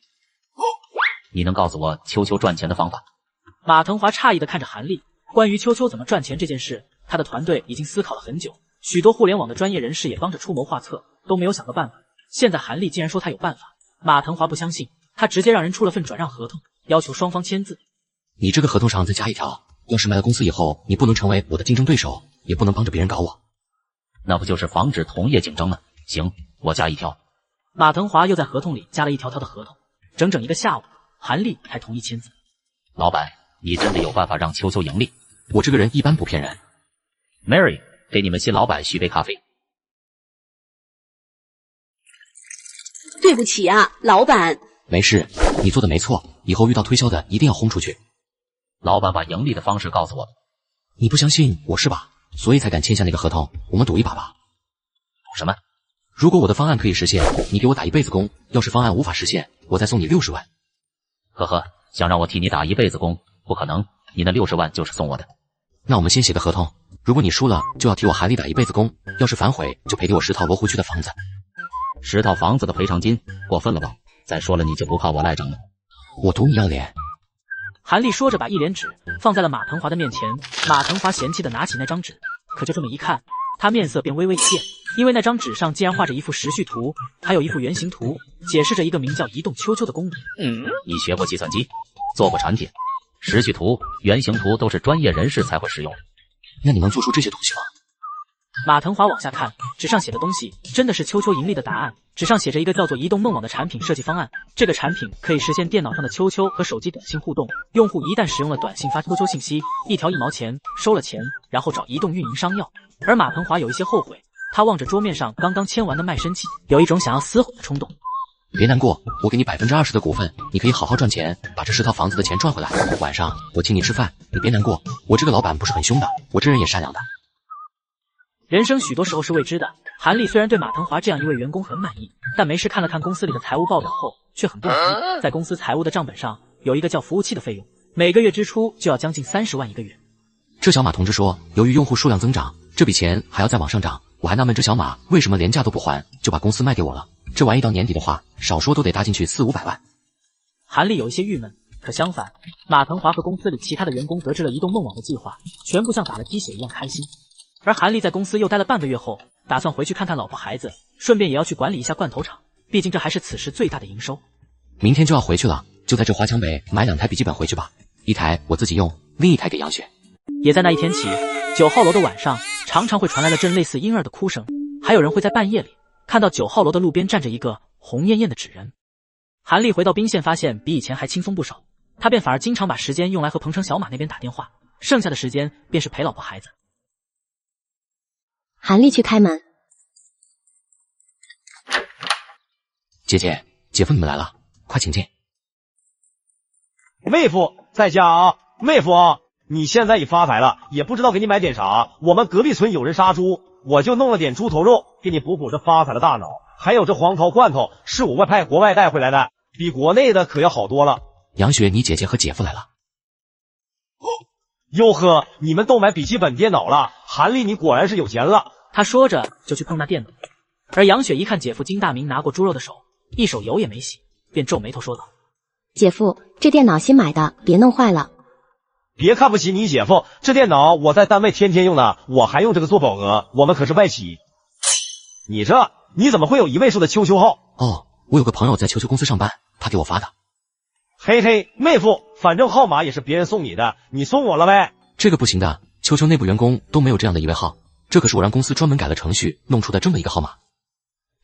N: 你能告訴我秋秋賺錢的方法？
A: 馬騰華詫異地看着韓立，關於秋秋怎麼賺錢這件事，他的團隊已經思考了很久，許多互聯網的專業人士也幫着出謀劃策，都沒有想到辦法。現在韓立竟然說他有辦法，馬騰華不相信，他直接讓人出了份轉讓合同，要求雙方簽字。
B: 你這個合同上再加一條，要是賣了公司以後，你不能成為我的競爭對手，也不能幫着別人搞我。
N: 那不就是防止同業競爭嗎？行，我加一條。
A: 馬騰華又在合同裡加了一條他的合同，整整一個下午，韓立還同意簽字。
N: 老闆，你真的有辦法讓秋秋盈利？
B: 我這個人一般不騙人。
N: Mary，給你們新老闆續杯咖啡。
T: 对不起啊，老板。
B: 没事，你做的没错，以后遇到推销的一定要轰出去。
N: 老板把盈利的方式告诉我。
B: 你不相信我是吧？所以才敢签下那个合同，我们赌一把吧。
N: 赌什么？
B: 如果我的方案可以实现，你给我打一辈子工；要是方案无法实现，我再送你60万。
N: 呵呵，想让我替你打一辈子工，不可能，你那60万就是送我的。
B: 那我们先写个合同，如果你输了，就要替我韩丽打一辈子工；要是反悔，就赔给我10套罗湖区的房子。
N: 10套房子的赔偿金，过分了吧？再说了，你就不靠我赖账了？
B: 我赌你要脸。
A: 韩丽说着，把一联纸放在了马腾华的面前。马腾华嫌弃的拿起那张纸，可就这么一看，他面色便微微一变，因为那张纸上竟然画着一幅时序图，还有一幅原型图，解释着一个名叫移动秋秋的功能。
N: 你学过计算机，做过产品，时序图、原型图都是专业人士才会使用。
B: 那你能做出这些东西吗？
A: 马腾华往下看，纸上写的东西真的是秋秋盈利的答案。纸上写着一个叫做移动梦网的产品设计方案，这个产品可以实现电脑上的秋秋和手机短信互动，用户一旦使用了短信发秋秋信息，1条1毛钱，收了钱，然后找移动运营商要。而马腾华有一些后悔，他望着桌面上刚刚签完的卖身契，有一种想要嘶吼的冲动。
B: 别难过，我给你20%的股份，你可以好好赚钱，把这10套房子的钱赚回来。晚上我请你吃饭，你别难过，我这个老板不是很凶的，我这人也善良的。
A: 人生许多时候是未知的，韩丽虽然对马腾华这样一位员工很满意，但没事看了看公司里的财务报表后，却很不满意。在公司财务的账本上，有一个叫服务器的费用，每个月支出就要将近30万一个月。
B: 这小马同志说，由于用户数量增长，这笔钱还要再往上涨。我还纳闷这小马为什么连价都不还，就把公司卖给我了。这玩意到年底的话，少说都得搭进去400-500万。
A: 韩丽有一些郁闷，可相反，马腾华和公司里其他的员工得知了移动梦网的计划，全部像打了鸡血一样开心。而韩丽在公司又待了半个月后，打算回去看看老婆孩子，顺便也要去管理一下罐头厂，毕竟这还是此时最大的营收。
B: 明天就要回去了，就在这华强北买2台笔记本回去吧，一台我自己用，另一台给杨雪。
A: 也在那一天起，9号楼的晚上常常会传来了阵类似婴儿的哭声，还有人会在半夜里看到9号楼的路边站着一个红艳艳的纸人。韩丽回到宾县发现比以前还轻松不少，她便反而经常把时间用来和鹏程小马那边打电话，剩下的时间便是陪老婆孩子。
E: 韩丽去开门。
B: 姐姐、姐夫你们来了，快请进。
G: 妹夫在家啊，妹夫，你现在已发财了，也不知道给你买点啥。我们隔壁村有人杀猪，我就弄了点猪头肉给你补补这发财的大脑。还有这黄桃罐头是我外派国外带回来的，比国内的可要好多了。
B: 杨雪，你姐姐和姐夫来了。
G: 哟呵，你们都买笔记本电脑了，韩丽你果然是有钱了。
A: 他说着就去碰那电脑，而杨雪一看姐夫金大明拿过猪肉的手，一手油也没洗，便皱眉头说道：
E: 姐夫，这电脑新买的，别弄坏了。
G: 别看不起你姐夫，这电脑我在单位天天用呢，我还用这个做保额，我们可是外企。你怎么会有1位数的秋秋号？
B: 哦，我有个朋友在秋秋公司上班，他给我发的。
G: 嘿嘿，妹夫，反正号码也是别人送你的，你送我了呗。
B: 这个不行的，秋秋内部员工都没有这样的1位号，这可是我让公司专门改了程序弄出的这么一个号码。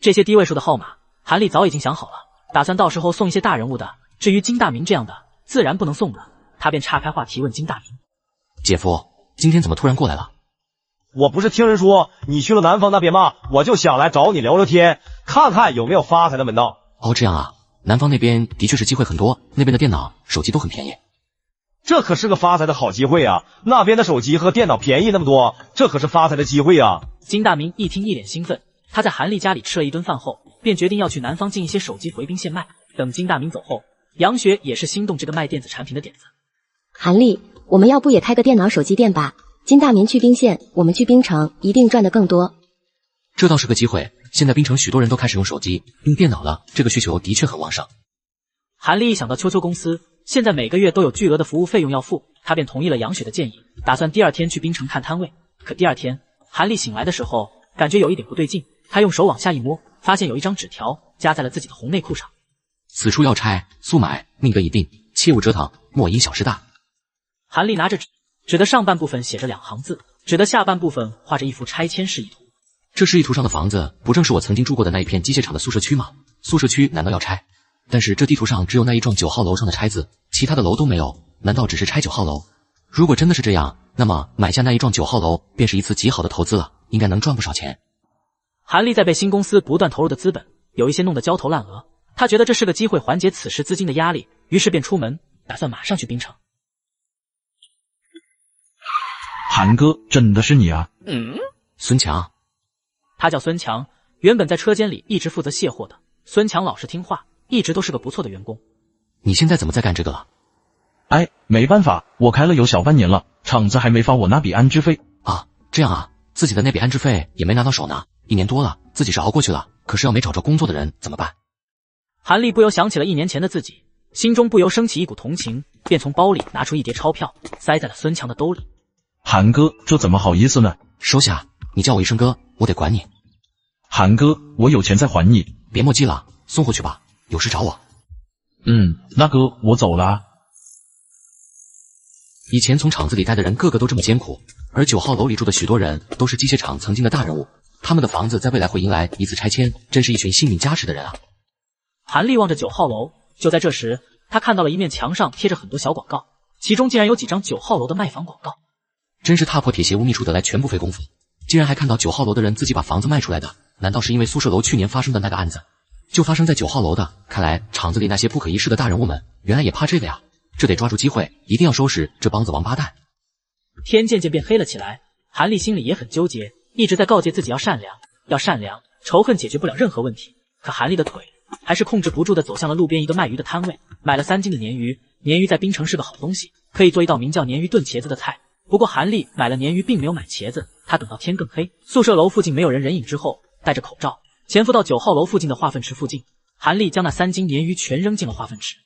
A: 这些低位数的号码，韩丽早已经想好了，打算到时候送一些大人物的，至于金大明这样的，自然不能送了。他便岔开话题问金大明：
B: 姐夫，今天怎么突然过来了？
G: 我不是听人说你去了南方那边吗？我就想来找你聊聊天，看看有没有发财的门道。
B: 哦，这样啊，南方那边的确是机会很多，那边的电脑、手机都很便宜。
G: 这可是个发财的好机会啊！那边的手机和电脑便宜那么多，这可是发财的机会啊！
A: 金大明一听一脸兴奋，他在韩丽家里吃了一顿饭后，便决定要去南方进一些手机回宾县卖。等金大明走后，杨雪也是心动这个卖电子产品的点子。
E: 韩丽，我们要不也开个电脑手机店吧？金大明去宾县，我们去槟城，一定赚得更多。
B: 这倒是个机会，现在槟城许多人都开始用手机、用电脑了，这个需求的确很旺盛。
A: 韩丽一想到秋秋公司现在每个月都有巨额的服务费用要付，她便同意了杨雪的建议，打算第2天去槟城看摊位。可第2天，韩丽醒来的时候，感觉有一点不对劲，她用手往下一摸，发现有一张纸条夹在了自己的红内裤上。
B: 此处要拆，速买，命得已定，切勿折腾，莫因小失大。
A: 韩丽拿着纸的上半部分写着2行字，纸的下半部分画着一幅拆迁示意图。
B: 这示意图上的房子，不正是我曾经住过的那一片机械厂的宿舍区吗？宿舍区难道要拆？但是这地图上只有那一幢9号楼上的拆字，其他的楼都没有，难道只是拆9号楼？如果真的是这样，那么买下那一幢9号楼便是一次极好的投资了，应该能赚不少钱。
A: 韩丽在被新公司不断投入的资本有一些弄得焦头烂额。他觉得这是个机会缓解此时资金的压力，于是便出门，打算马上去槟城。
I: 韩哥，真的是你啊？
B: 孙强，
A: 他叫孙强，原本在车间里一直负责卸货的。孙强老实听话，一直都是个不错的员工。
B: 你现在怎么在干这个了？
I: 哎，没办法，我开了有小半年了，厂子还没发我那笔安置费
B: 啊。这样啊，自己的那笔安置费也没拿到手呢，1年多了，自己是熬过去了，可是要没找着工作的人怎么办？
A: 韩立不由想起了1年前的自己，心中不由升起一股同情，便从包里拿出一叠钞票，塞在了孙强的兜里。
I: 韩哥，这怎么好意思呢？
B: 收下，你叫我一声哥，我得管你。
I: 韩哥，我有钱再还你。
B: 别墨迹了，送回去吧，有事找我。
I: 那哥，我走了。
B: 以前从厂子里待的人个个都这么艰苦，而9号楼里住的许多人都是机械厂曾经的大人物，他们的房子在未来会迎来一次拆迁，真是一群幸运加持的人啊。
A: 韩立望着9号楼，就在这时，他看到了一面墙上贴着很多小广告，其中竟然有几张9号楼的卖房广告。
B: 真是踏破铁鞋无觅处得来，全不费功夫。竟然还看到9号楼的人自己把房子卖出来的，难道是因为宿舍楼去年发生的那个案子，就发生在9号楼的？看来厂子里那些不可一世的大人物们，原来也怕这个呀！这得抓住机会，一定要收拾这帮子王八蛋。
A: 天渐渐变黑了起来，韩立心里也很纠结，一直在告诫自己要善良，要善良，仇恨解决不了任何问题。可韩立的腿还是控制不住的走向了路边一个卖鱼的摊位，买了3斤的鲶鱼。鲶鱼在槟城是个好东西，可以做一道名叫鲶鱼炖茄子的菜。不过韩立买了鲶鱼并没有买茄子，他等到天更黑，宿舍楼附近没有人人影之后，戴着口罩潜伏到9号楼附近的化粪池附近。韩立将那3斤鲶鱼全扔进了化粪池。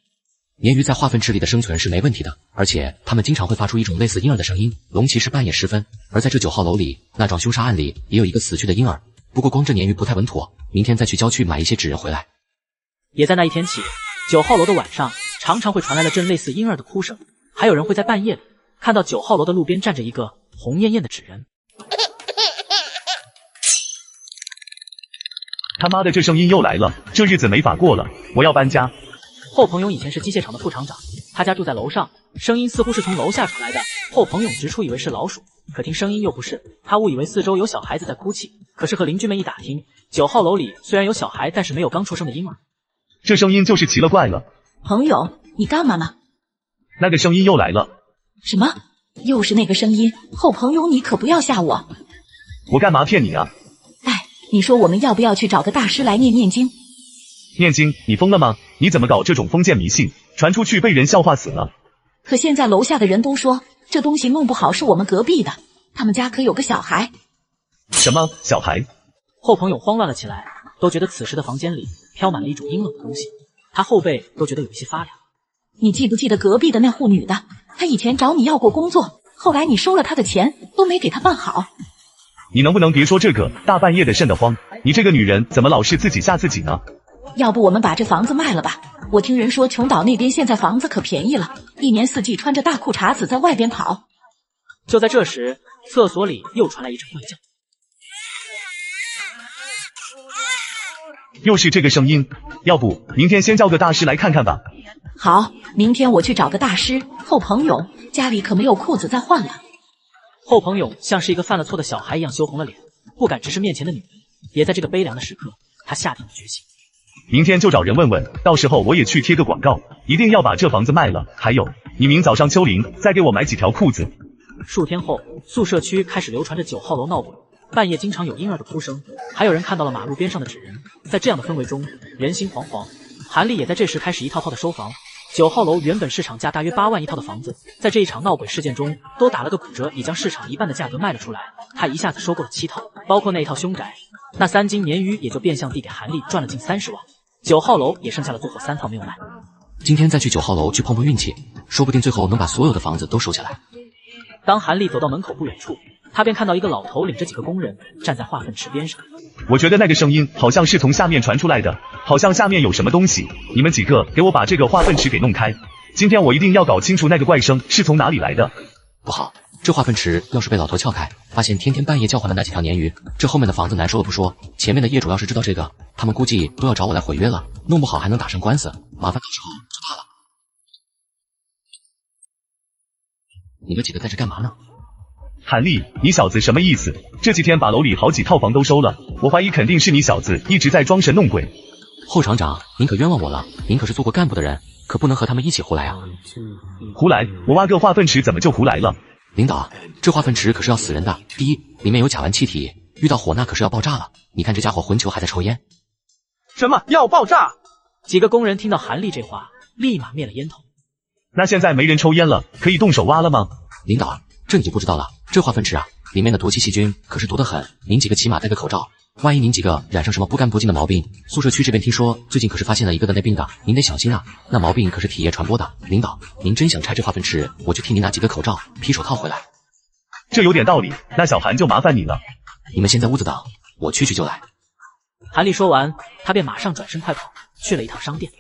B: 鲶鱼在化粪池里的生存是没问题的，而且它们经常会发出一种类似婴儿的声音，尤其是半夜时分。而在这9号楼里，那桩凶杀案里也有一个死去的婴儿。不过光这鲶鱼不太稳妥，明天再去郊区买一些纸人回来。
A: 也在那一天起，9号楼的晚上常常会传来了阵类似婴儿的哭声，还有人会在半夜里看到9号楼的路边站着一个红艳艳的纸人。
K: 他妈的，这声音又来了，这日子没法过了，我要搬家。
A: 后朋友以前是机械厂的副厂长，他家住在楼上，声音似乎是从楼下传来的。后朋友直出以为是老鼠，可听声音又不是，他误以为4周有小孩子在哭泣。可是和邻居们一打听，9号楼里虽然有小孩，但是没有刚出生的婴儿。
K: 这声音就是奇了怪了。
C: 朋友，你干嘛呢？
K: 那个声音又来了。
C: 什么？又是那个声音？后朋友，你可不要吓我。
K: 我干嘛骗你啊？
C: 哎，你说我们要不要去找个大师来念念经？
K: 念经？你疯了吗？你怎么搞这种封建迷信？传出去被人笑话死了。
C: 可现在楼下的人都说，这东西弄不好是我们隔壁的，他们家可有个小孩。
K: 什么小孩？
A: 后朋友慌乱了起来，都觉得此时的房间里飘满了一种阴冷的东西，他后背都觉得有一些发凉。
C: 你记不记得隔壁的那户女的？她以前找你要过工作，后来你收了她的钱，都没给她办好。
K: 你能不能别说这个？大半夜的瘆得慌，你这个女人怎么老是自己吓自己呢？
C: 要不我们把这房子卖了吧？我听人说琼岛那边现在房子可便宜了，一年4季穿着大裤衩子在外边跑。
A: 就在这时，厕所里又传来一阵怪叫。
K: 又是这个声音，要不明天先叫个大师来看看吧。
C: 好，明天我去找个大师。后朋友，家里可没有裤子再换了。
A: 后朋友像是一个犯了错的小孩一样羞红了脸，不敢直视面前的女人。也在这个悲凉的时刻，他下定了决心。
K: 明天就找人问问，到时候我也去贴个广告，一定要把这房子卖了。还有，你明早上秋林再给我买几条裤子。
A: 数天后，宿舍区开始流传着9号楼闹鬼，半夜经常有婴儿的哭声，还有人看到了马路边上的纸人。在这样的氛围中，人心惶惶。韩立也在这时开始一套套的收房。9号楼原本市场价大约8万一套的房子，在这一场闹鬼事件中都打了个骨折，已将市场一半的价格卖了出来。他一下子收购了7套，包括那一套凶宅。那3斤鲶鱼也就变相地给韩立赚了近30万。9号楼也剩下了最后3套没有卖。
B: 今天再去9号楼去碰碰运气，说不定最后能把所有的房子都收下来。
A: 当韩立走到门口不远处，他便看到一个老头领着几个工人站在化粪池边上。
K: 我觉得那个声音好像是从下面传出来的，好像下面有什么东西。你们几个给我把这个化粪池给弄开，今天我一定要搞清楚那个怪声是从哪里来的。
B: 不好，这化粪池要是被老头撬开，发现天天半夜叫唤的那几条鲶鱼，这后面的房子难收了不说，前面的业主要是知道这个，他们估计都要找我来毁约了，弄不好还能打上官司，麻烦到时候就大了。你们几个在这干嘛呢？
K: 韩立，你小子什么意思？这几天把楼里好几套房都收了，我怀疑肯定是你小子一直在装神弄鬼。
B: 后厂长，您可冤枉我了，您可是做过干部的人，可不能和他们一起胡来啊！
K: 胡来？我挖个化粪池怎么就胡来了？
B: 领导，这化粪池可是要死人的。第一，里面有甲烷气体，遇到火那可是要爆炸了。你看这家伙混球还在抽烟。
L: 什么要爆炸？
A: 几个工人听到韩立这话，立马灭了烟头。
K: 那现在没人抽烟了，可以动手挖了吗？
B: 领导，这你就不知道了。这化粪池啊，里面的毒气细菌可是毒得很，您几个起码戴个口罩。万一您几个染上什么不干不净的毛病，宿舍区这边听说最近可是发现了一个的内病的，您得小心啊，那毛病可是体液传播的。领导，您真想拆这化粪池，我就替您拿几个口罩、皮手套回来。
K: 这有点道理，那小韩就麻烦你了。
B: 你们先在屋子等，我去就来。
A: 韩立说完，他便马上转身快跑，去了一趟商店。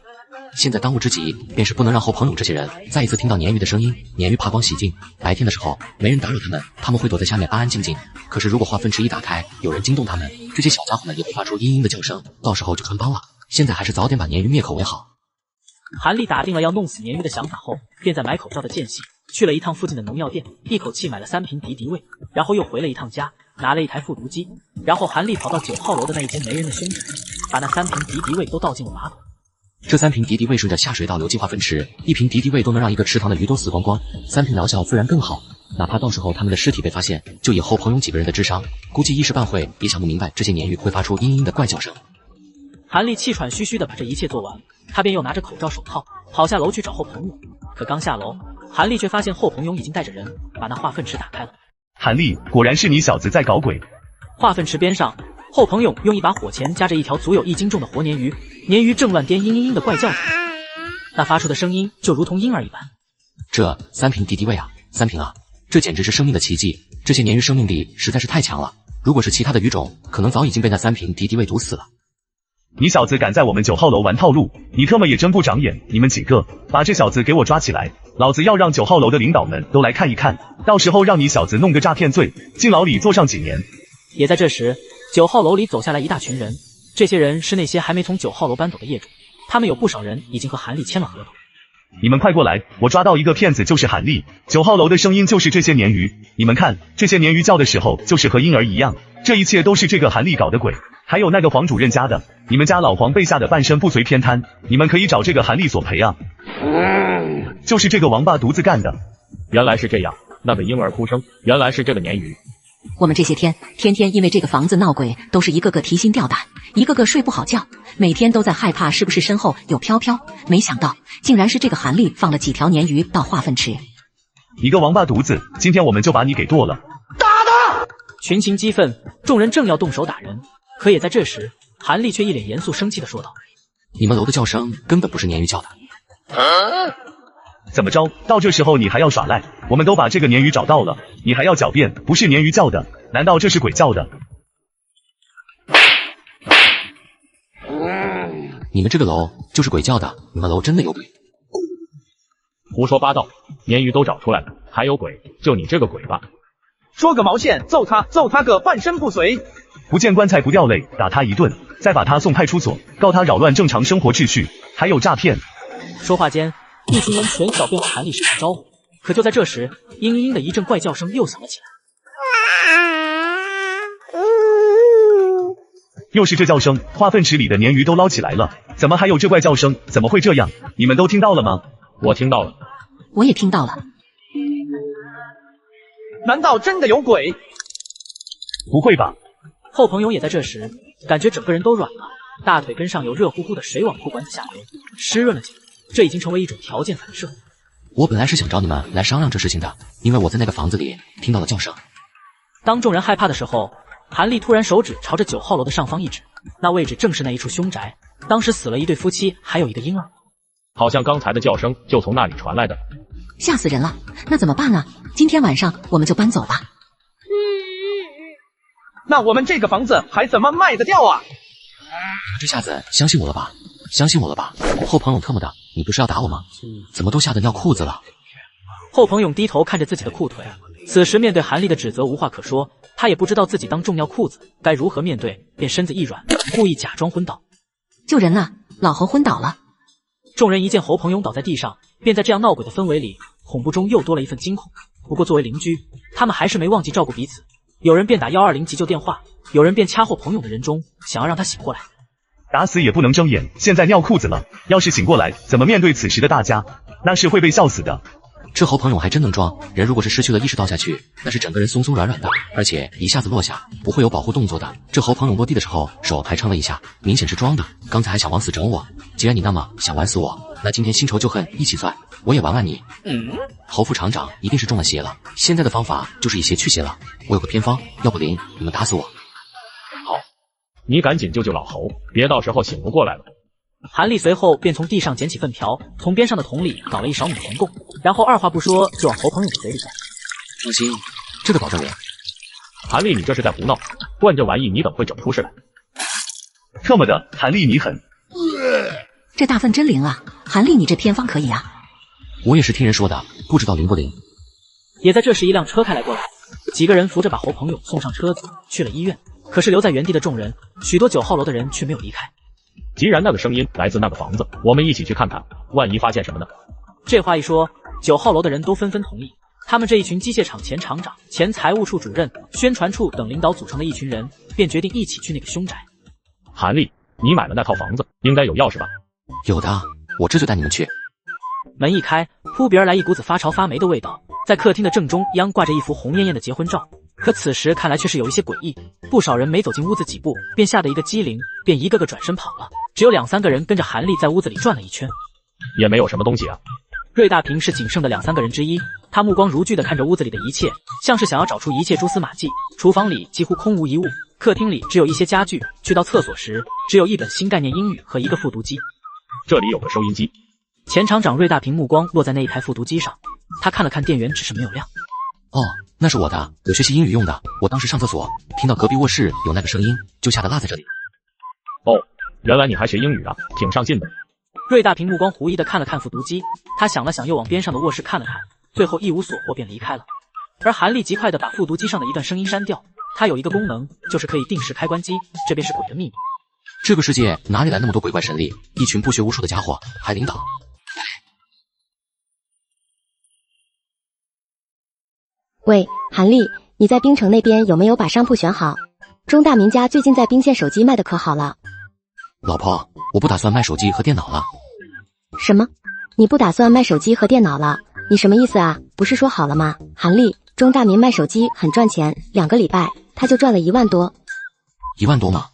B: 现在当务之急便是不能让后朋友这些人再一次听到鲶鱼的声音。鲶鱼怕光洗净，白天的时候没人打扰他们，他们会躲在下面安安静静。可是如果化粪池一打开，有人惊动他们，这些小家伙们也会发出嘤嘤的叫声，到时候就穿帮了。现在还是早点把鲶鱼灭口为好。
A: 韩立打定了要弄死鲶鱼的想法后，便在买口罩的间隙去了一趟附近的农药店，一口气买了3瓶敌敌畏，然后又回了一趟家，拿了一台复读机，然后韩立跑到9号楼的那一间没人的凶宅，把那3瓶敌敌畏都倒进了马桶。
B: 这3瓶敌敌畏顺着下水道流进化粪池，1瓶敌敌畏都能让一个池塘的鱼都死光光，3瓶疗效自然更好。哪怕到时候他们的尸体被发现，就以后朋友几个人的智商，估计一时半会也想不明白这些鲶鱼会发出嘤嘤的怪叫声。
A: 韩立气喘吁吁的把这一切做完，他便又拿着口罩手套跑下楼去找后朋友。可刚下楼，韩立却发现后朋友已经带着人把那化粪池打开了。
K: 韩立，果然是你小子在搞鬼！
A: 化粪池边上，后朋友用一把火钳夹着一条足有1斤重的活鲶鱼，鲶鱼正乱颠嘤嘤嘤的怪叫着，那发出的声音就如同婴儿一般。
B: 这3瓶敌敌畏啊，3瓶啊，这简直是生命的奇迹！这些鲶鱼生命力实在是太强了，如果是其他的鱼种，可能早已经被那3瓶敌敌畏毒死了。
K: 你小子敢在我们9号楼玩套路，你特么也真不长眼！你们几个把这小子给我抓起来，老子要让9号楼的领导们都来看一看，到时候让你小子弄个诈骗罪，进牢里坐上几年。
A: 也在这时，9号楼里走下来一大群人，这些人是那些还没从9号楼搬走的业主，他们有不少人已经和韩立签了合同。
K: 你们快过来，我抓到一个骗子，就是韩立。9号楼的声音就是这些鲶鱼，你们看，这些鲶鱼叫的时候就是和婴儿一样，这一切都是这个韩立搞的鬼。还有那个黄主任家的，你们家老黄被吓得半身不遂偏瘫，你们可以找这个韩立索赔啊。就是这个王八犊子干的。
R: 原来是这样，那个婴儿哭声，原来是这个鲶鱼。
C: 我们这些天天因为这个房子闹鬼，都是一个个提心吊胆，一个个睡不好觉，每天都在害怕是不是身后有飘飘，没想到竟然是这个韩立放了几条鲶鱼到化粪池。
K: 一个王八犊子，今天我们就把你给剁了！
A: 打他！群情激愤，众人正要动手打人，可也在这时，韩立却一脸严肃生气地说道：
B: 你们楼的叫声根本不是鲶鱼叫的。
K: 怎么着？到这时候你还要耍赖？我们都把这个鲶鱼找到了，你还要狡辩？不是鲶鱼叫的，难道这是鬼叫的？
B: 你们这个楼就是鬼叫的，你们楼真的有鬼？
R: 胡说八道！鲶鱼都找出来了，还有鬼？就你这个鬼吧！
L: 说个毛线，揍他个半身不遂！
K: 不见棺材不掉泪，打他一顿，再把他送派出所，告他扰乱正常生活秩序，还有诈骗。
A: 说话间，一群人全小便往韩立身上招呼。可就在这时，嘤嘤嘤的一阵怪叫声又响了起来。
K: 又是这叫声，化粪池里的鲶鱼都捞起来了，怎么还有这怪叫声？怎么会这样？你们都听到了吗？
R: 我听到了，
C: 我也听到了。
L: 难道真的有鬼？
K: 不会吧！
A: 后朋友也在这时感觉整个人都软了，大腿根上有热乎乎的水往裤管子下流，湿润了起来，这已经成为一种条件反射。
B: 我本来是想找你们来商量这事情的，因为我在那个房子里听到了叫声。
A: 当众人害怕的时候，韩立突然手指朝着9号楼的上方一指，那位置正是那一处凶宅，当时死了一对夫妻，还有一个婴儿。
R: 好像刚才的叫声就从那里传来的。
C: 吓死人了，那怎么办啊？今天晚上我们就搬走吧。
L: 那我们这个房子还怎么卖得掉啊？
B: 你们这下子相信我了吧？相信我了吧？后朋友特么的，你不是要打我吗？怎么都吓得尿裤子了？
A: 后朋友低头看着自己的裤腿，此时面对韩立的指责无话可说，他也不知道自己当众尿裤子该如何面对，便身子一软，故意假装昏倒。
C: 救人呐！老侯昏倒了。
A: 众人一见侯朋友倒在地上，便在这样闹鬼的氛围里，恐怖中又多了一份惊恐。不过作为邻居，他们还是没忘记照顾彼此，有人便打120急救电话，有人便掐后朋友的人中，想要让他醒过来。
K: 打死也不能睁眼，现在尿裤子了，要是醒过来，怎么面对此时的大家？那是会被笑死的。
B: 这侯朋友还真能装，人如果是失去了意识倒下去，那是整个人松松软软的，而且一下子落下，不会有保护动作的。这侯朋友落地的时候手还撑了一下，明显是装的。刚才还想往死整我，既然你那么想玩死我，那今天新仇旧恨一起算，我也玩玩你。侯副厂长一定是中了邪了，现在的方法就是以邪驱邪了。我有个偏方，要不灵，你们打死我。
F: 好，你赶紧救救老侯，别到时候醒不过来了。
A: 韩立随后便从地上捡起粪瓢，从边上的桶里倒了一勺米田共，然后二话不说就往侯朋友的嘴里灌。
B: 放心，这个保证灵。
F: 韩立，你这是在胡闹，灌这玩意你等会整出事来。
K: 特么的，韩立你狠！
C: 这大粪真灵啊！韩立，你这偏方可以啊！
B: 我也是听人说的，不知道灵不灵。
A: 也在这时，一辆车开来过来，几个人扶着把侯朋友送上车子，去了医院。可是留在原地的众人，许多9号楼的人却没有离开。
F: 既然那个声音来自那个房子，我们一起去看看，万一发现什么呢？
A: 这话一说，9号楼的人都纷纷同意。他们这一群机械厂前厂长、前财务处主任、宣传处等领导组成的一群人，便决定一起去那个凶宅。
F: 韩立，你买了那套房子，应该有钥匙吧？
B: 有的，我这就带你们去。
A: 门一开，扑鼻而来一股子发潮发霉的味道。在客厅的正中央挂着一幅红艳艳的结婚照，可此时看来却是有一些诡异。不少人没走进屋子几步，便吓得一个机灵，便一个个转身跑了。只有2、3个人跟着韩立在屋子里转了一圈，
F: 也没有什么东西啊。
A: 瑞大平是仅剩的2、3个人之一，他目光如炬地看着屋子里的一切，像是想要找出一切蛛丝马迹。厨房里几乎空无一物，客厅里只有一些家具，去到厕所时只有一本新概念英语和一个复读机。
F: 这里有个收音机。
A: 前厂长瑞大平目光落在那一台复读机上，他看了看电源，只是没有亮。
B: 哦，那是我的，我学习英语用的。我当时上厕所听到隔壁卧室有那个声音，就吓得落在这里。
F: 哦，原来你还学英语啊，挺上进的。
A: 瑞大平目光狐疑地看了看复读机，他想了想，又往边上的卧室看了看，最后一无所获便离开了。而韩立极快地把复读机上的一段声音删掉，它有一个功能，就是可以定时开关机，这便是鬼的秘密。
B: 这个世界哪里来那么多鬼怪神力？一群不学无术的家伙，还领导。
E: 喂，韩立，你在冰城那边有没有把商铺选好？钟大民家最近在冰县手机卖的可好了。
B: 老婆，我不打算卖手机和电脑了。
E: 什么？你不打算卖手机和电脑了？你什么意思啊？不是说好了吗？韩立，钟大民卖手机很赚钱，2个礼拜他就赚了1万多。
B: 1万多吗？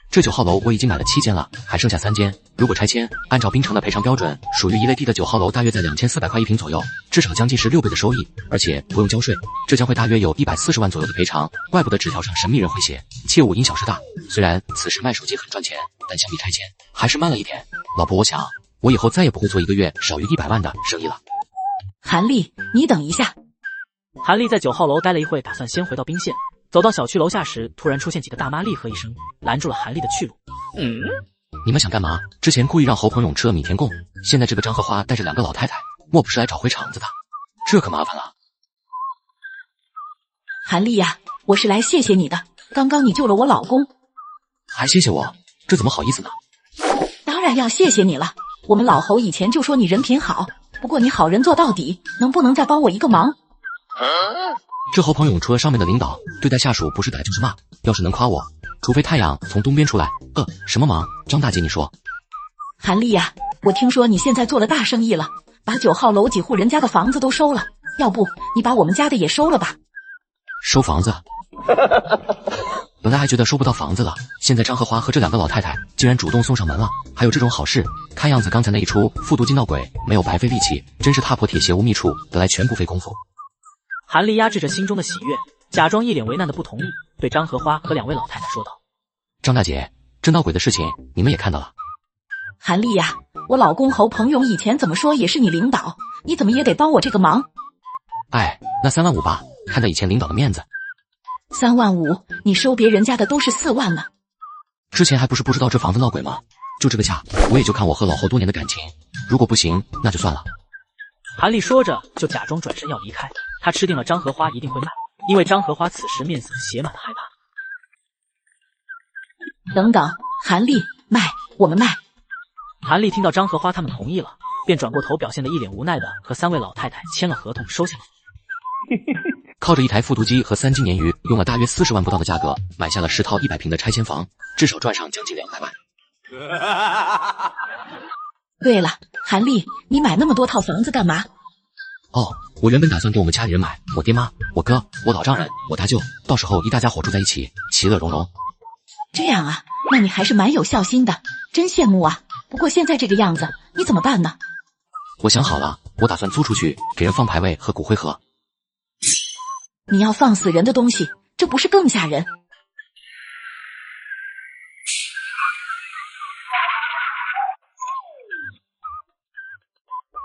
B: 这9号楼我已经买了7间了，还剩下3间。如果拆迁，按照冰城的赔偿标准，属于一类地的9号楼大约在2400块1平左右，至少将近是6倍的收益，而且不用交税，这将会大约有140万左右的赔偿。怪不得纸条上神秘人会写，切勿因小失大。虽然此时卖手机很赚钱，但相比拆迁还是慢了一点。老婆，我想我以后再也不会做1个月少于100万的生意了。
C: 韩立，你等一下。
A: 韩立在9号楼待了一会，打算先回到冰县。走到小区楼下时，突然出现几个大妈，厉喝一声，拦住了韩立的去路。
B: 你们想干嘛？之前故意让侯朋勇吃了米田共，现在这个张荷花带着2个老太太，莫不是来找回场子的？这可麻烦了。
C: 韩立呀，我是来谢谢你的，刚刚你救了我老公。
B: 还谢谢我？这怎么好意思呢？
C: 当然要谢谢你了，我们老侯以前就说你人品好，不过你好人做到底，能不能再帮我一个忙？
B: 这侯朋勇除了上面的领导，对待下属不是逮就是骂，要是能夸我，除非太阳从东边出来。什么忙？张大姐你说。
C: 韩立呀，我听说你现在做了大生意了，把9号楼几户人家的房子都收了，要不你把我们家的也收了吧？
B: 收房子？本来还觉得收不到房子了，现在张荷花和这2个老太太竟然主动送上门了，还有这种好事，看样子刚才那一出复读机闹鬼没有白费力气，真是踏破铁鞋无觅处，得来全不费功夫。
A: 韩立压制着心中的喜悦，假装一脸为难的不同意，对张荷花和2位老太太说道：
B: 张大姐，这闹鬼的事情你们也看到了。
C: 韩立呀，我老公侯朋勇以前怎么说也是你领导，你怎么也得帮我这个忙。
B: 哎，那3万5吧，看在以前领导的面子。
C: 3万5，你收别人家的都是4万呢。
B: 之前还不是不知道这房子闹鬼吗？就这个价，我也就看我和老侯多年的感情，如果不行，那就算了。
A: 韩立说着就假装转身要离开，他吃定了张荷花一定会卖，因为张荷花此时面色写满了害
C: 怕。等等，韩立，卖，我们卖。
A: 韩立听到张荷花他们同意了，便转过头，表现得一脸无奈的和3位老太太签了合同收下了。
B: 靠着一台复读机和3斤鲶鱼，用了大约40万不到的价格买下了10套100平的拆迁房，至少赚上将近200万。
C: 对了，韩丽，你买那么多套房子干嘛？
B: 哦，我原本打算给我们家里人买，我爹妈、我哥、我老丈人、我大舅，到时候一大家伙住在一起，其乐融融。
C: 这样啊，那你还是蛮有孝心的，真羡慕啊。不过现在这个样子，你怎么办呢？
B: 我想好了，我打算租出去，给人放牌位和骨灰盒。
C: 你要放死人的东西，这不是更吓人？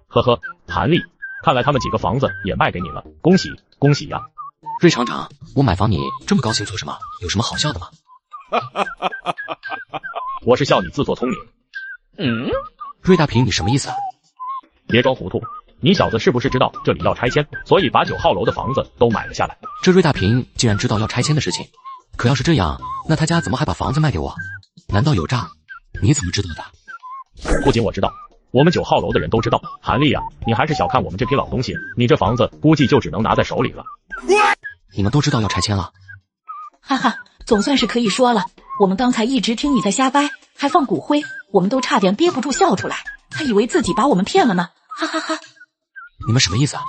F: 呵呵，韩丽，看来他们几个房子也卖给你了，恭喜恭喜呀！
B: 瑞厂长，我买房你这么高兴做什么？有什么好笑的吗？
F: 我是笑你自作聪明。
B: 瑞大平，你什么意思啊？
F: 别装糊涂，你小子是不是知道这里要拆迁，所以把9号楼的房子都买了下来？
B: 这瑞大平竟然知道要拆迁的事情，可要是这样，那他家怎么还把房子卖给我？难道有诈？你怎么知道的？
F: 不仅我知道，我们9号楼的人都知道。韩丽啊，你还是小看我们这批老东西，你这房子估计就只能拿在手里了。
B: 你们都知道要拆迁了？
C: 哈哈，总算是可以说了。我们刚才一直听你在瞎掰，还放骨灰，我们都差点憋不住笑出来，还以为自己把我们骗了呢，哈哈哈。
B: 你们什么意思啊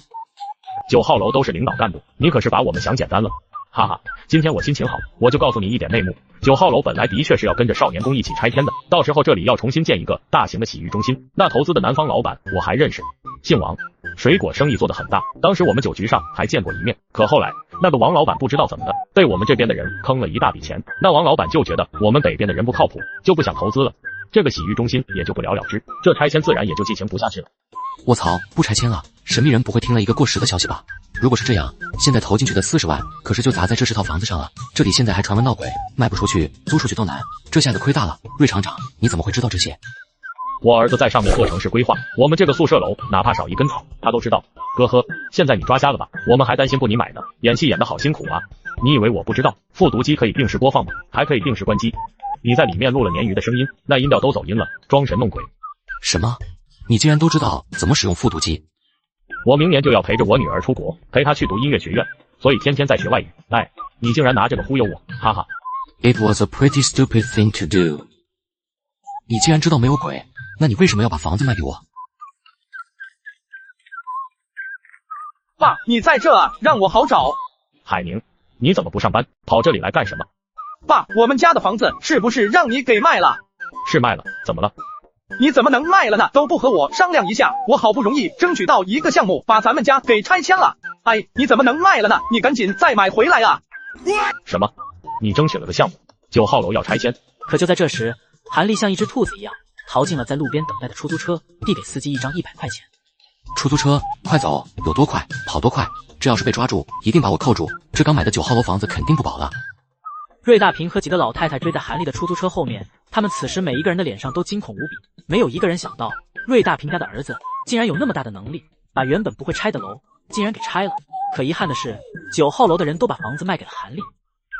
F: ？9号楼都是领导干部，你可是把我们想简单了，哈哈。今天我心情好，我就告诉你一点内幕，9号楼本来的确是要跟着少年宫一起拆迁的，到时候这里要重新建一个大型的洗浴中心。那投资的南方老板我还认识，姓王，水果生意做得很大，当时我们酒局上还见过一面。可后来那个王老板不知道怎么的，被我们这边的人坑了一大笔钱，那王老板就觉得我们北边的人不靠谱，就不想投资了，这个洗浴中心也就不了了之，这拆迁自然也就进行不下去了。
B: 卧槽，不拆迁了？神秘人不会听了一个过时的消息吧？如果是这样，现在投进去的40万，可是就砸在这10套房子上了。这里现在还传闻闹鬼，卖不出去，租出去都难，这下子亏大了。瑞厂长，你怎么会知道这些？
F: 我儿子在上面做城市规划，我们这个宿舍楼哪怕少一根草，他都知道。哥呵，现在你抓瞎了吧？我们还担心不你买呢，演戏演得好辛苦啊！你以为我不知道？复读机可以定时播放吗？还可以定时关机。你在里面录了鲶鱼的声音，那音调都走音了，装神弄鬼。
B: 什么？你竟然都知道怎么使用复读机？
F: 我明年就要陪着我女儿出国，陪她去读音乐学院，所以天天在学外语。哎，你竟然拿这个忽悠我，哈哈。
B: It was a pretty stupid thing to do。你既然知道没有鬼，那你为什么要把房子卖给我？
L: 爸，你在这啊，让我好找。
F: 海宁，你怎么不上班，跑这里来干什么？
L: 爸，我们家的房子是不是让你给卖了？
F: 是卖了，怎么了？
L: 你怎么能卖了呢？都不和我商量一下，我好不容易争取到一个项目，把咱们家给拆迁了。哎，你怎么能卖了呢？你赶紧再买回来啊！
F: 什么？你争取了个项目？9号楼要拆迁？
A: 可就在这时，韩丽像一只兔子一样逃进了在路边等待的出租车，递给司机一张100块钱。
B: 出租车，快走！有多快跑多快，这要是被抓住，一定把我扣住。这刚买的9号楼房子肯定不保了。
A: 瑞大平和几个老太太追在韩丽的出租车后面，他们此时每一个人的脸上都惊恐无比，没有一个人想到瑞大平家的儿子竟然有那么大的能力，把原本不会拆的楼竟然给拆了。可遗憾的是，9号楼的人都把房子卖给了韩丽。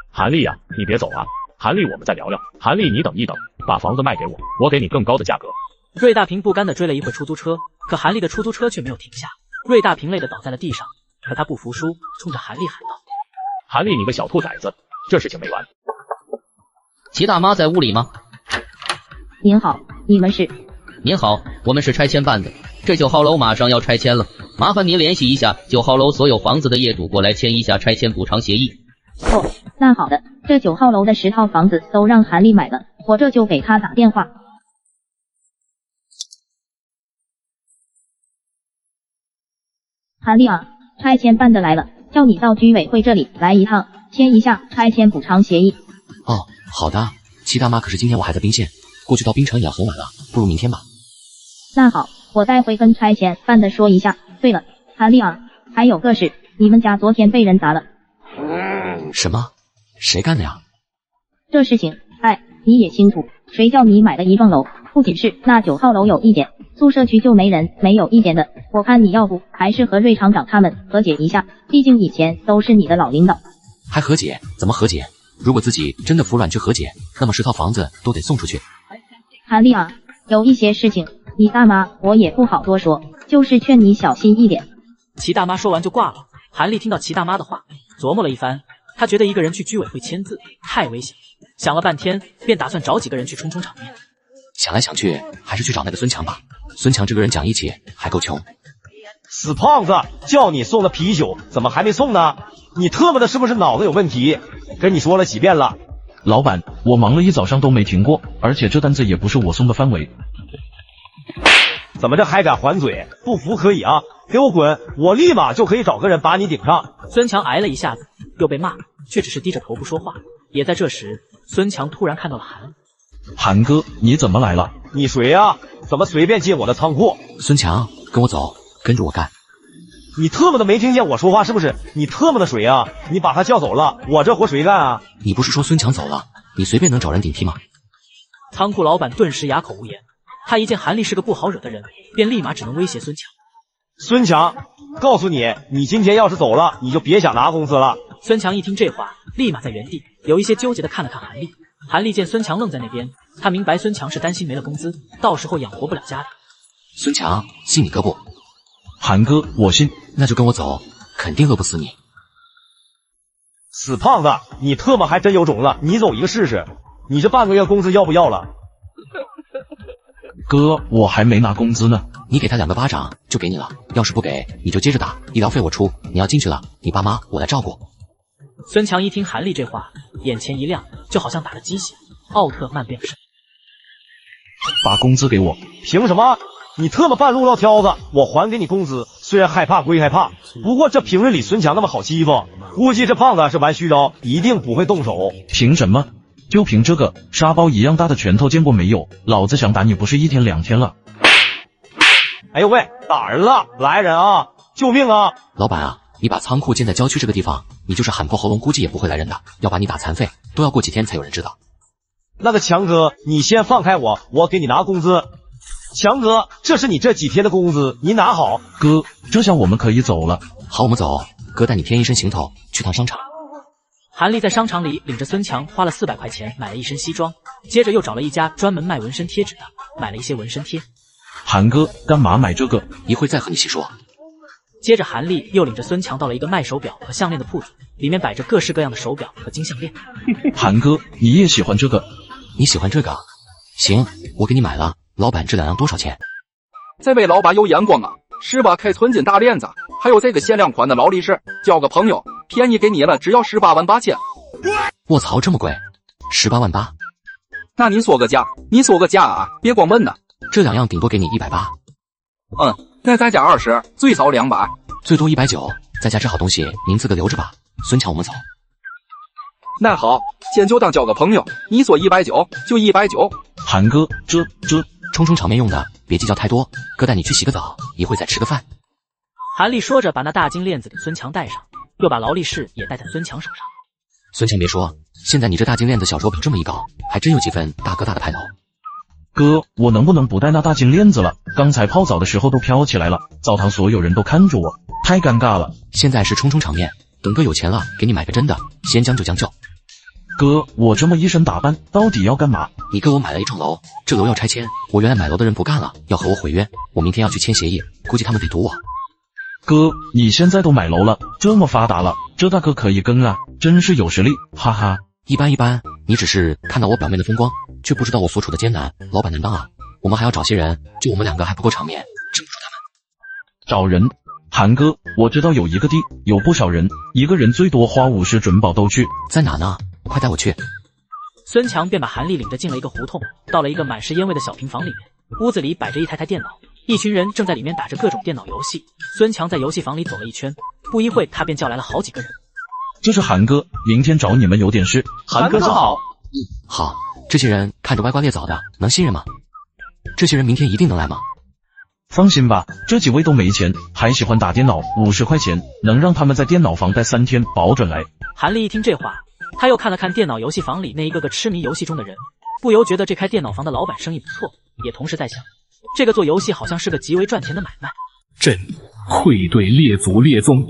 F: 韩丽呀，你别走啊！韩丽，我们再聊聊。韩丽，你等一等，把房子卖给我，我给你更高的价格。
A: 瑞大平不甘地追了一会出租车，可韩丽的出租车却没有停下。瑞大平累得倒在了地上，可他不服输，冲着韩丽喊道：“
F: 韩丽，你个小兔崽子，这事情没完。”
U: 齐大妈在屋里吗？
D: 您好，你们是？
U: 您好，我们是拆迁办的。这9号楼马上要拆迁了，麻烦您联系一下9号楼所有房子的业主过来签一下拆迁补偿协议。
D: 哦，那好的，这9号楼的10套房子都让韩丽买了，我这就给她打电话。韩丽啊，拆迁办的来了，叫你到居委会这里来一趟，签一下拆迁补偿协议。
B: 哦，好的。齐大妈，可是今天我还在宾县，过去到滨城也很晚了，不如明天吧。
D: 那好，我待会跟拆迁办的说一下。对了，韩丽啊，还有个事，你们家昨天被人砸了。
B: 什么？谁干的呀？
D: 这事情，哎，你也清楚，谁叫你买的一幢楼，不仅是那9号楼有一点，宿舍区就没人没有一点的。我看你要不还是和瑞厂长他们和解一下，毕竟以前都是你的老领导。
B: 还和解？怎么和解？如果自己真的服软去和解，那么10套房子都得送出去。
D: 韩丽啊，有一些事情你大妈我也不好多说，就是劝你小心一点。
A: 齐大妈说完就挂了。韩丽听到齐大妈的话，琢磨了一番，她觉得一个人去居委会签字太危险，想了半天，便打算找几个人去充充场面。
B: 想来想去，还是去找那个孙强吧。孙强这个人讲义气，还够穷。
G: 死胖子，叫你送的啤酒怎么还没送呢？你特么的是不是脑子有问题？跟你说了几遍了。
I: 老板，我忙了一早上都没停过，而且这单子也不是我送的范围。
G: 怎么这还敢还嘴？不服可以啊，给我滚！我立马就可以找个人把你顶上。
A: 孙强挨了一下子，又被骂，却只是低着头不说话。也在这时，孙强突然看到了韩立。
I: 韩哥，你怎么来了？
G: 你谁呀？怎么随便进我的仓库？
B: 孙强，跟我走，跟着我干。
G: 你特么的没听见我说话是不是？你特么的谁啊？你把他叫走了，我这活谁干啊？
B: 你不是说孙强走了，你随便能找人顶替吗？
A: 仓库老板顿时哑口无言。他一见韩立是个不好惹的人，便立马只能威胁孙强。
G: 孙强，告诉你，你今天要是走了，你就别想拿工资了。
A: 孙强一听这话，立马在原地有一些纠结的看了看韩立。韩立见孙强愣在那边，他明白孙强是担心没了工资，到时候养活不了家里。
B: 孙强，信你哥不？
I: 韩哥，我信。
B: 那就跟我走，肯定饿不死你。
G: 死胖子，你特么还真有种子，你走一个试试。你这半个月工资要不要了？
I: 哥，我还没拿工资呢。
B: 你给他2个巴掌就给你了，要是不给，你就接着打，医疗费我出。你要进去了，你爸妈我来照顾。
A: 孙强一听韩立这话，眼前一亮，就好像打了鸡血，奥特曼变身。
I: 把工资给我。
G: 凭什么？你特么半路撂挑子，我还给你工资。虽然害怕归害怕，不过这平日里孙强那么好欺负，估计这胖子是玩虚招，一定不会动手。
I: 凭什么？就凭这个沙包一样大的拳头见过没有？老子想打你不是1天2天了。
G: 哎呦喂，打人了！来人啊！救命啊！
B: 老板啊，你把仓库建在郊区这个地方，你就是喊破喉咙估计也不会来人的，要把你打残废都要过几天才有人知道。
G: 那个强哥，你先放开我，我给你拿工资。强哥，这是你这几天的工资，你拿好。
I: 哥，这下我们可以走了。
B: 好，我们走。哥带你添一身行头，去趟商场。
A: 韩立在商场里领着孙强花了400块钱买了一身西装，接着又找了一家专门卖纹身贴纸的，买了一些纹身贴。
I: 韩哥，干嘛买这个？
B: 一会再和你细说。
A: 接着韩立又领着孙强到了一个卖手表和项链的铺子，里面摆着各式各样的手表和金项链。
I: 韩哥，你也喜欢这个？
B: 你喜欢这个？行，我给你买了。老板，这2样多少钱？
J: 这位老板有眼光啊！18K 纯金大链子，还有这个限量款的劳力士，交个朋友，便宜给你了，只要18万8千。
B: 卧槽，这么贵？18万8？
J: 那你说个价，你说个价啊！别光问呢。
B: 这2样顶多给你180。
J: 那再加20，最少200，
B: 最多190。再加这好东西，您自个留着吧。孙强，我们走。
J: 那好，先就当交个朋友。你说190就190。
I: 韩哥，这
B: 冲场面用的，别计较太多。哥带你去洗个澡，一会再吃个饭。
A: 韩立说着，把那大金链子给孙强戴上，又把劳力士也戴在孙强手上。
B: 孙强别说，现在你这大金链子小手表这么一搞，还真有几分大哥大的派头。
I: 哥，我能不能不戴那大金链子了？刚才泡澡的时候都飘起来了，澡堂所有人都看着我，太尴尬了。
B: 现在是冲场面，等哥有钱了，给你买个真的，先将就将就。
I: 哥，我这么一身打扮，到底要干嘛？
B: 你给我买了一幢楼，这楼要拆迁，我原来买楼的人不干了，要和我毁约，我明天要去签协议，估计他们得堵我。
I: 哥，你现在都买楼了，这么发达了，这大哥可以跟啊，真是有实力，哈哈。
B: 一般，你只是看到我表面的风光，却不知道我所处的艰难，老板难当啊。我们还要找些人，就我们2个还不够场面，镇不住他们。
I: 找人？韩哥，我知道有一个地，有不少人，一个人最多花50准保都去。
B: 在哪呢？快带我去。
A: 孙强便把韩立领着进了一个胡同，到了一个满是烟味的小平房里面。屋子里摆着一台电脑，一群人正在里面打着各种电脑游戏。孙强在游戏房里走了一圈，不一会他便叫来了好几个人。
I: 这是韩哥，明天找你们有点事。
G: 韩哥好。
B: 好，这些人看着歪瓜裂枣的，能信任吗？这些人明天一定能来吗？
I: 放心吧，这几位都没钱，还喜欢打电脑，50块钱能让他们在电脑房待3天，保准来。
A: 韩立一听这话，他又看了看电脑游戏房里那一个个痴迷游戏中的人，不由觉得这开电脑房的老板生意不错，也同时在想，这个做游戏好像是个极为赚钱的买卖。
O: 朕愧对列祖列宗。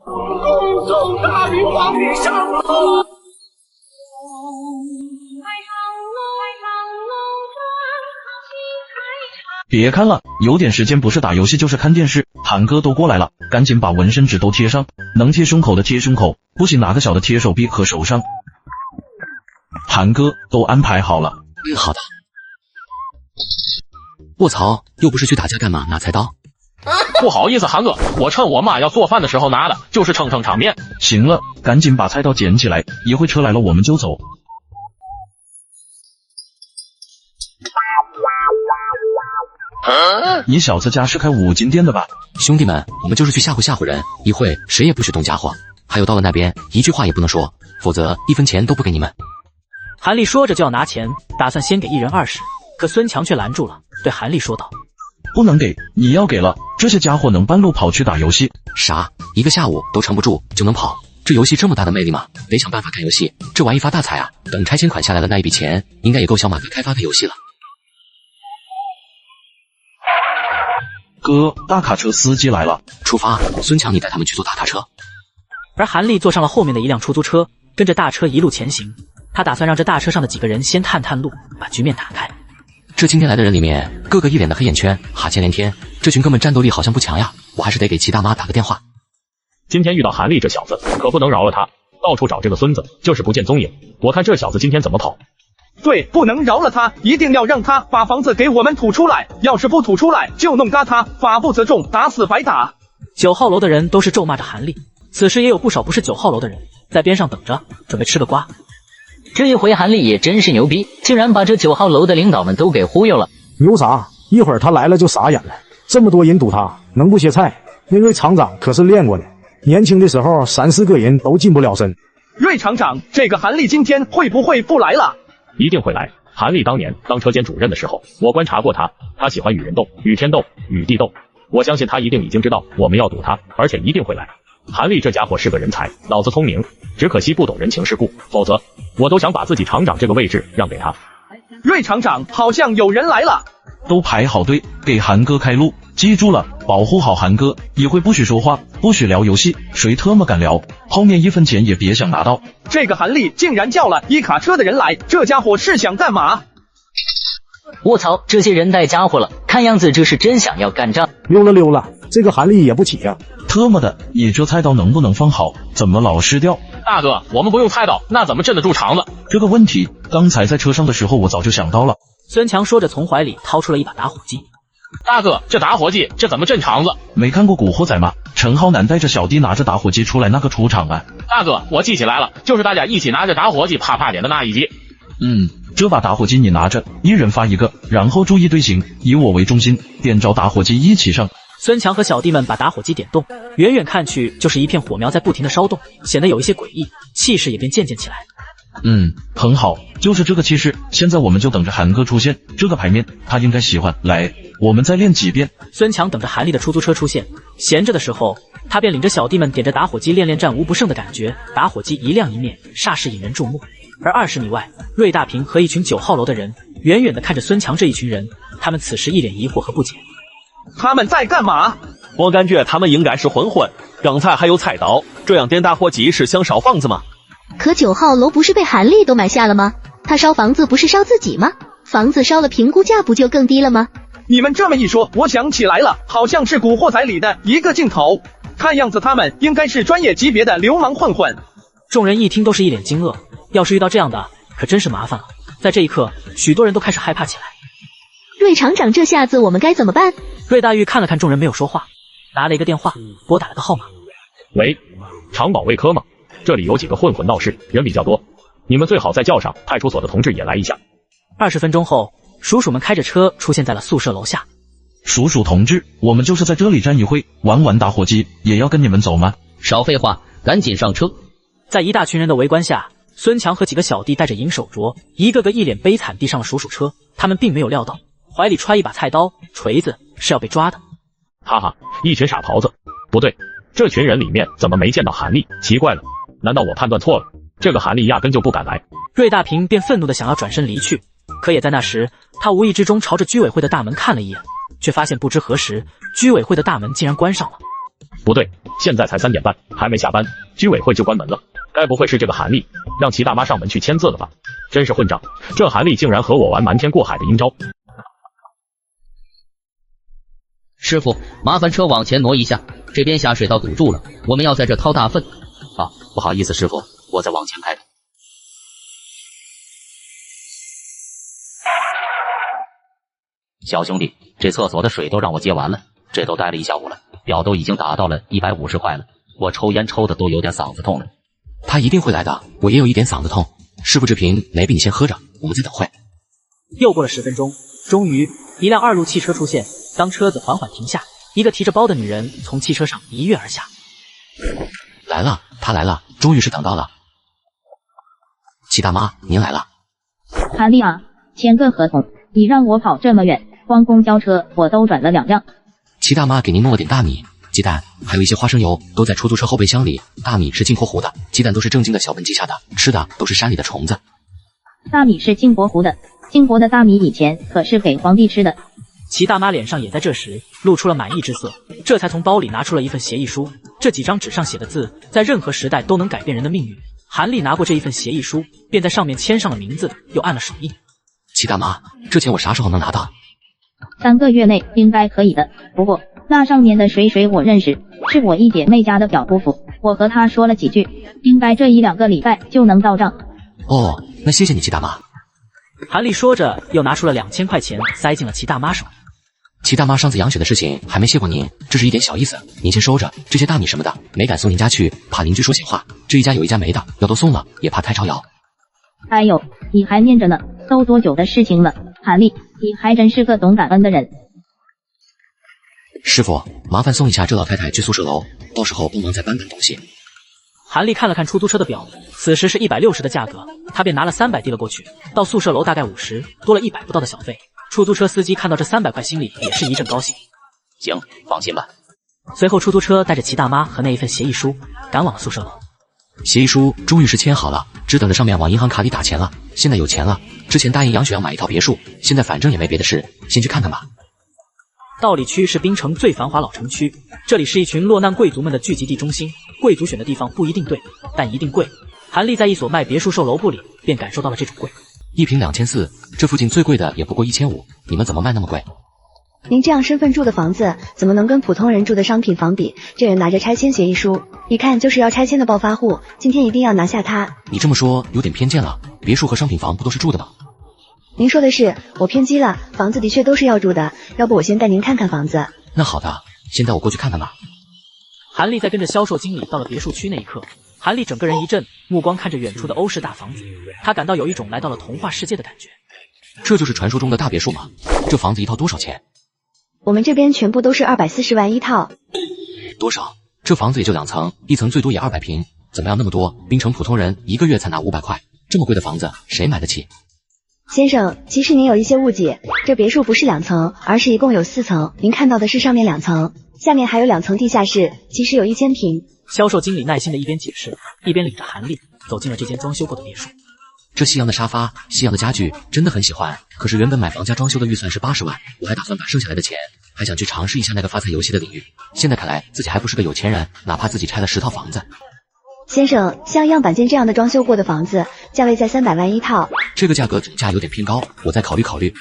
P: 恭送大明皇帝上路。
I: 别看了，有点时间不是打游戏就是看电视。韩哥都过来了，赶紧把纹身纸都贴上，能贴胸口的贴胸口，不行拿个小的贴手臂和手上。韩哥都安排好了。
B: 好的。卧槽，又不是去打架干嘛？拿菜刀？
R: 不好意思，韩哥，我趁我妈要做饭的时候拿的，就是撑撑场面。
I: 行了，赶紧把菜刀捡起来，一会车来了我们就走。你小子家是开五金店的吧？
B: 兄弟们，我们就是去吓唬吓唬人，一会谁也不许动家伙。还有到了那边，一句话也不能说，否则1分钱都不给你们。
A: 韩立说着就要拿钱，打算先给1人20，可孙强却拦住了，对韩立说道：“
I: 不能给，你要给了，这些家伙能半路跑去打游戏。
B: 啥？一个下午都撑不住就能跑？这游戏这么大的魅力吗？得想办法干游戏，这玩意发大财啊！等拆迁款下来的那一笔钱，应该也够小马哥开发个游戏了。”
I: 哥，大卡车司机来了，
B: 出发！孙强，你带他们去坐大卡车。
A: 而韩立坐上了后面的一辆出租车，跟着大车一路前行。他打算让这大车上的几个人先探探路，把局面打开。
B: 这今天来的人里面，个个一脸的黑眼圈，哈欠连天，这群哥们战斗力好像不强呀，我还是得给齐大妈打个电话。
R: 今天遇到韩立这小子，可不能饶了他，到处找这个孙子，就是不见踪影。我看这小子今天怎么跑？
L: 对，不能饶了他，一定要让他把房子给我们吐出来，要是不吐出来，就弄嘎他，法不责众，打死白打。
A: 9号楼的人都是咒骂着韩立，此时也有不少不是9号楼的人在边上等着，准备吃个瓜。
S: 这一回韩立也真是牛逼，竟然把这9号楼的领导们都给忽悠了。
H: 牛啥？一会儿他来了就傻眼了，这么多人堵他，能不歇菜？那位厂长可是练过的，年轻的时候3、4个人都近不了身。
L: 瑞厂长，这个韩立今天会不会不来了？
R: 一定会来。韩立当年当车间主任的时候，我观察过他，他喜欢与人斗，与天斗，与地斗。我相信他一定已经知道我们要堵他，而且一定会来。韩立这家伙是个人才，脑子聪明，只可惜不懂人情世故，否则我都想把自己厂长这个位置让给他。
L: 瑞厂长，好像有人来了，
I: 都排好队，给韩哥开路，记住了，保护好韩哥，一会不许说话，不许聊游戏，谁特么敢聊，后面1分钱也别想拿到。
L: 这个韩立竟然叫了一卡车的人来，这家伙是想干嘛？
S: 卧槽，这些人带家伙了，看样子这是真想要干仗。
H: 溜了，这个韩立也不起呀！
I: 特么的，你这菜刀能不能放好？怎么老失掉？
R: 大哥，我们不用菜刀，那怎么镇得住肠子？
I: 这个问题，刚才在车上的时候我早就想到了。
A: 孙强说着，从怀里掏出了一把打火机。
R: 大哥，这打火机这怎么镇肠子？
I: 没看过《古惑仔》吗？陈浩南带着小弟拿着打火机出来那个出场啊！
R: 大哥，我记起来了，就是大家一起拿着打火机啪啪点的那一集。
I: 这把打火机你拿着，1人发1个，然后注意队形，以我为中心，点着打火机一起上。
A: 孙强和小弟们把打火机点动，远远看去就是一片火苗在不停的烧动，显得有一些诡异，气势也便渐渐起来。
I: 很好，就是这个气势。现在我们就等着韩哥出现，这个牌面他应该喜欢。来，我们再练几遍。
A: 孙强等着韩立的出租车出现，闲着的时候，他便领着小弟们点着打火机练战无不胜的感觉。打火机一亮一灭，煞是引人注目。而20米外，瑞大平和一群9号楼的人远远地看着孙强这一群人，他们此时一脸疑惑和不解。
L: 他们在干嘛？
R: 我感觉他们应该是混混，刚才还有菜刀，这样点打火机是想烧房子吗？
V: 可9号楼不是被韩立都买下了吗？他烧房子不是烧自己吗？房子烧了评估价不就更低了吗？
L: 你们这么一说，我想起来了，好像是《古惑仔》里的一个镜头，看样子他们应该是专业级别的流氓混混。
A: 众人一听都是一脸惊愕，要是遇到这样的，可真是麻烦了。在这一刻，许多人都开始害怕起来。
V: 瑞厂长，这下子我们该怎么办？
A: 瑞大玉看了看众人没有说话，拿了一个电话，拨打了个号码。
R: 喂，长保卫科吗？这里有几个混混闹事，人比较多，你们最好再叫上派出所的同志也来一下。
A: 20分钟后，叔叔们开着车出现在了宿舍楼下。
I: 叔叔同志，我们就是在这里站一会，玩玩打火机，也要跟你们走吗？
U: 少废话，赶紧上车。
A: 在一大群人的围观下，孙强和几个小弟带着银手镯，一个个一脸悲惨地上了叔叔车。他们并没有料到，怀里揣一把菜刀、锤子是要被抓的。
R: 哈哈，一群傻狍子。不对，这群人里面怎么没见到韩立？奇怪了，难道我判断错了？这个韩立压根就不敢来。
A: 瑞大平便愤怒地想要转身离去，可也在那时，他无意之中朝着居委会的大门看了一眼，却发现不知何时，居委会的大门竟然关上了。
R: 不对，现在才3点半，还没下班，居委会就关门了。该不会是这个韩立让齐大妈上门去签字了吧？真是混账！这韩立竟然和我玩瞒天过海的阴招。
U: 师傅，麻烦车往前挪一下，这边下水道堵住了，我们要在这掏大粪。
N: 不好意思，师傅，我再往前开。小兄弟，这厕所的水都让我接完了，这都待了1下午了，表都已经打到了150块了，我抽烟抽的都有点嗓子痛了。
B: 他一定会来的，我也有一点嗓子痛。师傅，这瓶没必你先喝着，我们再等会。
A: 又过了10分钟，终于一辆2路汽车出现。当车子缓缓停下，一个提着包的女人从汽车上一跃而下。
B: 来了，他来了，终于是等到了。齐大妈，您来了。
D: 韩丽啊，签个合同，你让我跑这么远，光公交车我都转了2辆。
B: 齐大妈给您弄了点大米、鸡蛋，还有一些花生油，都在出租车后备箱里。大米是进口湖的，鸡蛋都是正经的小本鸡下的，吃的都是山里的虫子。
D: 大米是金国湖的，金国的大米以前可是给皇帝吃的。
A: 齐大妈脸上也在这时露出了满意之色，这才从包里拿出了一份协议书。这几张纸上写的字，在任何时代都能改变人的命运。韩丽拿过这一份协议书，便在上面签上了名字，又按了手印。
B: 齐大妈，这钱我啥时候能拿到
D: ？3个月内应该可以的。不过那上面的谁我认识，是我一姐妹家的表姑父，我和他说了几句，应该这1-2个礼拜就能到账。
B: 哦，那谢谢你齐大妈。
A: 韩丽说着，又拿出了2000块钱塞进了齐大妈手里。
B: 齐大妈上次养雪的事情还没谢过您，这是一点小意思，您先收着。这些大米什么的没敢送您家去，怕邻居说闲话。这一家有一家没的，要都送了也怕太招摇。
D: 哎呦，你还念着呢，都多久的事情了？韩丽，你还真是个懂感恩的人。
B: 师傅，麻烦送一下这老太太去宿舍楼，到时候帮忙再搬搬东西。
A: 韩丽看了看出租车的表，此时是160的价格，她便拿了300递了过去。到宿舍楼大概50，多了100不到的小费。出租车司机看到这300块，心里也是一阵高兴。
N: 行，放心吧。
A: 随后出租车带着齐大妈和那一份协议书赶往了宿舍楼。
B: 协议书终于是签好了，只等着上面往银行卡里打钱了。现在有钱了，之前答应杨雪要买一套别墅，现在反正也没别的事，先去看看吧。
A: 道里区是滨城最繁华老城区，这里是一群落难贵族们的聚集地中心。贵族选的地方不一定对，但一定贵。韩丽在一所卖别墅售楼部里便感受到了这种贵。
B: 1平2400，这附近最贵的也不过1500，你们怎么卖那么贵？
E: 您这样身份住的房子，怎么能跟普通人住的商品房比？这人拿着拆迁协议书，一看就是要拆迁的暴发户，今天一定要拿下他。
B: 你这么说有点偏见了，别墅和商品房不都是住的吗？
E: 您说的是，我偏激了，房子的确都是要住的，要不我先带您看看房子。
B: 那好的，先带我过去看看吧。
A: 韩丽在跟着销售经理到了别墅区那一刻，韩丽整个人一震，目光看着远处的欧式大房子，她感到有一种来到了童话世界的感觉。
B: 这就是传说中的大别墅吗？这房子一套多少钱？
E: 我们这边全部都是240万一套。
B: 多少？这房子也就2层，一层最多也200平，怎么要那么多？滨城普通人1个月才拿500块，这么贵的房子谁买得起？
E: 先生，其实您有一些误解，这别墅不是2层，而是一共有4层。您看到的是上面2层，下面还有2层地下室，其实有1000平。
A: 销售经理耐心的一边解释，一边领着韩丽走进了这间装修过的别墅。
B: 这西洋的沙发、西洋的家具真的很喜欢，可是原本买房加装修的预算是80万，我还打算把剩下来的钱，还想去尝试一下那个发财游戏的领域。现在看来自己还不是个有钱人，哪怕自己拆了10套房子。
E: 先生，像样板间这样的装修过的房子，价位在300万一套。
B: 这个价格总价有点偏高，我再考虑考虑。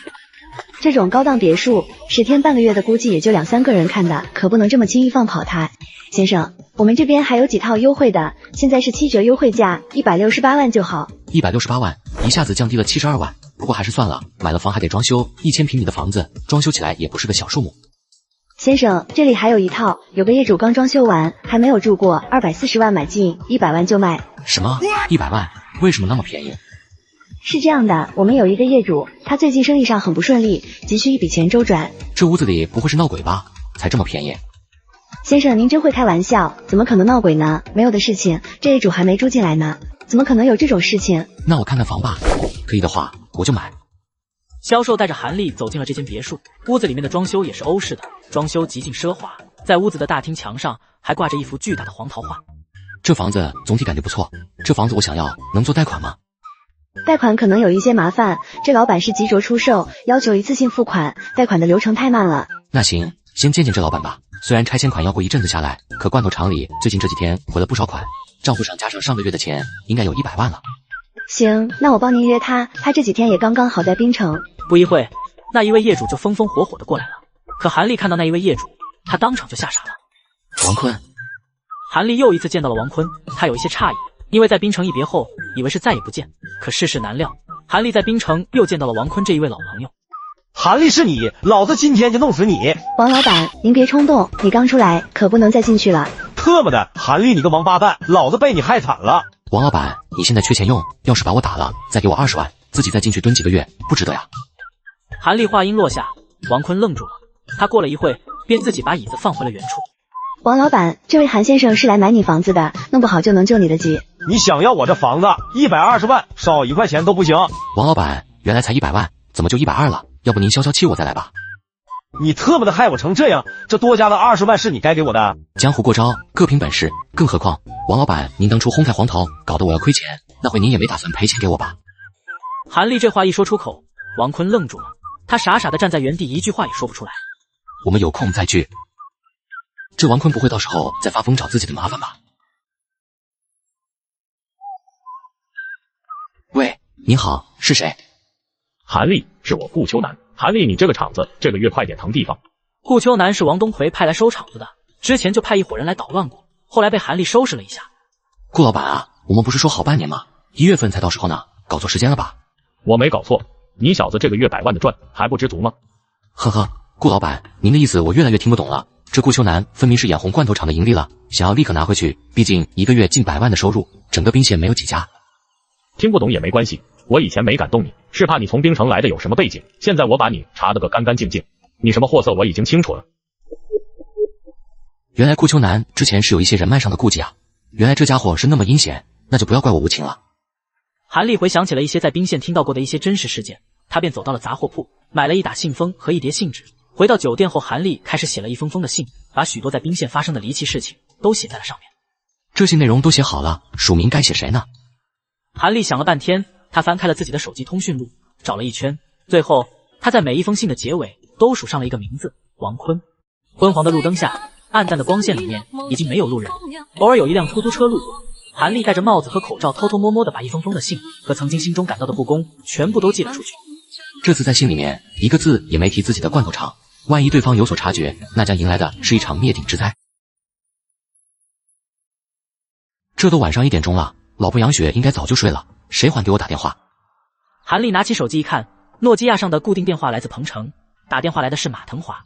E: 这种高档别墅，10天半个月的估计也就2-3个人看的，可不能这么轻易放跑它。先生，我们这边还有几套优惠的，现在是7折优惠价，168万就好。
B: 168万，一下子降低了72万，不过还是算了，买了房还得装修，1000平米的房子，装修起来也不是个小数目。
E: 先生，这里还有一套，有个业主刚装修完，还没有住过，240万买进，100万就卖。
B: 什么？100万？为什么那么便宜？
E: 是这样的，我们有一个业主，他最近生意上很不顺利，急需一笔钱周转。
B: 这屋子里不会是闹鬼吧？才这么便宜？
E: 先生，您真会开玩笑，怎么可能闹鬼呢？没有的事情，这业主还没住进来呢，怎么可能有这种事情？
B: 那我看看房吧，可以的话我就买。
A: 销售带着韩丽走进了这间别墅，屋子里面的装修也是欧式的，装修极尽奢华，在屋子的大厅墙上还挂着一幅巨大的黄桃画。
B: 这房子总体感觉不错，这房子我想要，能做贷款吗？
E: 贷款可能有一些麻烦，这老板是急着出售，要求一次性付款，贷款的流程太慢了。
B: 那行，先见见这老板吧。虽然拆迁款要过一阵子下来，可罐头厂里最近这几天回了不少款，账户上加上上个月的钱，应该有100万了。
E: 行，那我帮您约他，他这几天也刚刚好在滨城。
A: 不一会，那一位业主就风风火火的过来了。可韩丽看到那一位业主，她当场就吓傻了。
B: 王坤。
A: 韩丽又一次见到了王坤，她有一些诧异，因为在滨城一别后，以为是再也不见。可世事难料，韩丽在滨城又见到了王坤这一位老朋友。
G: 韩丽是你，老子今天就弄死你！
E: 王老板，您别冲动，你刚出来可不能再进去了。
G: 特么的，韩丽你个王八蛋，老子被你害惨了！
B: 王老板，你现在缺钱用，要是把我打了，再给我20万，自己再进去蹲几个月，不值得呀。
A: 韩丽话音落下，王坤愣住了，他过了一会，便自己把椅子放回了原处。
E: 王老板，这位韩先生是来买你房子的，弄不好就能救你的急。
G: 你想要我这房子120万，少1块钱都不行。
B: 王老板，原来才100万，怎么就120了？要不您消消气，我再来吧。
G: 你特么的害我成这样，这多加的20万是你该给我的。
B: 江湖过招，各凭本事，更何况王老板，您当初哄抬黄桃，搞得我要亏钱，那回您也没打算赔钱给我吧？
A: 韩丽这话一说出口，王坤愣住了，他傻傻的站在原地，一句话也说不出来。
B: 我们有空再聚。这王坤不会到时候再发疯找自己的麻烦吧？喂，您好，是谁？
R: 韩丽，是我顾秋南。韩丽，你这个场子这个月快点腾地方。
A: 顾秋南是王东奎派来收场子的，之前就派一伙人来捣乱过，后来被韩丽收拾了一下。
B: 顾老板啊，我们不是说好半年吗？1月份才到时候呢，搞错时间了吧？
R: 我没搞错，你小子这个月100万的赚还不知足吗？
B: 呵呵，顾老板，您的意思我越来越听不懂了。这顾秋南分明是眼红罐头厂的盈利了，想要立刻拿回去，毕竟1个月近100万的收入，整个宾县没有几家。
R: 听不懂也没关系，我以前没敢动你，是怕你从槟城来的有什么背景，现在我把你查得个干干净净，你什么货色我已经清楚了。
B: 原来顾秋南之前是有一些人脉上的顾忌啊，原来这家伙是那么阴险，那就不要怪我无情了。
A: 韩丽回想起了一些在宾县听到过的一些真实事件，他便走到了杂货铺，买了一打信封和一叠信纸。回到酒店后，韩丽开始写了一封封的信，把许多在宾县发生的离奇事情都写在了上面。
B: 这些内容都写好了，署名该写谁呢？
A: 韩丽想了半天，她翻开了自己的手机通讯录，找了一圈，最后她在每一封信的结尾都署上了一个名字：王坤。昏黄的路灯下，暗淡的光线里面已经没有路人，偶尔有一辆出租车路过。韩丽戴着帽子和口罩，偷偷摸摸地把一封封的信和曾经心中感到的不公全部都寄了出去。
B: 这次在信里面一个字也没提自己的罐头厂，万一对方有所察觉，那将迎来的是一场灭顶之灾。这都晚上1点钟了，老婆杨雪应该早就睡了，谁还给我打电话？
A: 韩丽拿起手机一看，诺基亚上的固定电话来自彭城，打电话来的是马腾华。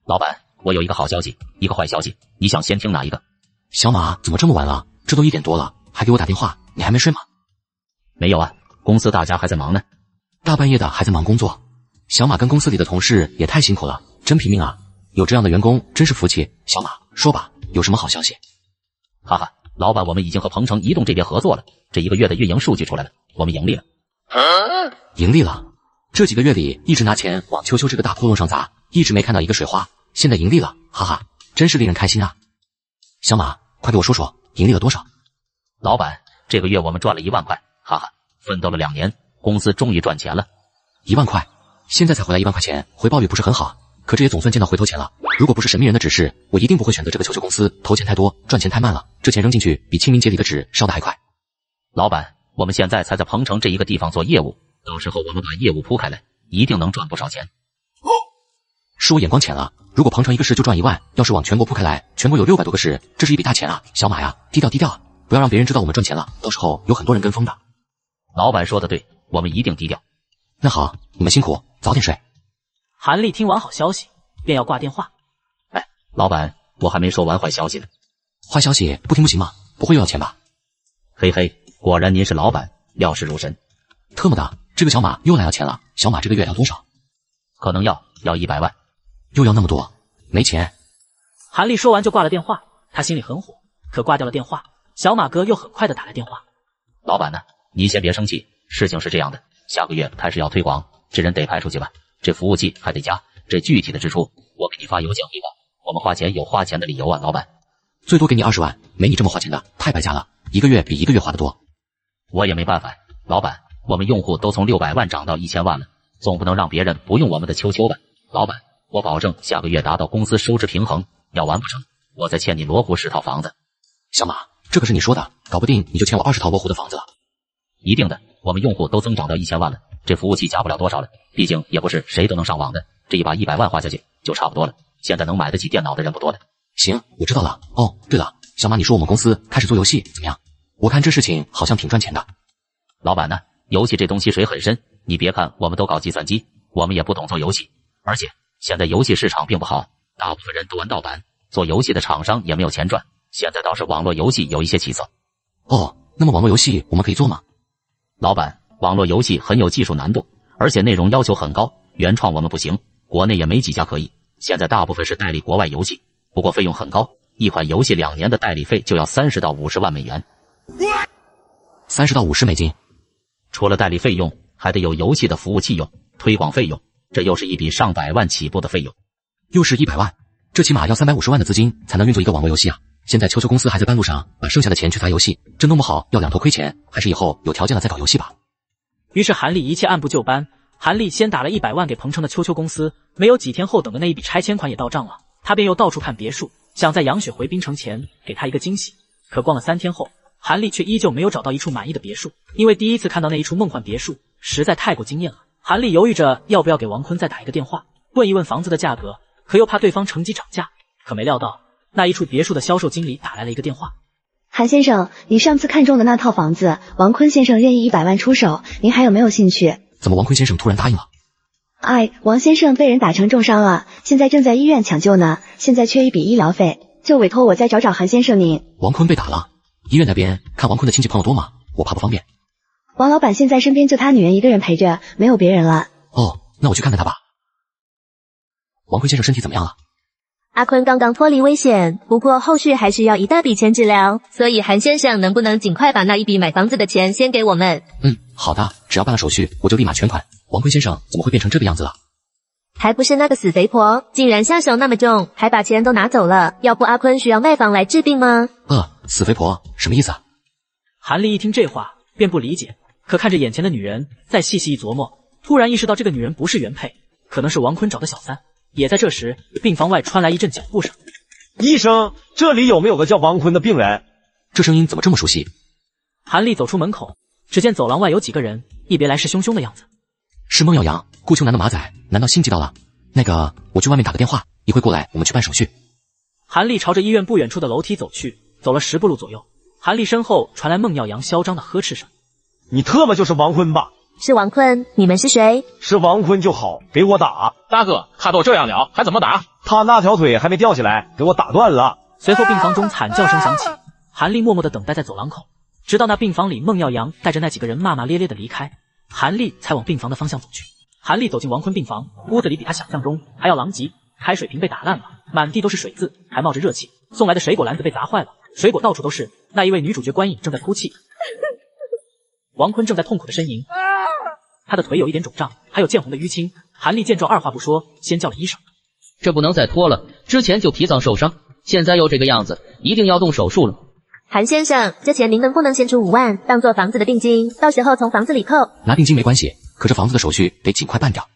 N: 老板，我有一个好消息，一个坏消息，你想先听哪一个？
B: 小马，怎么这么晚了？这都1点多了，还给我打电话，你还没睡吗？
N: 没有啊，公司大家还在忙呢。
B: 大半夜的还在忙工作，小马跟公司里的同事也太辛苦了，真拼命啊！有这样的员工真是福气。小马，说吧，有什么好消息？
N: 哈哈，老板，我们已经和鹏城移动这边合作了，这1个月的运营数据出来了，我们盈利了。
B: 盈利了？这几个月里一直拿钱往秋秋这个大窟窿上砸，一直没看到一个水花，现在盈利了，哈哈，真是令人开心啊！小马，快给我说说盈利了多少？
N: 老板，这个月我们赚了1万块，哈哈，奋斗了2年。公司终于赚钱了
B: ，1万块，现在才回来1万块钱，回报率不是很好，可这也总算见到回头钱了。如果不是神秘人的指示，我一定不会选择这个球球公司，投钱太多，赚钱太慢了，这钱扔进去比清明节里的纸烧得还快。
N: 老板，我们现在才在鹏城这一个地方做业务，到时候我们把业务铺开来，一定能赚不少钱。
B: 是我眼光浅了，如果鹏城一个市就赚1万，要是往全国铺开来，全国有600多个市，这是一笔大钱啊！小马呀，低调低调，不要让别人知道我们赚钱了，到时候有很多人跟风的。
N: 老板说的对，我们一定低调。
B: 那好，你们辛苦，早点睡。
A: 韩丽听完好消息，便要挂电话。
N: 哎，老板，我还没说完坏消息呢。
B: 坏消息不听不行吗？不会又要钱吧？
N: 嘿嘿，果然您是老板，料事如神。
B: 特么的，这个小马又来要钱了。小马这个月要多少？
N: 可能要100万。
B: 又要那么多？没钱。
A: 韩丽说完就挂了电话，她心里很火，可挂掉了电话，小马哥又很快的打来电话。
N: 老板呢？你先别生气，事情是这样的，下个月开始要推广，这人得派出去吧，这服务器还得加，这具体的支出我给你发邮件汇报。我们花钱有花钱的理由啊，老板。
B: 最多给你20万，没你这么花钱的，太败家了，1个月比1个月花得多。
N: 我也没办法，老板，我们用户都从600万涨到1000万了，总不能让别人不用我们的秋秋吧。老板，我保证下个月达到公司收支平衡，要完不成，我再欠你罗湖10套房子。
B: 小马，这可是你说的，搞不定你就欠我20套罗湖的房子了。
N: 一定的，我们用户都增长到1000万了，这服务器加不了多少了，毕竟也不是谁都能上网的，这一把100万花下去就差不多了，现在能买得起电脑的人不多了。
B: 行，我知道了。哦，对了，小马，你说我们公司开始做游戏怎么样？我看这事情好像挺赚钱的。
N: 老板呢，游戏这东西水很深，你别看我们都搞计算机，我们也不懂做游戏，而且现在游戏市场并不好，大部分人都玩盗版，做游戏的厂商也没有钱赚。现在倒是网络游戏有一些起色。
B: 哦，那么网络游戏我们可以做吗？
N: 老板，网络游戏很有技术难度，而且内容要求很高，原创我们不行，国内也没几家可以。现在大部分是代理国外游戏，不过费用很高，一款游戏2年的代理费就要30到50万美元。
B: 30到50美金。
N: 除了代理费用，还得有游戏的服务器用、推广费用，这又是一笔上百万起步的费用。
B: 又是100万，这起码要350万的资金才能运作一个网络游戏啊！现在秋秋公司还在半路上，把剩下的钱去砸游戏，这弄不好要2头亏钱，还是以后有条件了再搞游戏吧。
A: 于是韩立一切按部就班，韩立先打了100万给彭城的秋秋公司，没有几天后，等的那一笔拆迁款也到账了，他便又到处看别墅，想在杨雪回滨城前给他一个惊喜。可逛了3天后，韩立却依旧没有找到一处满意的别墅，因为第一次看到那一处梦幻别墅实在太过惊艳了。韩立犹豫着要不要给王坤再打一个电话，问一问房子的价格，可又怕对方乘机涨价。可没料到，那一处别墅的销售经理打来了一个电话。
M: 韩先生，你上次看中的那套房子，王坤先生愿意100万出手，您还有没有兴趣？
B: 怎么王坤先生突然答应了？
M: 哎，王先生被人打成重伤了，现在正在医院抢救呢，现在缺一笔医疗费，就委托我再找找韩先生您。
B: 王坤被打了，医院那边看王坤的亲戚朋友多吗？我怕不方便。
M: 王老板现在身边就他女人一个人陪着，没有别人了。
B: 哦，那我去看看他吧。王坤先生身体怎么样了？
V: 阿坤刚刚脱离危险，不过后续还需要一大笔钱治疗，所以韩先生能不能尽快把那一笔买房子的钱先给我们？
B: 好的，只要办了手续，我就立马全款。王坤先生怎么会变成这个样子了？
V: 还不是那个死肥婆，竟然下手那么重，还把钱都拿走了。要不阿坤需要卖房来治病吗？
B: 死肥婆什么意思啊？
A: 韩立一听这话便不理解，可看着眼前的女人，再细细一琢磨，突然意识到这个女人不是原配，可能是王坤找的小三。也在这时，病房外传来一阵脚步声。
G: 医生，这里有没有个叫王坤的病人？
B: 这声音怎么这么熟悉？
A: 韩立走出门口，只见走廊外有几个人，一别来势汹汹的样子。
B: 是孟耀阳、顾秋南的马仔，难道心急到了？那个，我去外面打个电话，一会过来，我们去办手续。
A: 韩立朝着医院不远处的楼梯走去，走了10步路左右，韩立身后传来孟耀阳嚣张的呵斥声：“
G: 你特么就是王坤吧？”
V: 是王坤，你们是谁？
G: 是王坤就好，给我打！
R: 大哥，他都这样了，还怎么打？
G: 他那条腿还没吊起来，给我打断了。
A: 随后病房中惨叫声响起，韩立默默地等待在走廊口，直到那病房里孟耀阳带着那几个人骂骂咧咧地离开，韩立才往病房的方向走去。韩立走进王坤病房，屋子里比他想象中还要狼藉，开水瓶被打烂了，满地都是水渍，还冒着热气，送来的水果篮子被砸坏了，水果到处都是。那一位女主角关颖正在哭泣，王坤正在痛苦的呻吟，他的腿有一点肿胀，还有见红的淤青。韩立见状，二话不说，先叫了医生。
U: 这不能再拖了，之前就脾脏受伤，现在又这个样子，一定要动手术了。
V: 韩先生，这钱您能不能先出5万，当做房子的定金，到时候从房子里扣？
B: 拿定金没关系，可这房子的手续得尽快办掉。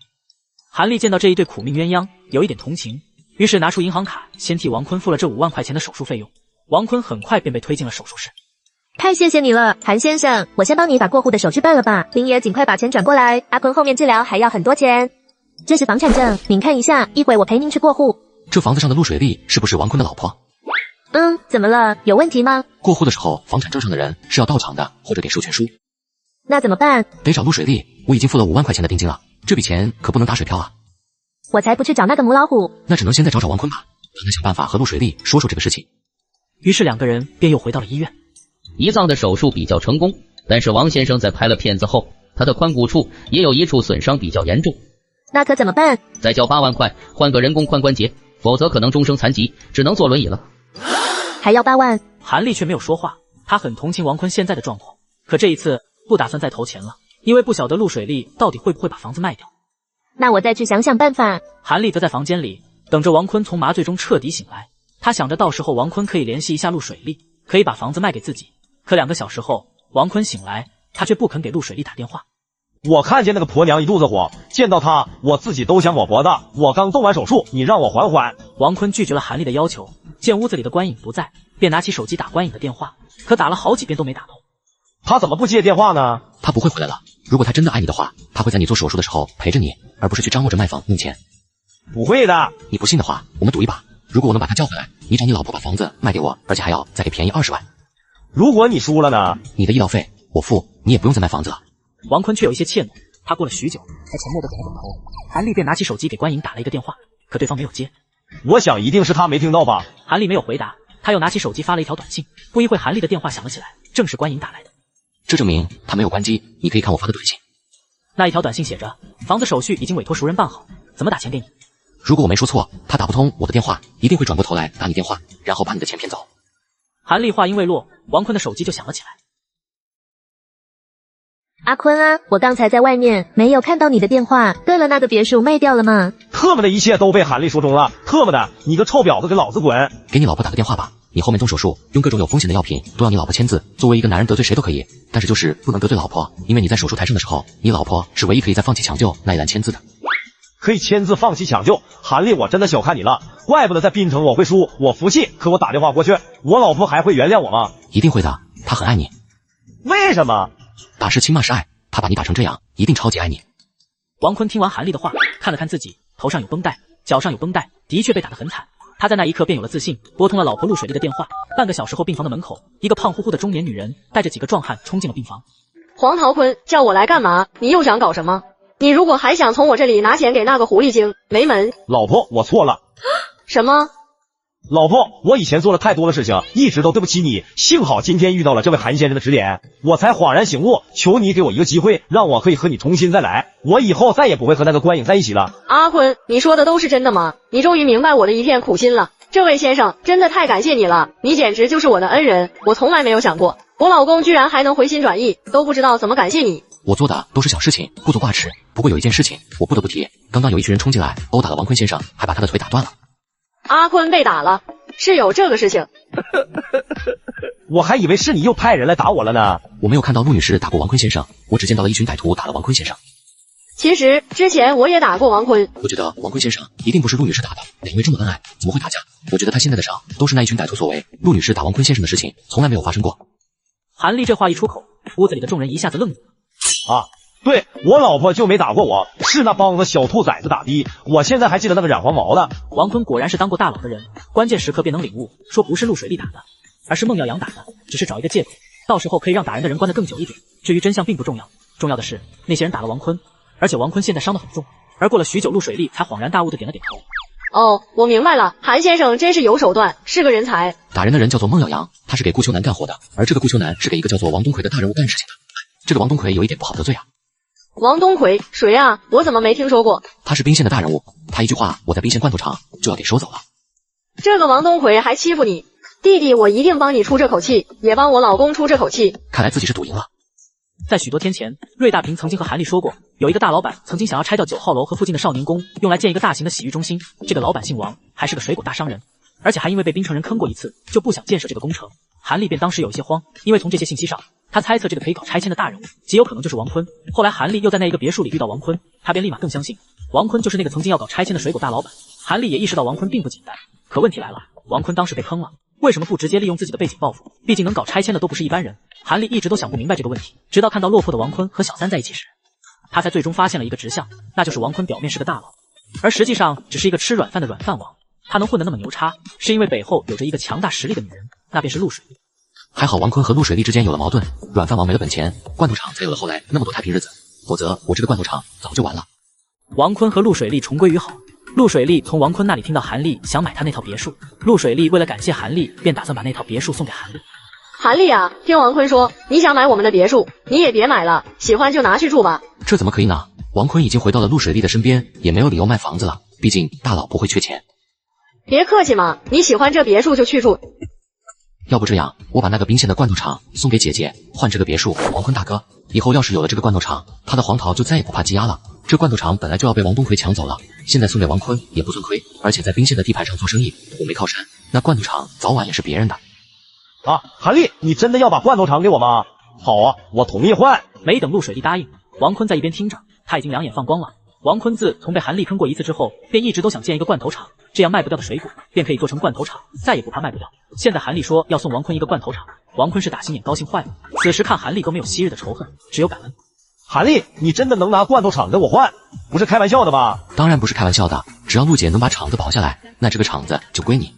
A: 韩立见到这一对苦命鸳鸯，有一点同情，于是拿出银行卡，先替王坤付了这5万块钱的手术费用。王坤很快便被推进了手术室。
V: 太谢谢你了，韩先生，我先帮你把过户的手续办了吧，您也尽快把钱转过来，阿坤后面治疗还要很多钱。这是房产证，您看一下，一会我陪您去过户。
B: 这房子上的陆水丽是不是王坤的老婆？
V: 怎么了？有问题吗？
B: 过户的时候，房产证上的人是要到场的，或者给授权书。
V: 那怎么办？
B: 得找陆水丽，我已经付了5万块钱的定金了，这笔钱可不能打水漂啊。
V: 我才不去找那个母老虎。
B: 那只能现在找找王坤吧，让他想办法和陆水丽说说这个事情。
A: 于是2个人便又回到了医院。
U: 胰脏的手术比较成功，但是王先生在拍了片子后，他的髋骨处也有一处损伤比较严重。
V: 那可怎么办？
U: 再交8万块换个人工髋关节，否则可能终生残疾，只能坐轮椅了。
V: 还要8万？
A: 韩立却没有说话，他很同情王坤现在的状况，可这一次不打算再投钱了，因为不晓得陆水丽到底会不会把房子卖掉。
V: 那我再去想想办法。
A: 韩立则在房间里等着王坤从麻醉中彻底醒来，他想着到时候王坤可以联系一下陆水丽，可以把房子卖给自己。可2个小时后，王坤醒来，他却不肯给陆水丽打电话。
G: 我看见那个婆娘一肚子火，见到她我自己都想抹脖子。我刚动完手术，你让我缓缓。
A: 王坤拒绝了韩立的要求，见屋子里的关颖不在，便拿起手机打关颖的电话，可打了好几遍都没打通。
G: 他怎么不接电话呢？
B: 他不会回来了。如果他真的爱你的话，他会在你做手术的时候陪着你，而不是去张罗着卖房弄钱。
G: 不会的。
B: 你不信的话，我们赌一把。如果我能把他叫回来，你找你老婆把房子卖给我，而且还要再给便宜20万。
G: 如果你输了呢？
B: 你的医疗费我付，你也不用再卖房子了。
A: 王坤却有一些怯懦，他过了许久，才沉默地点了点头。韩立便拿起手机给关颖打了一个电话，可对方没有接。
G: 我想一定是他没听到吧。
A: 韩立没有回答，他又拿起手机发了一条短信。不一会，韩立的电话响了起来，正是关颖打来的。
B: 这证明他没有关机，你可以看我发的短信。
A: 那一条短信写着：房子手续已经委托熟人办好，怎么打钱给你？
B: 如果我没说错，他打不通我的电话，一定会转过头来打你电话，然后把你的钱骗走。
A: 韩立话音未落，王坤的手机就响了起来。
V: 阿坤啊，我刚才在外面没有看到你的电话。对了，那个别墅卖掉了吗？
G: 特么的一切都被韩立说中了，特么的，你个臭婊子，给老子滚！
B: 给你老婆打个电话吧，你后面动手术，用各种有风险的药品，都要你老婆签字。作为一个男人，得罪谁都可以，但是就是不能得罪老婆，因为你在手术台上的时候，你老婆是唯一可以在放弃抢救那一栏签字的。
G: 可以签字放弃抢救，韩立，我真的小看你了，怪不得在滨城我会输，我服气。可我打电话过去，我老婆还会原谅我吗？
B: 一定会的，她很爱你。
G: 为什么？
B: 打是亲，骂是爱，她把你打成这样，一定超级爱你。
A: 王坤听完韩立的话，看了看自己，头上有绷带，脚上有绷带，的确被打得很惨。他在那一刻便有了自信，拨通了老婆陆水丽的电话。半个小时后，病房的门口，一个胖乎乎的中年女人带着几个壮汉冲进了病房。
Q: 黄桃坤，叫我来干嘛？你又想搞什么？你如果还想从我这里拿钱给那个狐狸精，没门！
G: 老婆，我错了。
Q: 什么？
G: 老婆，我以前做了太多的事情，一直都对不起你。幸好今天遇到了这位韩先生的指点，我才恍然醒悟。求你给我一个机会，让我可以和你重新再来。我以后再也不会和那个关颖在一起了。
Q: 阿坤，你说的都是真的吗？你终于明白我的一片苦心了。这位先生，真的太感谢你了，你简直就是我的恩人。我从来没有想过，我老公居然还能回心转意，都不知道怎么感谢你。
B: 我做的都是小事情，不足挂齿。不过有一件事情我不得不提，刚刚有一群人冲进来，殴打了王坤先生，还把他的腿打断了。
Q: 阿坤被打了，是有这个事情？
G: 我还以为是你又派人来打我了呢。
B: 我没有看到陆女士打过王坤先生，我只见到了一群歹徒打了王坤先生。
Q: 其实之前我也打过王坤。
B: 我觉得王坤先生一定不是陆女士打的，两位这么恩爱，怎么会打架？我觉得他现在的伤都是那一群歹徒所为，陆女士打王坤先生的事情从来没有发生过。
A: 韩立这话一出口，屋子里的众人一下子愣住了。
G: 对，我老婆就没打过我，是那帮子小兔崽子打的。我现在还记得那个染黄毛的。
A: 王坤果然是当过大佬的人，关键时刻便能领悟，说不是陆水丽打的，而是孟耀阳打的，只是找一个借口，到时候可以让打人的人关得更久一点。至于真相并不重要，重要的是那些人打了王坤，而且王坤现在伤得很重。而过了许久，陆水丽才恍然大悟的点了点头。
Q: 哦，我明白了，韩先生真是有手段，是个人才。
B: 打人的人叫做孟耀阳，他是给顾秋南干活的，而这个顾秋南是给一个叫做王东奎的大人物干事情的。这个王东奎有一点不好得罪啊。
Q: 王东奎谁啊？我怎么没听说过？
B: 他是宾县的大人物，他一句话，我在宾县罐头厂就要给收走了。
Q: 这个王东奎还欺负你，弟弟，我一定帮你出这口气，也帮我老公出这口气。
B: 看来自己是赌赢了。
A: 在许多天前，瑞大平曾经和韩立说过，有一个大老板曾经想要拆掉9号楼和附近的少年宫，用来建一个大型的洗浴中心。这个老板姓王，还是个水果大商人，而且还因为被滨城人坑过一次，就不想建设这个工程。韩立便当时有些慌，因为从这些信息上，他猜测这个可以搞拆迁的大人物极有可能就是王坤。后来韩立又在那一个别墅里遇到王坤，他便立马更相信王坤就是那个曾经要搞拆迁的水果大老板。韩立也意识到王坤并不简单，可问题来了，王坤当时被坑了，为什么不直接利用自己的背景报复？毕竟能搞拆迁的都不是一般人。韩立一直都想不明白这个问题，直到看到落魄的王坤和小三在一起时，他才最终发现了一个直向，那就是王坤表面是个大佬，而实际上只是一个吃软饭的软饭王。他能混得那么牛叉，是因为背后有着一个强大实力的女人，那便是陆水丽。
B: 还好王坤和陆水丽之间有了矛盾，软饭王没了本钱，罐头厂才有了后来那么多太平日子，否则我这个罐头厂早就完了。
A: 王坤和陆水丽重归于好，陆水丽从王坤那里听到韩立想买他那套别墅，陆水丽为了感谢韩立，便打算把那套别墅送给韩立。
Q: 韩立啊，听王坤说你想买我们的别墅，你也别买了，喜欢就拿去住吧。
B: 这怎么可以呢？王坤已经回到了陆水丽的身边，也没有理由卖房子了，毕竟大佬不会缺钱。
Q: 别客气嘛，你喜欢这别墅就去住。
B: 要不这样，我把那个宾县的罐头厂送给姐姐，换这个别墅。王坤大哥，以后要是有了这个罐头厂，他的黄桃就再也不怕积压了。这罐头厂本来就要被王东奎抢走了，现在送给王坤也不算亏，而且在宾县的地盘上做生意，我没靠山，那罐头厂早晚也是别人的。
G: 韩立，你真的要把罐头厂给我吗？好啊，我同意换。
A: 没等陆水丽答应，王坤在一边听着，他已经两眼放光了。王坤自从被韩立坑过一次之后，便一直都想建一个罐头厂，这样卖不掉的水果便可以做成罐头厂，再也不怕卖不掉。现在韩立说要送王坤一个罐头厂，王坤是打心眼高兴坏了。此时看韩立都没有昔日的仇恨，只有感恩。
G: 韩立，你真的能拿罐头厂跟我换？不是开玩笑的吧？
B: 当然不是开玩笑的，只要陆姐能把厂子保下来，那这个厂子就归你。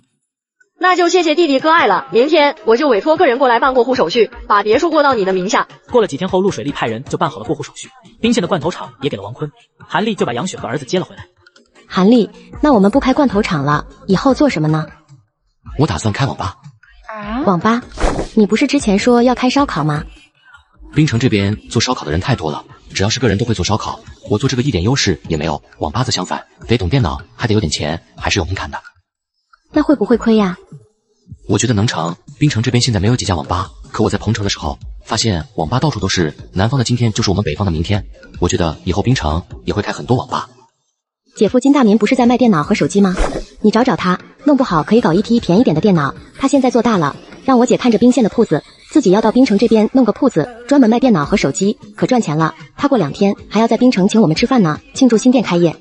Q: 那就谢谢弟弟割爱了，明天我就委托个人过来办过户手续，把别墅过到你的名下。
A: 过了几天后，陆水利派人就办好了过户手续，宾县的罐头厂也给了王坤，韩丽就把杨雪和儿子接了回来。
E: 韩丽，那我们不开罐头厂了，以后做什么呢？
B: 我打算开网吧。
E: 网吧？你不是之前说要开烧烤吗？
B: 槟城这边做烧烤的人太多了，只要是个人都会做烧烤，我做这个一点优势也没有。网吧则相反，得懂电脑，还得有点钱，还是有门槛的。
E: 那会不会亏呀？
B: 我觉得能成。槟城这边现在没有几家网吧，可我在彭城的时候发现网吧到处都是，南方的今天就是我们北方的明天。我觉得以后槟城也会开很多网吧。
E: 姐夫金大民不是在卖电脑和手机吗？你找找他，弄不好可以搞一批便宜点的电脑。他现在做大了，让我姐看着宾县的铺子，自己要到槟城这边弄个铺子，专门卖电脑和手机，可赚钱了。他过2天还要在槟城请我们吃饭呢，庆祝新店开业。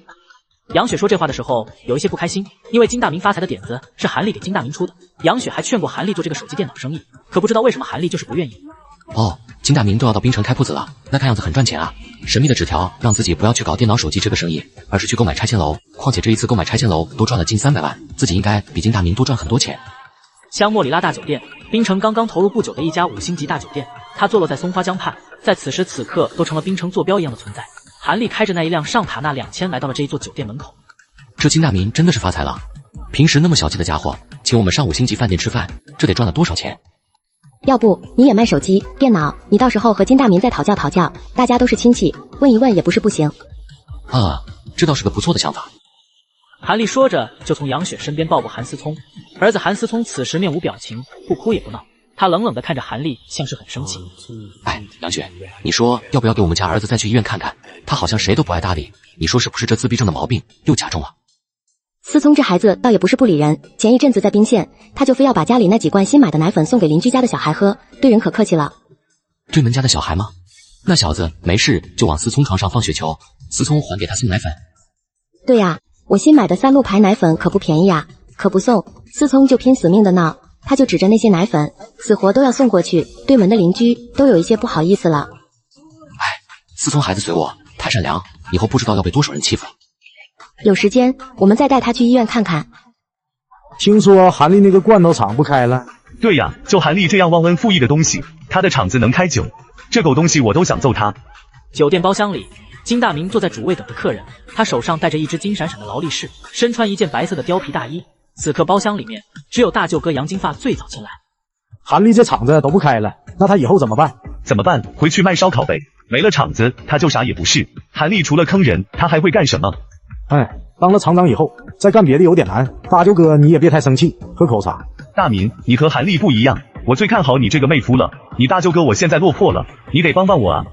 A: 杨雪说这话的时候有一些不开心，因为金大明发财的点子是韩丽给金大明出的。杨雪还劝过韩丽做这个手机电脑生意，可不知道为什么韩丽就是不愿意。
B: 哦，金大明都要到槟城开铺子了，那看样子很赚钱啊。神秘的纸条让自己不要去搞电脑手机这个生意，而是去购买拆迁楼，况且这一次购买拆迁楼都赚了近300万，自己应该比金大明多赚很多钱。
A: 香莫里拉大酒店，槟城刚刚投入不久的一家5星级大酒店，它坐落在松花江畔，在此时此刻都成了槟城坐标一样的存在。韩丽开着那一辆上塔纳2000来到了这一座酒店门口。
B: 这金大明真的是发财了，平时那么小气的家伙，请我们上5星级饭店吃饭，这得赚了多少钱？
E: 要不你也卖手机、电脑，你到时候和金大明再讨教讨教，大家都是亲戚，问一问也不是不行。
B: 啊，这倒是个不错的想法。
A: 韩丽说着就从杨雪身边抱过韩思聪，儿子韩思聪此时面无表情，不哭也不闹，他冷冷地看着韩丽，像是很生气。
B: 哎，杨雪，你说要不要给我们家儿子再去医院看看？他好像谁都不爱搭理，你说是不是这自闭症的毛病又加重了？
E: 思聪这孩子倒也不是不理人，前一阵子在宾县，他就非要把家里那几罐新买的奶粉送给邻居家的小孩喝，对人可客气了。
B: 对门家的小孩吗？那小子没事就往思聪床上放雪球，思聪还给他送奶粉。
E: 对呀，我新买的3鹿牌奶粉可不便宜啊，可不送，思聪就拼死命的闹，他就指着那些奶粉，死活都要送过去，对门的邻居都有一些不好意思了。
B: 哎，思聪孩子随我，太善良，以后不知道要被多少人欺负。
E: 有时间我们再带他去医院看看。
H: 听说韩丽那个罐头厂不开了？
K: 对呀，就韩丽这样忘恩负义的东西，他的厂子能开久？这狗东西我都想揍他。
A: 酒店包厢里，金大明坐在主位等着客人，他手上戴着一只金闪闪的劳力士，身穿一件白色的貂皮大衣。此刻包厢里面只有大舅哥杨金发最早进来。
H: 韩丽这厂子都不开了，那他以后怎么办？
K: 怎么办？回去卖烧烤呗。没了厂子，他就啥也不是。韩丽除了坑人，他还会干什么？
H: 哎，当了厂长以后，再干别的有点难。大舅哥，你也别太生气，喝口茶。
K: 大明，你和韩丽不一样，我最看好你这个妹夫了。你大舅哥我现在落魄了，你得帮帮我啊！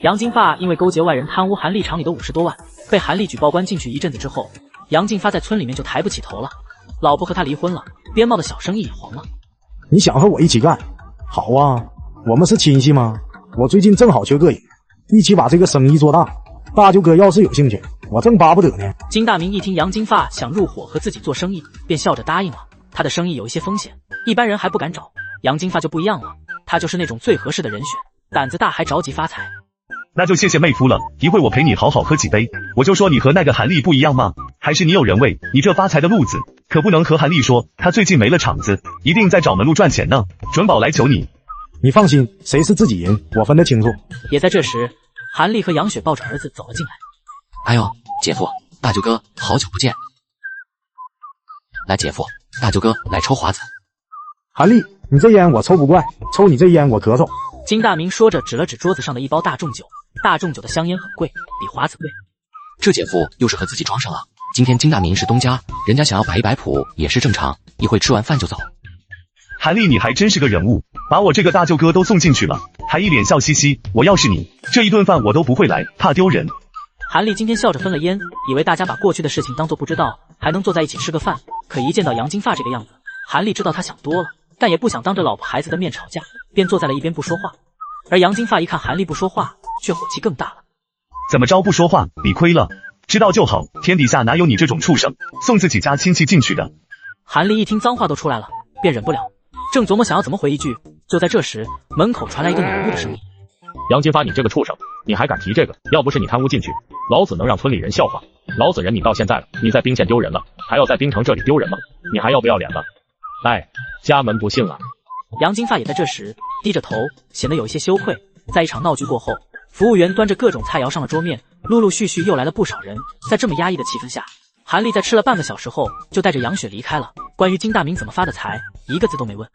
A: 杨金发因为勾结外人贪污韩丽厂里的50多万，被韩丽举报关进去一阵子之后，杨金发在村里面就抬不起头了。老婆和他离婚了，边贸的小生意也黄了。
H: 你想和我一起干？好啊，我们是亲戚吗？我最近正好缺个人，一起把这个生意做大。大舅哥要是有兴趣，我正巴不得呢。
A: 金大明一听杨金发想入伙和自己做生意，便笑着答应了。他的生意有一些风险，一般人还不敢找，杨金发就不一样了，他就是那种最合适的人选，胆子大还着急发财。
K: 那就谢谢妹夫了，一会我陪你好好喝几杯。我就说你和那个韩丽不一样吗？还是你有人味？你这发财的路子可不能和韩丽说，她最近没了厂子，一定在找门路赚钱呢，准保来求你。
H: 你放心，谁是自己人，我分得清楚。
A: 也在这时，韩丽和杨雪抱着儿子走了进来。
B: 哎呦，姐夫，大舅哥，好久不见。来，姐夫，大舅哥来抽华子。
H: 韩丽，你这烟我抽不惯，抽你这烟我咳嗽。
A: 金大明说着指了指桌子上的一包大众酒，大众酒的香烟很贵，比华子贵。
B: 这姐夫又是和自己装上了。今天金大明是东家，人家想要摆一摆谱也是正常，一会吃完饭就走。
K: 韩丽，你还真是个人物，把我这个大舅哥都送进去了，还一脸笑嘻嘻。我要是你，这一顿饭我都不会来，怕丢人。
A: 韩丽今天笑着分了烟，以为大家把过去的事情当作不知道，还能坐在一起吃个饭。可一见到杨金发这个样子，韩丽知道他想多了，但也不想当着老婆孩子的面吵架，便坐在了一边不说话。而杨金发一看韩丽不说话，却火气更大了。
K: 怎么着不说话？理亏了，知道就好，天底下哪有你这种畜生，送自己家亲戚进去的。
A: 韩丽一听脏话都出来了，便忍不了，正琢磨想要怎么回一句，就在这时，门口传来一个女巫的声音：
R: 杨金发，你这个畜生，你还敢提这个？要不是你贪污进去，老子能让村里人笑话。老子忍你到现在了，你在宾县丢人了，还要在槟城这里丢人吗？你还要不要脸了？哎，家门不幸啊！
A: 杨金发也在这时低着头，显得有一些羞愧。在一场闹剧过后，服务员端着各种菜肴上了桌面，陆陆续续又来了不少人。在这么压抑的气氛下，韩立在吃了半个小时后就带着杨雪离开了。关于金大明怎么发的财，一个字都没问。